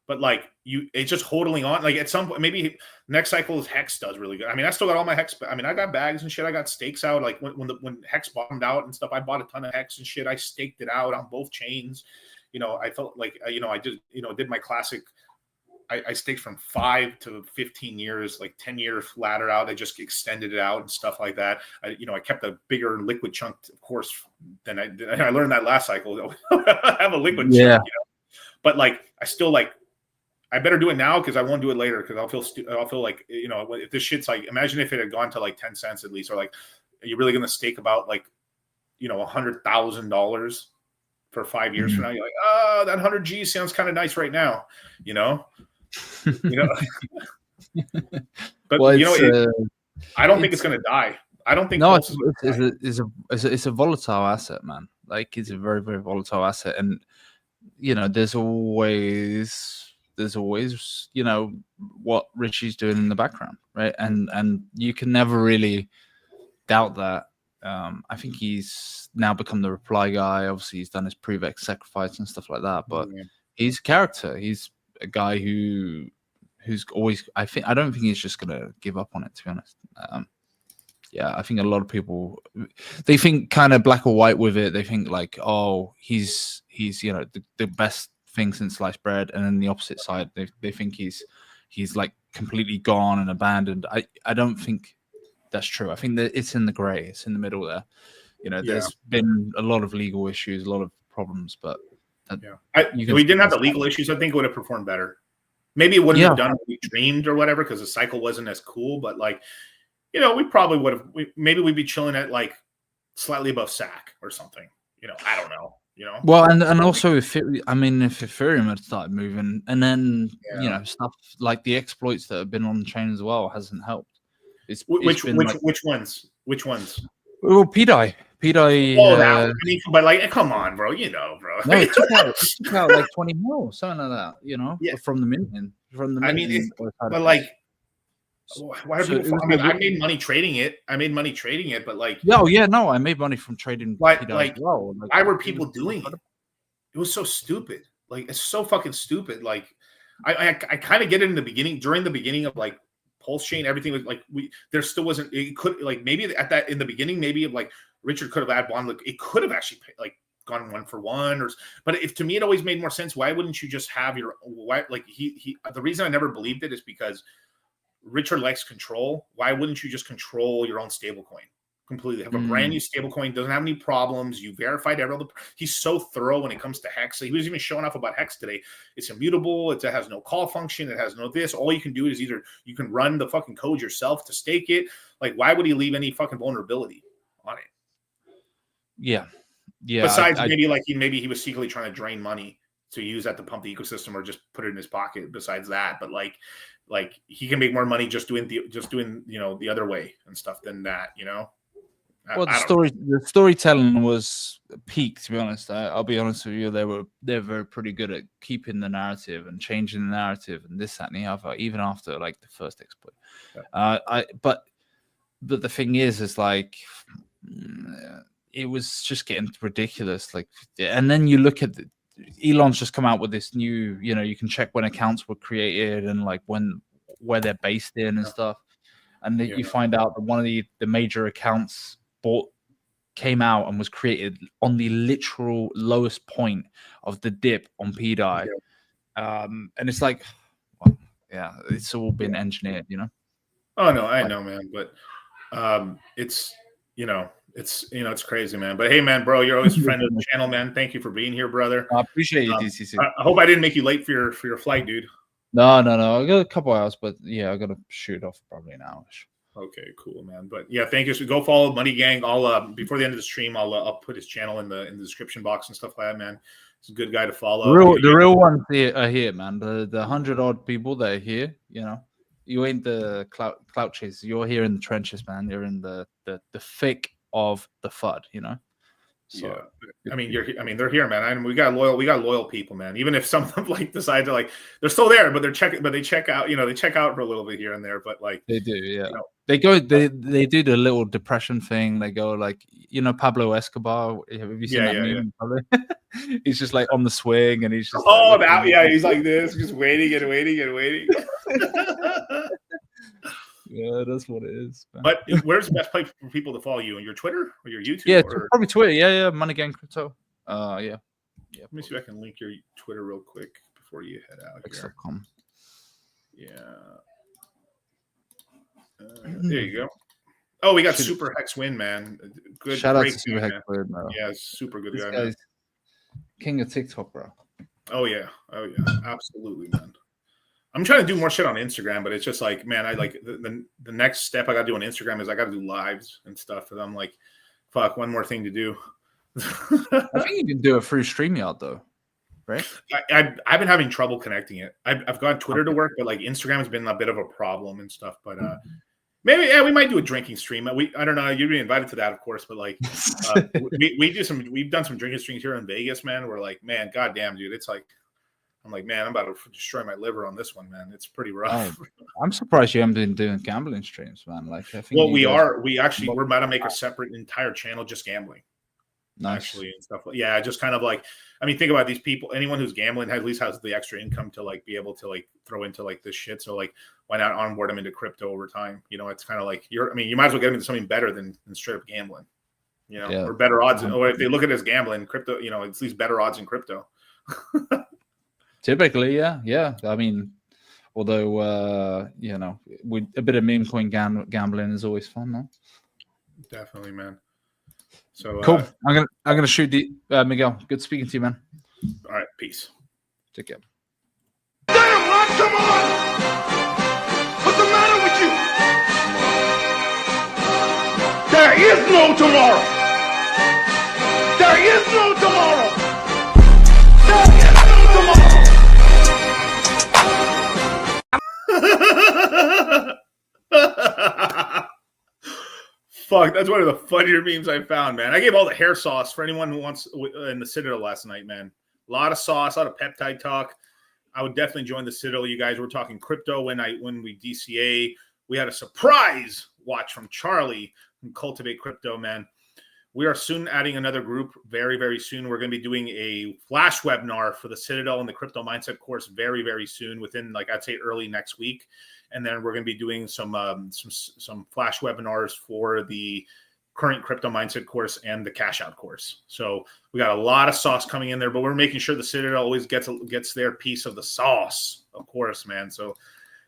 But like it's just holding on. Like at some point, maybe next cycle Hex does really good. I mean, I still got all my Hex. I mean, I got bags and shit. I got stakes out. Like when Hex bottomed out and stuff, I bought a ton of Hex and shit. I staked it out on both chains. I felt like I just did my classic. I staked from 5 to 15 years, like 10 years ladder out. I just extended it out and stuff like that. I kept a bigger liquid chunk, of course, than I learned that last cycle. I have a liquid chunk, but like I still like. I better do it now because I won't do it later because I'll feel like, you know, if this shit's like, imagine if it had gone to like 10 cents at least, or like, are you really going to stake about like, you know, $100,000 for 5 years from now? You're like, oh, that 100 G sounds kind of nice right now, you know? But well, you know, I don't think it's going to die. I don't think. No, it's a volatile asset, man. Like it's a very, very volatile asset, and you know, there's always you know what Richie's doing in the background, right? And you can never really doubt that. I think he's now become the reply guy. Obviously, he's done his Prevex sacrifice and stuff like that, but he's a character. He's a guy who's always. I don't think he's just gonna give up on it. To be honest. Yeah, I think a lot of people, they think kind of black or white with it. They think like, oh, he's you know the best thing since sliced bread, and then the opposite side, they think he's like completely gone and abandoned. I don't think that's true. I think that it's in the gray. It's in the middle there. You know, there's been a lot of legal issues, a lot of problems, but if we didn't have the legal issues, I think it would have performed better. Maybe it wouldn't have done what we dreamed or whatever because the cycle wasn't as cool, but like. You know, we probably would have. Maybe we'd be chilling at like slightly above SAC or something. You know, I don't know. You know. Well, and also if Ethereum had started moving, and then you know stuff like the exploits that have been on the chain as well hasn't helped. Which ones? Which ones? Well, PDI. Oh, that one. I mean, but like, come on, bro. You know, bro. No, it took out like 20 mil, something like that. You know, from the minting. I mean, but like. Why are people? I mean, I made money trading it. But like, no, I made money from trading. Like, well. Like, why were people doing it? It was so stupid. Like, it's so fucking stupid. Like, I kind of get it in the beginning. During the beginning of like Pulse Chain, everything was like there still wasn't. It could like maybe at that in the beginning, maybe like Richard could have had one. Like, it could have actually like gone 1-for-1 or. But if to me, it always made more sense. Why wouldn't you just have your like he? The reason I never believed it is because. Richard likes control. Why wouldn't you just control your own stablecoin completely? Have a brand new stablecoin, doesn't have any problems. You verified every. He's so thorough when it comes to Hex. He was even showing off about Hex today. It's immutable. It has no call function. It has no this. All you can do is either you can run the fucking code yourself to stake it. Like, why would he leave any fucking vulnerability on it? Yeah. Besides, maybe he was secretly trying to drain money to use that to pump the ecosystem or just put it in his pocket. Besides that, but like he can make more money just doing you know the other way and stuff than that, you know. Well, the storytelling was peak. To be honest, I'll be honest with you, they're very pretty good at keeping the narrative and changing the narrative and this, that, and the other, even after like the first exploit. But the thing is like it was just getting ridiculous. Like, and then you look at Elon's just come out with this new, you know, you can check when accounts were created and like where they're based in and stuff. And then you find out that one of the major accounts came out and was created on the literal lowest point of the dip on PDI. And it's like, well, yeah, it's all been engineered, you know? Oh no, I know, man. But it's, you know, it's crazy, man. But hey, man, bro, you're always a friend of the channel, man. Thank you for being here, brother. I appreciate you, DCC. I hope I didn't make you late for your flight, dude. No. I got a couple hours, but yeah, I got to shoot off probably an hour. Okay, cool, man. But yeah, thank you. So go follow Money Gang. I'll before the end of the stream, I'll put his channel in the description box and stuff like that, man. He's a good guy to follow. The real ones are here, man. The 100-odd people that are here, you know. You ain't the clout chasers. You're here in the trenches, man. You're in the thick of the FUD, you know. So, yeah, I mean, they're here, man. We got loyal people, man. Even if some of them like decide to like, they're still there, but they check out, you know, they check out for a little bit here and there. But like they do, yeah. You know, they do the little depression thing. They go like, you know, Pablo Escobar. Have you seen that meme? Yeah. He's just like on the swing, and he's just he's like this, just waiting and waiting and waiting. Yeah, that's what it is. Man. But where's the best place for people to follow you? On your Twitter or your YouTube? Yeah, probably Twitter. Yeah, Money Gang Crypto. Yeah. Let me see if I can link your Twitter real quick before you head out here. X.com. Yeah. There you go. Oh, we got Super Hex Win, man. Good. Shout out to Super Hex Win, bro. Yeah, super good guy. Man. King of TikTok, bro. Oh yeah, absolutely, man. I'm trying to do more shit on Instagram, but it's just like, man, I like the next step I got to do on Instagram is I got to do lives and stuff. And I'm like, fuck, one more thing to do. I think you can do it through StreamYard though, right? I've been having trouble connecting it. I've got Twitter to work, but like Instagram has been a bit of a problem and stuff. But maybe we might do a drinking stream. I don't know. You'd be invited to that, of course. But like we've done some drinking streams here in Vegas, man. We're like, man, goddamn, dude, it's like. I'm like, man, I'm about to destroy my liver on this one, man. It's pretty rough. I'm surprised you haven't been doing gambling streams, man. Like, I think we're about to make a separate entire channel just gambling. Nice. Actually, and stuff. Yeah, just kind of like, I mean, think about these people. Anyone who's gambling at least has the extra income to like be able to like throw into like this shit. So like, why not onboard them into crypto over time? You know, it's kind of like you might as well get them into something better than straight up gambling. You know, or better odds. Or if they look at it as gambling, crypto, you know, it's at least better odds in crypto. Typically, yeah. I mean, although you know, a bit of meme coin gambling is always fun, no? Definitely, man. So cool. I'm gonna shoot the Miguel. Good speaking to you, man. All right, peace. Take care. Damn, Ron, come on! What's the matter with you? There is no tomorrow. There is no tomorrow. There is no tomorrow. Fuck, that's one of the funnier memes I found, man. I gave all the hair sauce for anyone who wants in the Citadel last night, man. A lot of sauce, a lot of peptide talk. I would definitely join the Citadel. You guys were talking crypto when we DCA. We had a surprise watch from Charlie from Cultivate Crypto, man. We are soon adding another group very, very soon. We're going to be doing a flash webinar for the Citadel and the Crypto Mindset course very, very soon, within, like, I'd say early next week. And then we're going to be doing some flash webinars for the current Crypto Mindset course and the Cash Out course. So we got a lot of sauce coming in there, but we're making sure the Citadel always gets their piece of the sauce, of course, man. So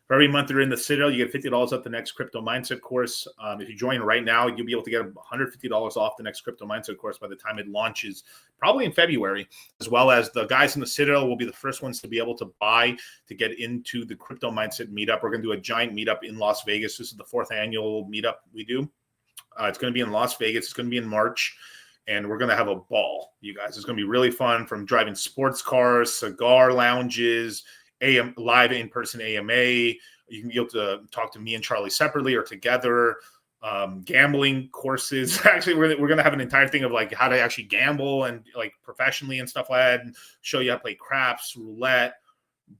for every month you're in the Citadel, you get $50 off the next Crypto Mindset course. If you join right now, you'll be able to get $150 off the next Crypto Mindset course by the time it launches, probably in February, as well as the guys in the Citadel will be the first ones to be able to buy to get into the Crypto Mindset meetup. We're going to do a giant meetup in Las Vegas. This is the 4th annual meetup we do. It's going to be in Las Vegas. It's going to be in March, and we're going to have a ball, you guys. It's going to be really fun, from driving sports cars, cigar lounges, live in-person AMA. You can be able to talk to me and Charlie separately or together. Gambling courses. Actually, we're going to have an entire thing of like how to actually gamble and like professionally and stuff like that, and show you how to play craps, roulette,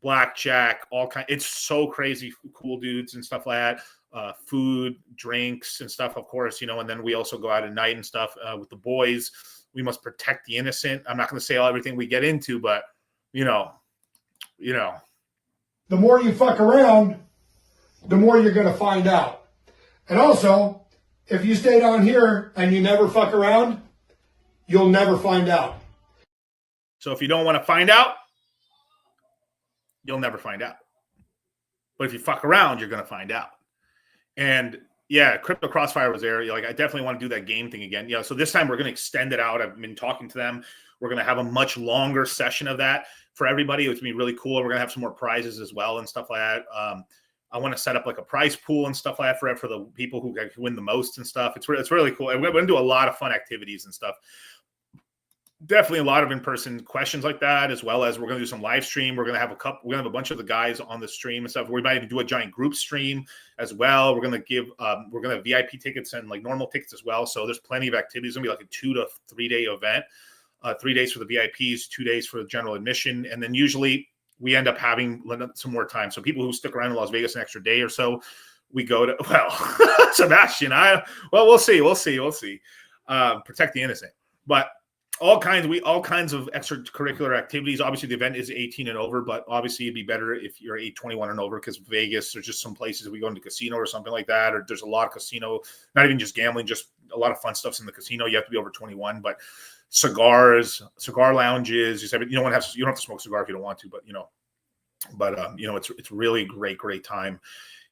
blackjack, all kind. It's so crazy cool, dudes, and stuff like that. Food, drinks, and stuff, of course, you know. And then we also go out at night and stuff with the boys. We must protect the innocent. I'm not going to say everything we get into, but you know. The more you fuck around, the more you're going to find out. And also, if you stay down here and you never fuck around, you'll never find out. So if you don't want to find out, you'll never find out. But if you fuck around, you're going to find out. And yeah, Crypto Crossfire was there. Like, I definitely want to do that game thing again. Yeah, so this time we're going to extend it out. I've been talking to them. We're going to have a much longer session of that for everybody. It's going to be really cool. We're going to have some more prizes as well and stuff like that. I want to set up like a prize pool and stuff like that for the people who win the most and stuff. It's really cool. And we're going to do a lot of fun activities and stuff. Definitely a lot of in-person questions like that, as well as we're going to do some live stream. We're going to have a bunch of the guys on the stream and stuff. We might even do a giant group stream as well. We're going to have VIP tickets and like normal tickets as well. So there's plenty of activities. It's going to be like a 2 to 3 day event. 3 days for the VIPs, 2 days for the general admission. And then usually we end up having some more time. So people who stick around in Las Vegas an extra day or so, we go to, Sebastian, we'll see. Protect the innocent. But all kinds of extracurricular activities. Obviously, the event is 18 and over, but obviously it'd be better if you're 21 and over, because Vegas, there's just some places we go into casino or something like that, or there's a lot of casino, not even just gambling, just a lot of fun stuff's in the casino. You have to be over 21, but cigars, cigar lounges. You don't have to smoke a cigar if you don't want to, but it's really great time,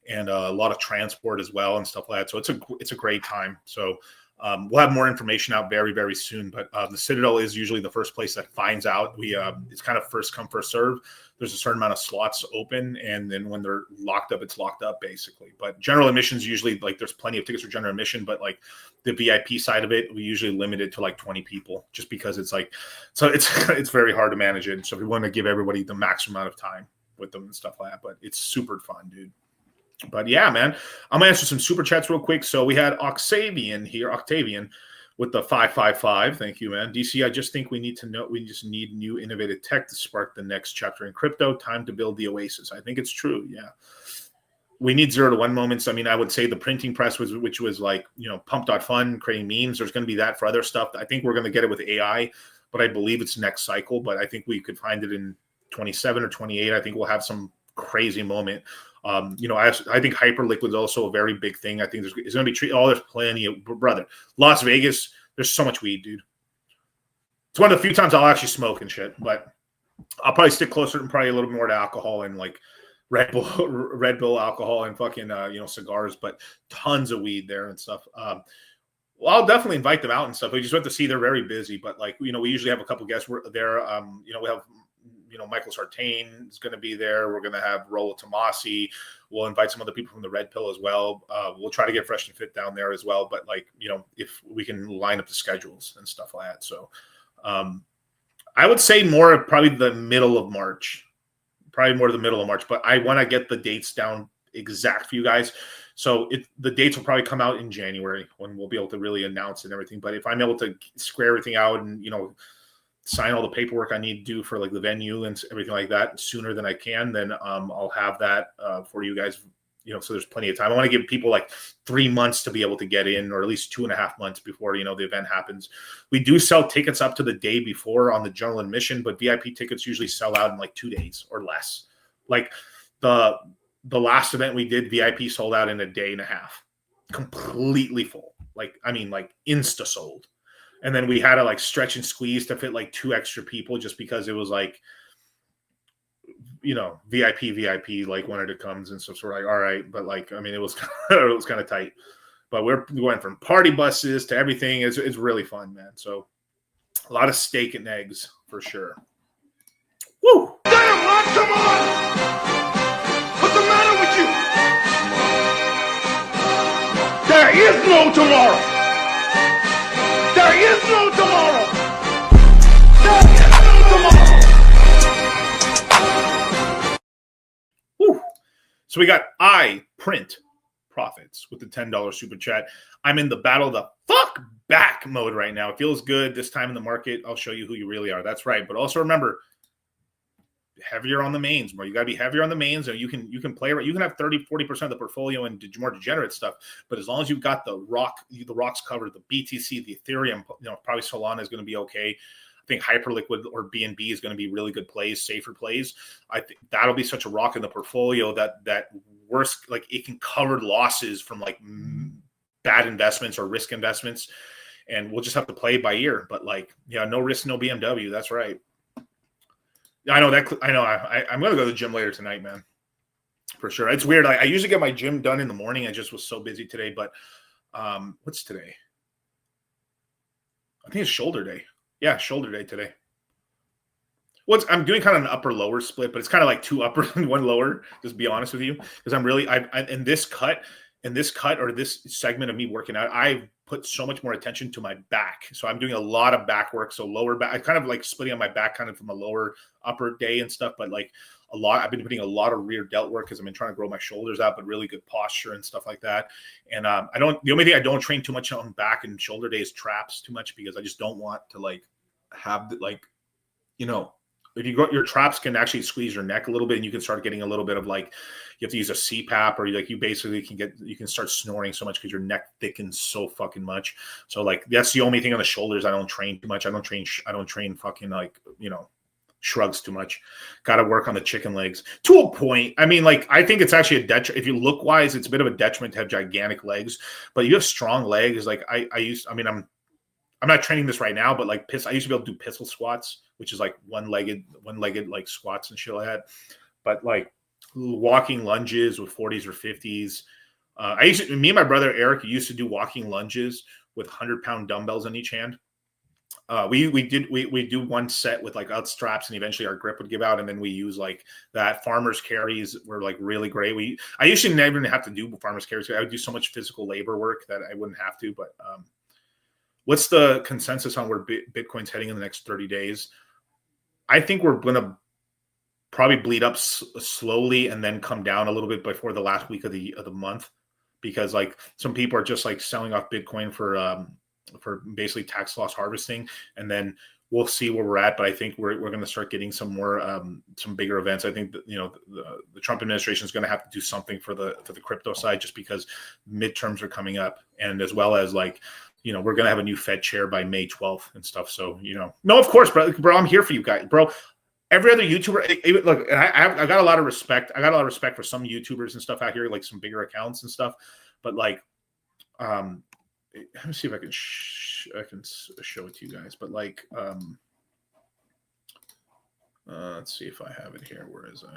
and a lot of transport as well and stuff like that. So it's a great time. So We'll have more information out very, very soon, but the Citadel is usually the first place that finds out. It's kind of first come, first serve. There's a certain amount of slots open, and then when they're locked up, it's locked up basically. But general admissions usually, like, there's plenty of tickets for general admission, but like the VIP side of it, we usually limit it to like 20 people, just because it's like, so it's very hard to manage it. So we want to give everybody the maximum amount of time with them and stuff like that. But it's super fun, dude. But yeah, man, I'm gonna answer some super chats real quick. So we had Octavian with the 555. Thank you, man. DC, I just think we just need new innovative tech to spark the next chapter in crypto. Time to build the oasis. I think it's true. Yeah. We need 0 to 1 moments. I mean, I would say the printing press which was like, pump.fun, creating memes. There's going to be that for other stuff. I think we're going to get it with AI, but I believe it's next cycle. But I think we could find it in 27 or 28. I think we'll have some crazy moment. I think Hyperliquid is also a very big thing. I think it's going to be there's plenty of, brother. Las Vegas, there's so much weed, dude. It's one of the few times I'll actually smoke and shit, but I'll probably stick closer and probably a little more to alcohol and like Red Bull alcohol and fucking cigars, but tons of weed there and stuff. Well, I'll definitely invite them out and stuff. We just have to see they're very busy, but like we usually have a couple guests there. We have. Michael Sartain is going to be there. We're going to have Rollo Tomasi. We'll invite some other people from the Red Pill as well. We'll try to get Fresh and Fit down there as well. But if we can line up the schedules and stuff like that. So I would say probably the middle of March, but I want to get the dates down exact for you guys. So the dates will probably come out in January when we'll be able to really announce and everything. But if I'm able to square everything out and, sign all the paperwork I need to do for like the venue and everything like that sooner than I can, then I'll have that for you guys, so there's plenty of time. I want to give people like 3 months to be able to get in, or at least 2.5 months before, the event happens. We do sell tickets up to the day before on the general admission, but VIP tickets usually sell out in like 2 days or less. Like the last event we did, VIP sold out in a day and a half, completely full. Like insta sold. And then we had to like stretch and squeeze to fit like 2 extra people just because it was like, VIP like when it comes and stuff. So we're like, all right, but like, it was kind of tight. But we're going from party buses to everything. It's really fun, man. So a lot of steak and eggs for sure. Woo! Damn, Ron, come on! What's the matter with you? There is no tomorrow! There is no tomorrow! There is no tomorrow! Woo. So we got Print Profits with the $10 super chat. I'm in the battle the fuck back mode right now. It feels good this time in the market. I'll show you who you really are. That's right. But also remember, heavier on the mains, bro. You got to be heavier on the mains, and you can play right. You can have 30-40% of the portfolio and more degenerate stuff, but as long as you've got the rocks covered, the BTC, the Ethereum, probably Solana is going to be okay. I think Hyperliquid or BNB is going to be really good plays, safer plays. I think that'll be such a rock in the portfolio that worst, like it can cover losses from like bad investments or risk investments, and we'll just have to play it by ear. But like, no risk, no BMW. That's right. I know that. I know. I'm going to go to the gym later tonight, man. For sure. It's weird. I usually get my gym done in the morning. I just was so busy today. But what's today? I think it's shoulder day. Yeah, shoulder day today. I'm doing kind of an upper lower split, but it's kind of like 2 upper and 1 lower. Just to be honest with you, because I'm really in this cut or this segment of me working out, I put so much more attention to my back. So I'm doing a lot of back work. So lower back, I kind of like splitting on my back kind of from a lower upper day and stuff, but like I've been putting a lot of rear delt work because I've been trying to grow my shoulders out, but really good posture and stuff like that. And the only thing I don't train too much on back and shoulder day is traps too much, because I just don't want to like have the, like, if you got your traps can actually squeeze your neck a little bit, and you can start getting a little bit of like, you have to use a CPAP, or like you basically can start snoring so much because your neck thickens so fucking much. So like, that's the only thing on the shoulders. I don't train too much. I don't train fucking like, shrugs too much. Got to work on the chicken legs to a point. I mean, like, I think it's actually a detriment. If you look wise, it's a bit of a detriment to have gigantic legs, but you have strong legs. Like I'm not training this right now, but like I used to be able to do pistol squats, which is like one-legged like squats and shit like that. But like walking lunges with 40s or 50s, Me and my brother Eric used to do walking lunges with 100-pound dumbbells in each hand. We do one set with like out straps, and eventually our grip would give out, and then we use like that. Farmers carries were like really great. I usually never even have to do farmers carries. I would do so much physical labor work that I wouldn't have to. But what's the consensus on where Bitcoin's heading in the next 30 days? I think we're going to probably bleed up slowly and then come down a little bit before the last week of the month, because like some people are just like selling off Bitcoin for basically tax loss harvesting, and then we'll see where we're at. But I think we're going to start getting some more some bigger events. I think that, the Trump administration is going to have to do something for the crypto side, just because midterms are coming up, and as well as like we're going to have a new Fed chair by May 12th and stuff. So no, of course, bro, I'm here for you guys, bro. Every other YouTuber, look, and I got a lot of respect. I got a lot of respect for some YouTubers and stuff out here, like some bigger accounts and stuff. But like, let me see if I can show it to you guys. But like, let's see if I have it here. Where is it?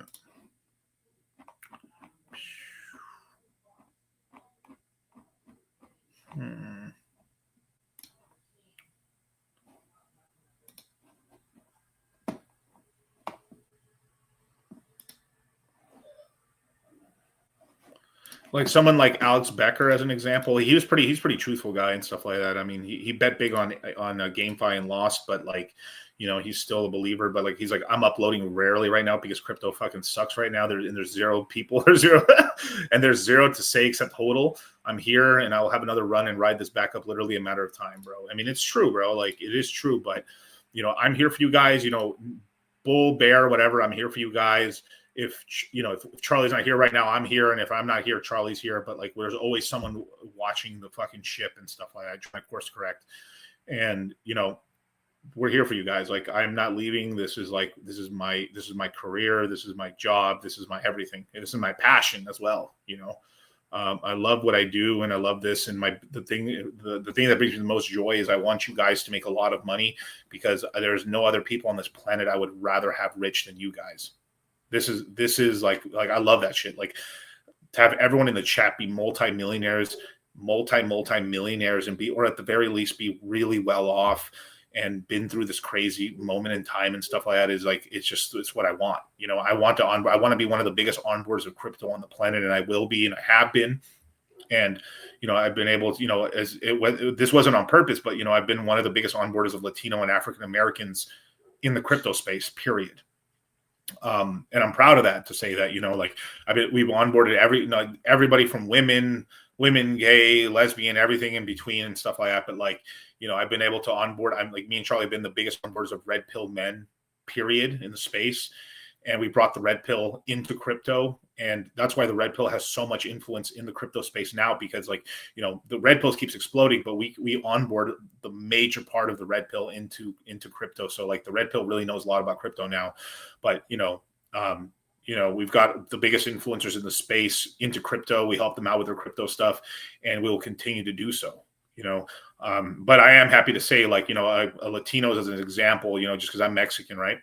Like someone like Alex Becker, as an example, he's pretty truthful guy and stuff like that. I mean, he bet big on GameFi and lost, but like, he's still a believer. But like, he's like, I'm uploading rarely right now because crypto fucking sucks right now. There's zero people, there's zero to say except hodl. I'm here and I'll have another run and ride this back up literally a matter of time, bro. I mean, it's true, bro. Like it is true, but I'm here for you guys. Bull, bear, whatever. I'm here for you guys. If Charlie's not here right now, I'm here, and if I'm not here, Charlie's here. But like, there's always someone watching the fucking ship and stuff like that. Trying to course correct, and we're here for you guys. Like, I'm not leaving. This is my career. This is my job. This is my everything. And this is my passion as well. I love what I do, and I love this. And the thing that brings me the most joy is I want you guys to make a lot of money, because there's no other people on this planet I would rather have rich than you guys. This is like I love that shit. Like, to have everyone in the chat be multi-millionaires, multi-millionaires, and or at the very least be really well off and been through this crazy moment in time and stuff like that is like, it's what I want. I want to be one of the biggest onboarders of crypto on the planet, and I will be, and I have been. And I've been able to, this wasn't on purpose, but I've been one of the biggest onboarders of Latino and African Americans in the crypto space, period. And I'm proud of that, to say that, we've onboarded everybody from women, gay, lesbian, everything in between and stuff like that. But like, I've been able to onboard, me and Charlie have been the biggest onboarders of red pill men, period, in the space. And we brought the red pill into crypto. And that's why the red pill has so much influence in the crypto space now, because the red pills keeps exploding, but we onboard the major part of the red pill into crypto. So like, the red pill really knows a lot about crypto now. But we've got the biggest influencers in the space into crypto. We help them out with their crypto stuff, and we will continue to do so. But I am happy to say, like, Latinos as an example, just because I'm Mexican, right?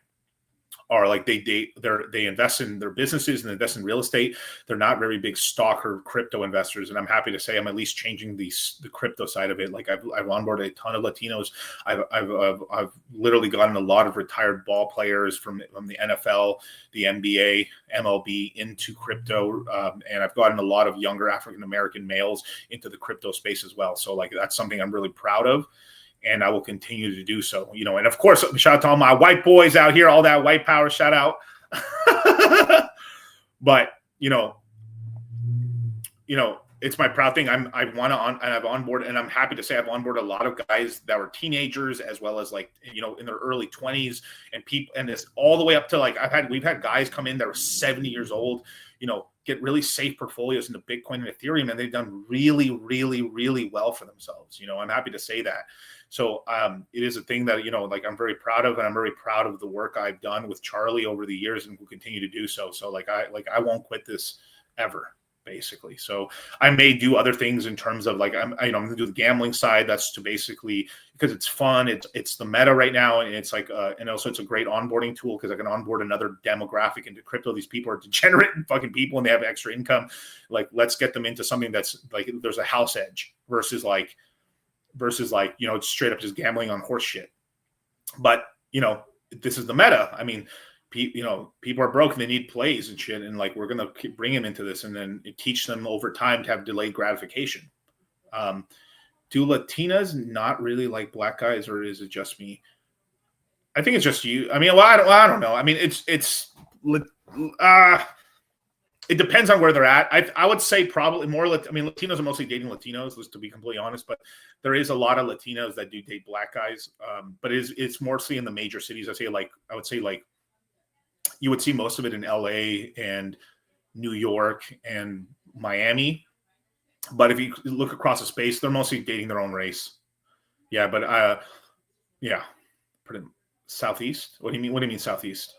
Are like they invest in their businesses and invest in real estate. They're not very big stock or crypto investors, and I'm happy to say I'm at least changing the crypto side of it. Like, I've onboarded a ton of Latinos. I've literally gotten a lot of retired ball players from the NFL, the NBA, MLB into crypto, and I've gotten a lot of younger African American males into the crypto space as well. So like, that's something I'm really proud of. And I will continue to do so, and of course, shout out to all my white boys out here, all that white power, shout out. But, it's my proud thing. I've onboarded, and I'm happy to say I've onboarded a lot of guys that were teenagers, as well as like, in their early 20s, and people, and it's all the way up to like, we've had guys come in that are 70 years old, get really safe portfolios into Bitcoin and Ethereum, and they've done really, really, really well for themselves. I'm happy to say that. So it is a thing that, like, I'm very proud of, and I'm very proud of the work I've done with Charlie over the years, and will continue to do so. So like, I won't quit this ever. basically. So I may do other things in terms of like I'm going to do the gambling side. That's to basically because it's fun. It's the meta right now, and it's like and also it's a great onboarding tool because I can onboard another demographic into crypto. These people are degenerate fucking people, and they have extra income. Like let's get them into something that's like there's a house edge versus like it's straight up just gambling on horse shit. But this is the meta. I mean, people are broke and they need plays and shit, and like we're gonna bring them into this, and then teach them over time to have delayed gratification. Do Latinas not really like black guys, or is it just me? I think it's just you. I mean, well, I don't know. I mean, it depends on where they're at. I would say probably more. I mean, Latinos are mostly dating Latinos, to be completely honest. But there is a lot of Latinos that do date black guys. But it's mostly in the major cities. I would say you would see most of it in LA and New York and Miami. But if you look across the space, they're mostly dating their own race. Yeah, but pretty southeast. What do you mean? What do you mean southeast?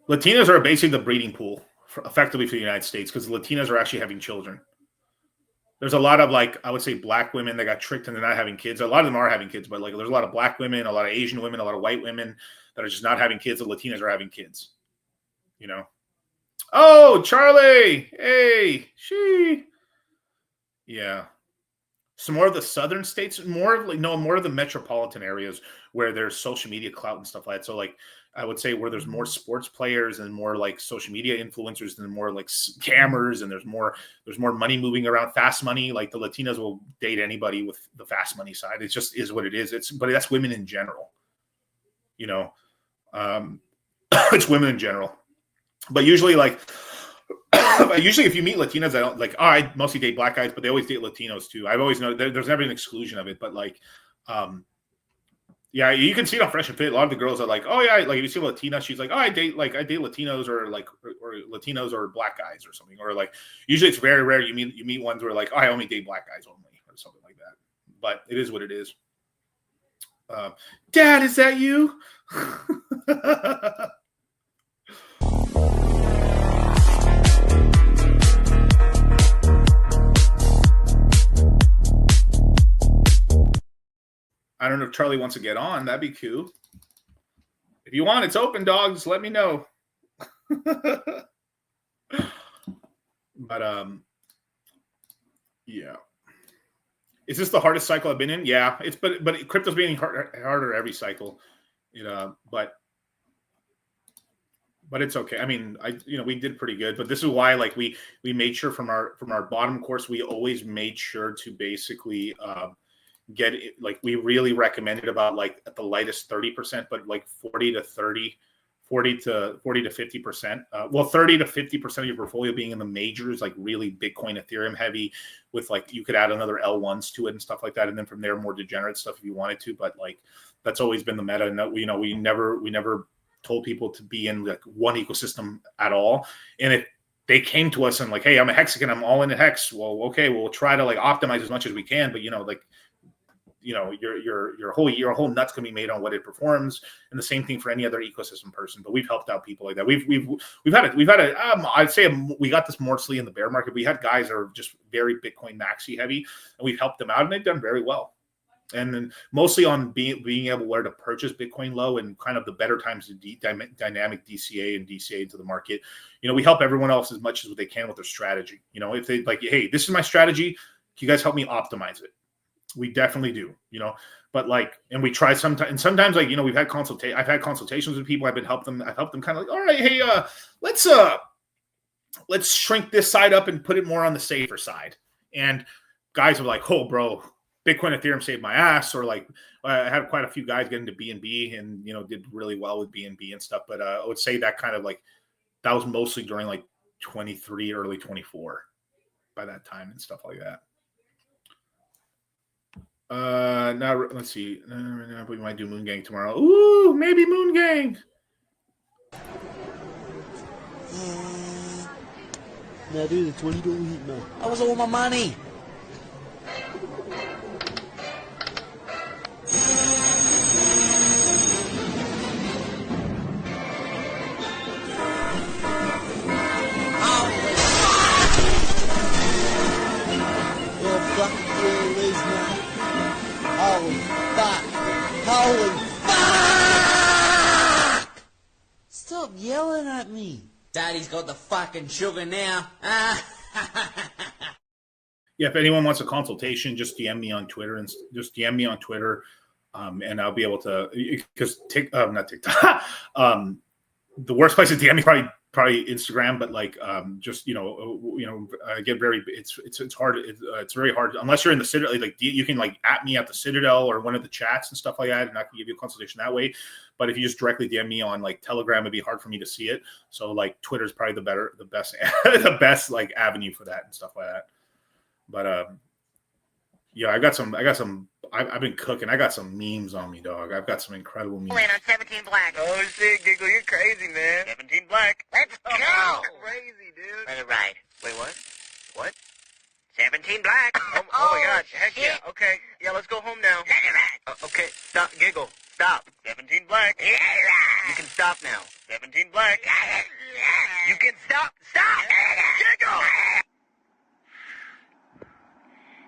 Latinas are basically the breeding pool effectively for the United States because Latinas are actually having children. There's a lot of I would say black women that got tricked and they're not having kids. A lot of them are having kids, but there's a lot of black women, a lot of Asian women, a lot of white women that are just not having kids. The Latinas are having kids. Oh, Charlie. Hey, yeah. Some more of the southern states, more of the metropolitan areas where there's social media clout and stuff like that. So I would say where there's more sports players and more social media influencers and more scammers, and there's more money moving around, fast money. The Latinas will date anybody with the fast money side. It just is what it is. But that's women in general. It's women in general. But usually if you meet Latinas, I mostly date black guys, but they always date Latinos too. I've always known there's never an exclusion of it, but yeah, you can see it on Fresh and Fit. A lot of the girls are like, oh yeah, if you see a Latina, she's like, oh, I date Latinos or Latinos or black guys or something, or usually it's very rare you meet ones where oh, I only date black guys only or something like that. But it is what it is. Dad, is that you? I don't know if Charlie wants to get on. That'd be cool. If you want, it's open, dogs. Let me know. But yeah. Is this the hardest cycle I've been in? Yeah. But crypto's being harder every cycle. But it's okay. I mean, we did pretty good. But this is why we made sure from our bottom course, we always made sure to basically get it, we really recommended about at the lightest 30%, but 40 to 50%. Well, 30 to 50% of your portfolio being in the majors, really Bitcoin, Ethereum heavy, with you could add another L1s to it and stuff like that, and then from there more degenerate stuff if you wanted to. But that's always been the meta, and we never told people to be in one ecosystem at all. And if they came to us and hey, I'm a Hexican, I'm all in a Hex. Well, okay, we'll try to optimize as much as we can, but your whole nut's gonna be made on what it performs, and the same thing for any other ecosystem person. But we've helped out people like that. We've had I'd say we got this mostly in the bear market. We had guys that are just very Bitcoin maxi heavy, and we've helped them out, and they've done very well. And then mostly on being able where to purchase Bitcoin low and kind of the better times to dynamic DCA and DCA into the market. We help everyone else as much as they can with their strategy. If they hey, this is my strategy, can you guys help me optimize it? We definitely do, but and we try sometimes, and sometimes we've had I've had consultations with people. I've helped them kind of all right, hey, let's shrink this side up and put it more on the safer side. And guys are like, oh, bro, Bitcoin, Ethereum saved my ass. Or I had quite a few guys get into BNB and, did really well with BNB and stuff. But I would say that kind of that was mostly during 23, early 24 by that time and stuff like that. Now let's see. We might do Moon Gang tomorrow. Ooh, maybe Moon Gang. Now, dude, the $20 heat, man. I was all my money. Daddy's got the fucking sugar now. Yeah, if anyone wants a consultation, just DM me on Twitter and and I'll be able to, because not TikTok. The worst place to DM me probably Instagram, but like just I get very it's hard. It's very hard unless you're in the Citadel. Like you can like at me at the Citadel or one of the chats and stuff like that, and I can give you a consultation that way. But if you just directly DM me on like Telegram, it'd be hard for me to see it. So like Twitter's probably the best the best like avenue for that and stuff like that. But yeah, I've been cooking. I got some memes on me, dog. I've got some incredible memes. Land on 17 Black. Oh shit, Giggle, you're crazy, man. 17 Black. Let's go. Crazy, dude. Let it ride. Wait, what? What? 17 Black. Oh my god. Heck yeah. Okay. Yeah, let's go home now. Let it ride. Okay. Stop. Giggle. Stop. 17 Black. Let it ride. You can stop now. 17 Black. You can stop. Stop. Giggle.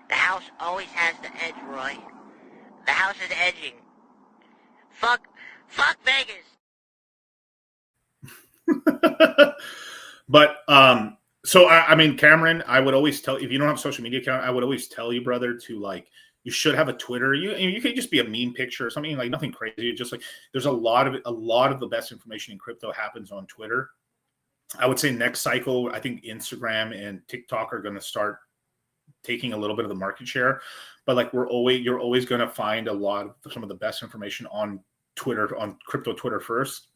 The house always has the edge, Roy. The house is edging. Fuck Vegas. But so I mean, Cameron, I would always tell, if you don't have a social media account, I would always tell you, brother, to like, you should have a Twitter. You could just be a meme picture or something, like nothing crazy. Just like there's a lot of the best information in crypto happens on Twitter. I would say next cycle, I think Instagram and TikTok are going to start taking a little bit of the market share, but like you're always going to find some of the best information on Twitter, on crypto Twitter first,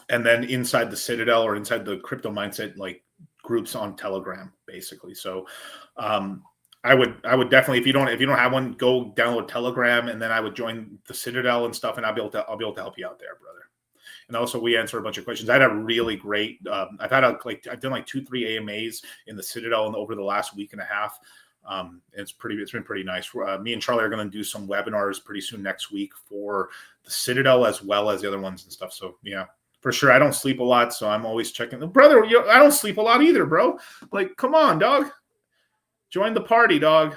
and then inside the Citadel or inside the crypto mindset like groups on Telegram, basically. So I would definitely, if you don't have one, go download Telegram, and then I would join the Citadel and stuff, and I'll be able to help you out there, brother. And also, we answer a bunch of questions. I had a really great. I've done like 2-3 AMAs in the Citadel and over the last week and a half. It's been pretty nice. Me and Charlie are going to do some webinars pretty soon next week for the Citadel as well as the other ones and stuff. So yeah, for sure. I don't sleep a lot, so I'm always checking. Brother, I don't sleep a lot either, bro. Like, come on, dog. Join the party, dog.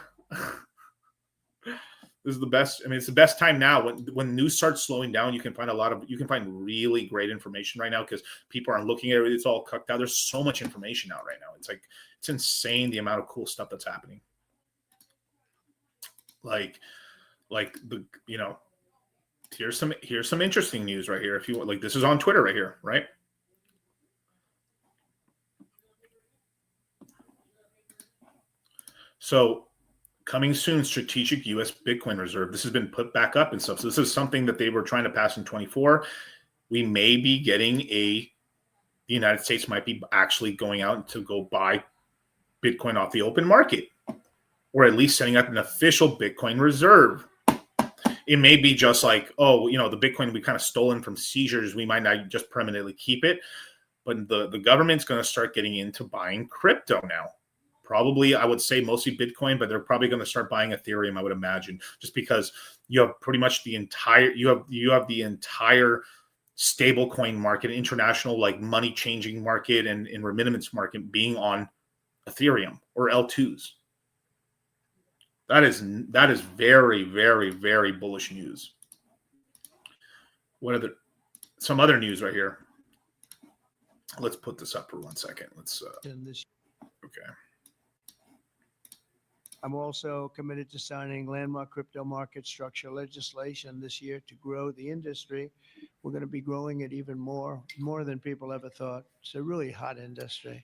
This is the best. I mean, it's the best time now. When news starts slowing down, you can find really great information right now because people aren't looking at it. It's all cooked out. There's so much information out right now. It's insane the amount of cool stuff that's happening. Here's some interesting news right here. If you want, like, this is on Twitter right here, right? So, coming soon, strategic U.S. Bitcoin reserve. This has been put back up and stuff. So this is something that they were trying to pass in 24. We may be getting the United States might be actually going out to go buy Bitcoin off the open market, or at least setting up an official Bitcoin reserve. It may be just like, the Bitcoin we kind of stolen from seizures, we might not just permanently keep it, but the government's going to start getting into buying crypto now. Probably, I would say mostly Bitcoin, but they're probably going to start buying Ethereum, I would imagine, just because you have pretty much the entire stablecoin market, international like money changing market and remittance market being on Ethereum or L2s. That is very, very, very bullish news. Some other news right here? Let's put this up for 1 second. Okay. I'm also committed to signing landmark crypto market structure legislation this year to grow the industry. We're going to be growing it even more than people ever thought. It's a really hot industry.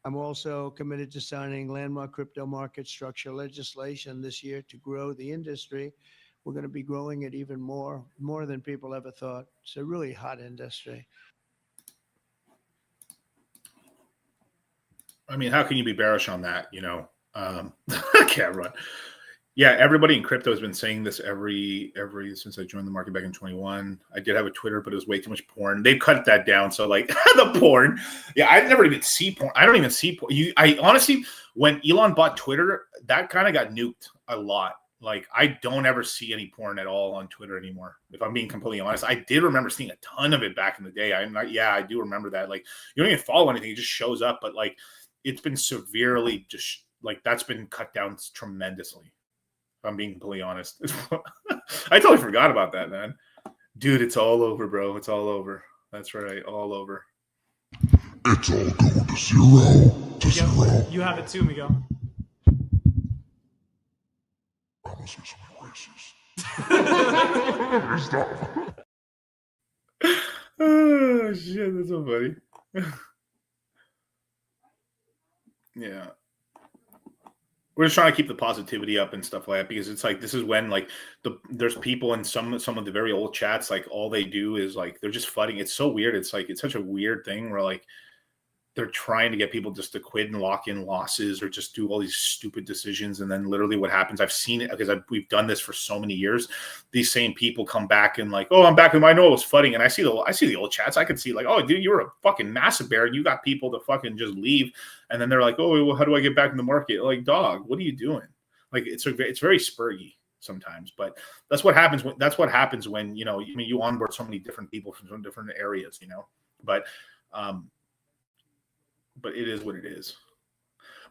I'm also committed to signing landmark crypto market structure legislation this year to grow the industry. We're going to be growing it even more than people ever thought. It's a really hot industry. I mean, how can you be bearish on that? I can't run. Yeah, everybody in crypto has been saying this since I joined the market back in 21. I did have a Twitter, but it was way too much porn. They've cut that down. So like the porn. Yeah, I never even see porn. I don't even see porn. I honestly, when Elon bought Twitter, that kind of got nuked a lot. Like, I don't ever see any porn at all on Twitter anymore, if I'm being completely honest. I did remember seeing a ton of it back in the day. I do remember that. Like, you don't even follow anything. It just shows up. But like, it's been severely just like that's been cut down tremendously. If I'm being completely honest. I totally forgot about that, man. Dude, it's all over, bro. It's all over. That's right. All over. It's all going to zero. You have it too, Miguel. Promises to be racist. Stop. Oh, shit. That's so funny. Yeah. We're just trying to keep the positivity up and stuff like that, because it's like, this is when like there's people in some of the very old chats, like all they do is like, they're just fighting. It's so weird. It's like, it's such a weird thing where like they're trying to get people just to quit and lock in losses or just do all these stupid decisions. And then literally what happens, I've seen it because we've done this for so many years. These same people come back and like, oh, I'm back. I know it was fighting. And I see the old chats. I can see like, oh, dude, you were a fucking massive bear. And you got people to fucking just leave. And then they're like, oh, well, how do I get back in the market? Like, dog, what are you doing? Like, it's very spurgy sometimes, but that's what happens when, you know, I mean, you onboard so many different people from some different areas, you know, but it is what it is.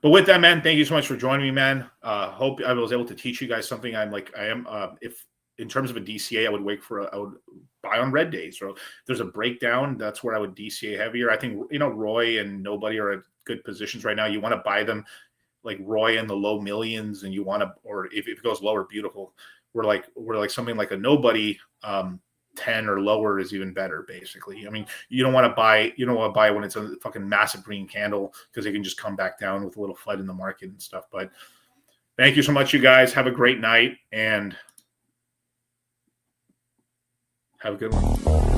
But with that, man, thank you so much for joining me, man. Hope I was able to teach you guys something. If in terms of a DCA, I would buy on red days. So if there's a breakdown, that's where I would DCA heavier. I think, you know, Roy and nobody are at good positions right now. You want to buy them like Roy in the low millions, and you want to, or if it goes lower, beautiful. We're like something like a nobody, 10 or lower is even better, basically. I mean, you don't want to buy when it's a fucking massive green candle, because it can just come back down with a little FUD in the market and stuff. But thank you so much, you guys. Have a great night and have a good one.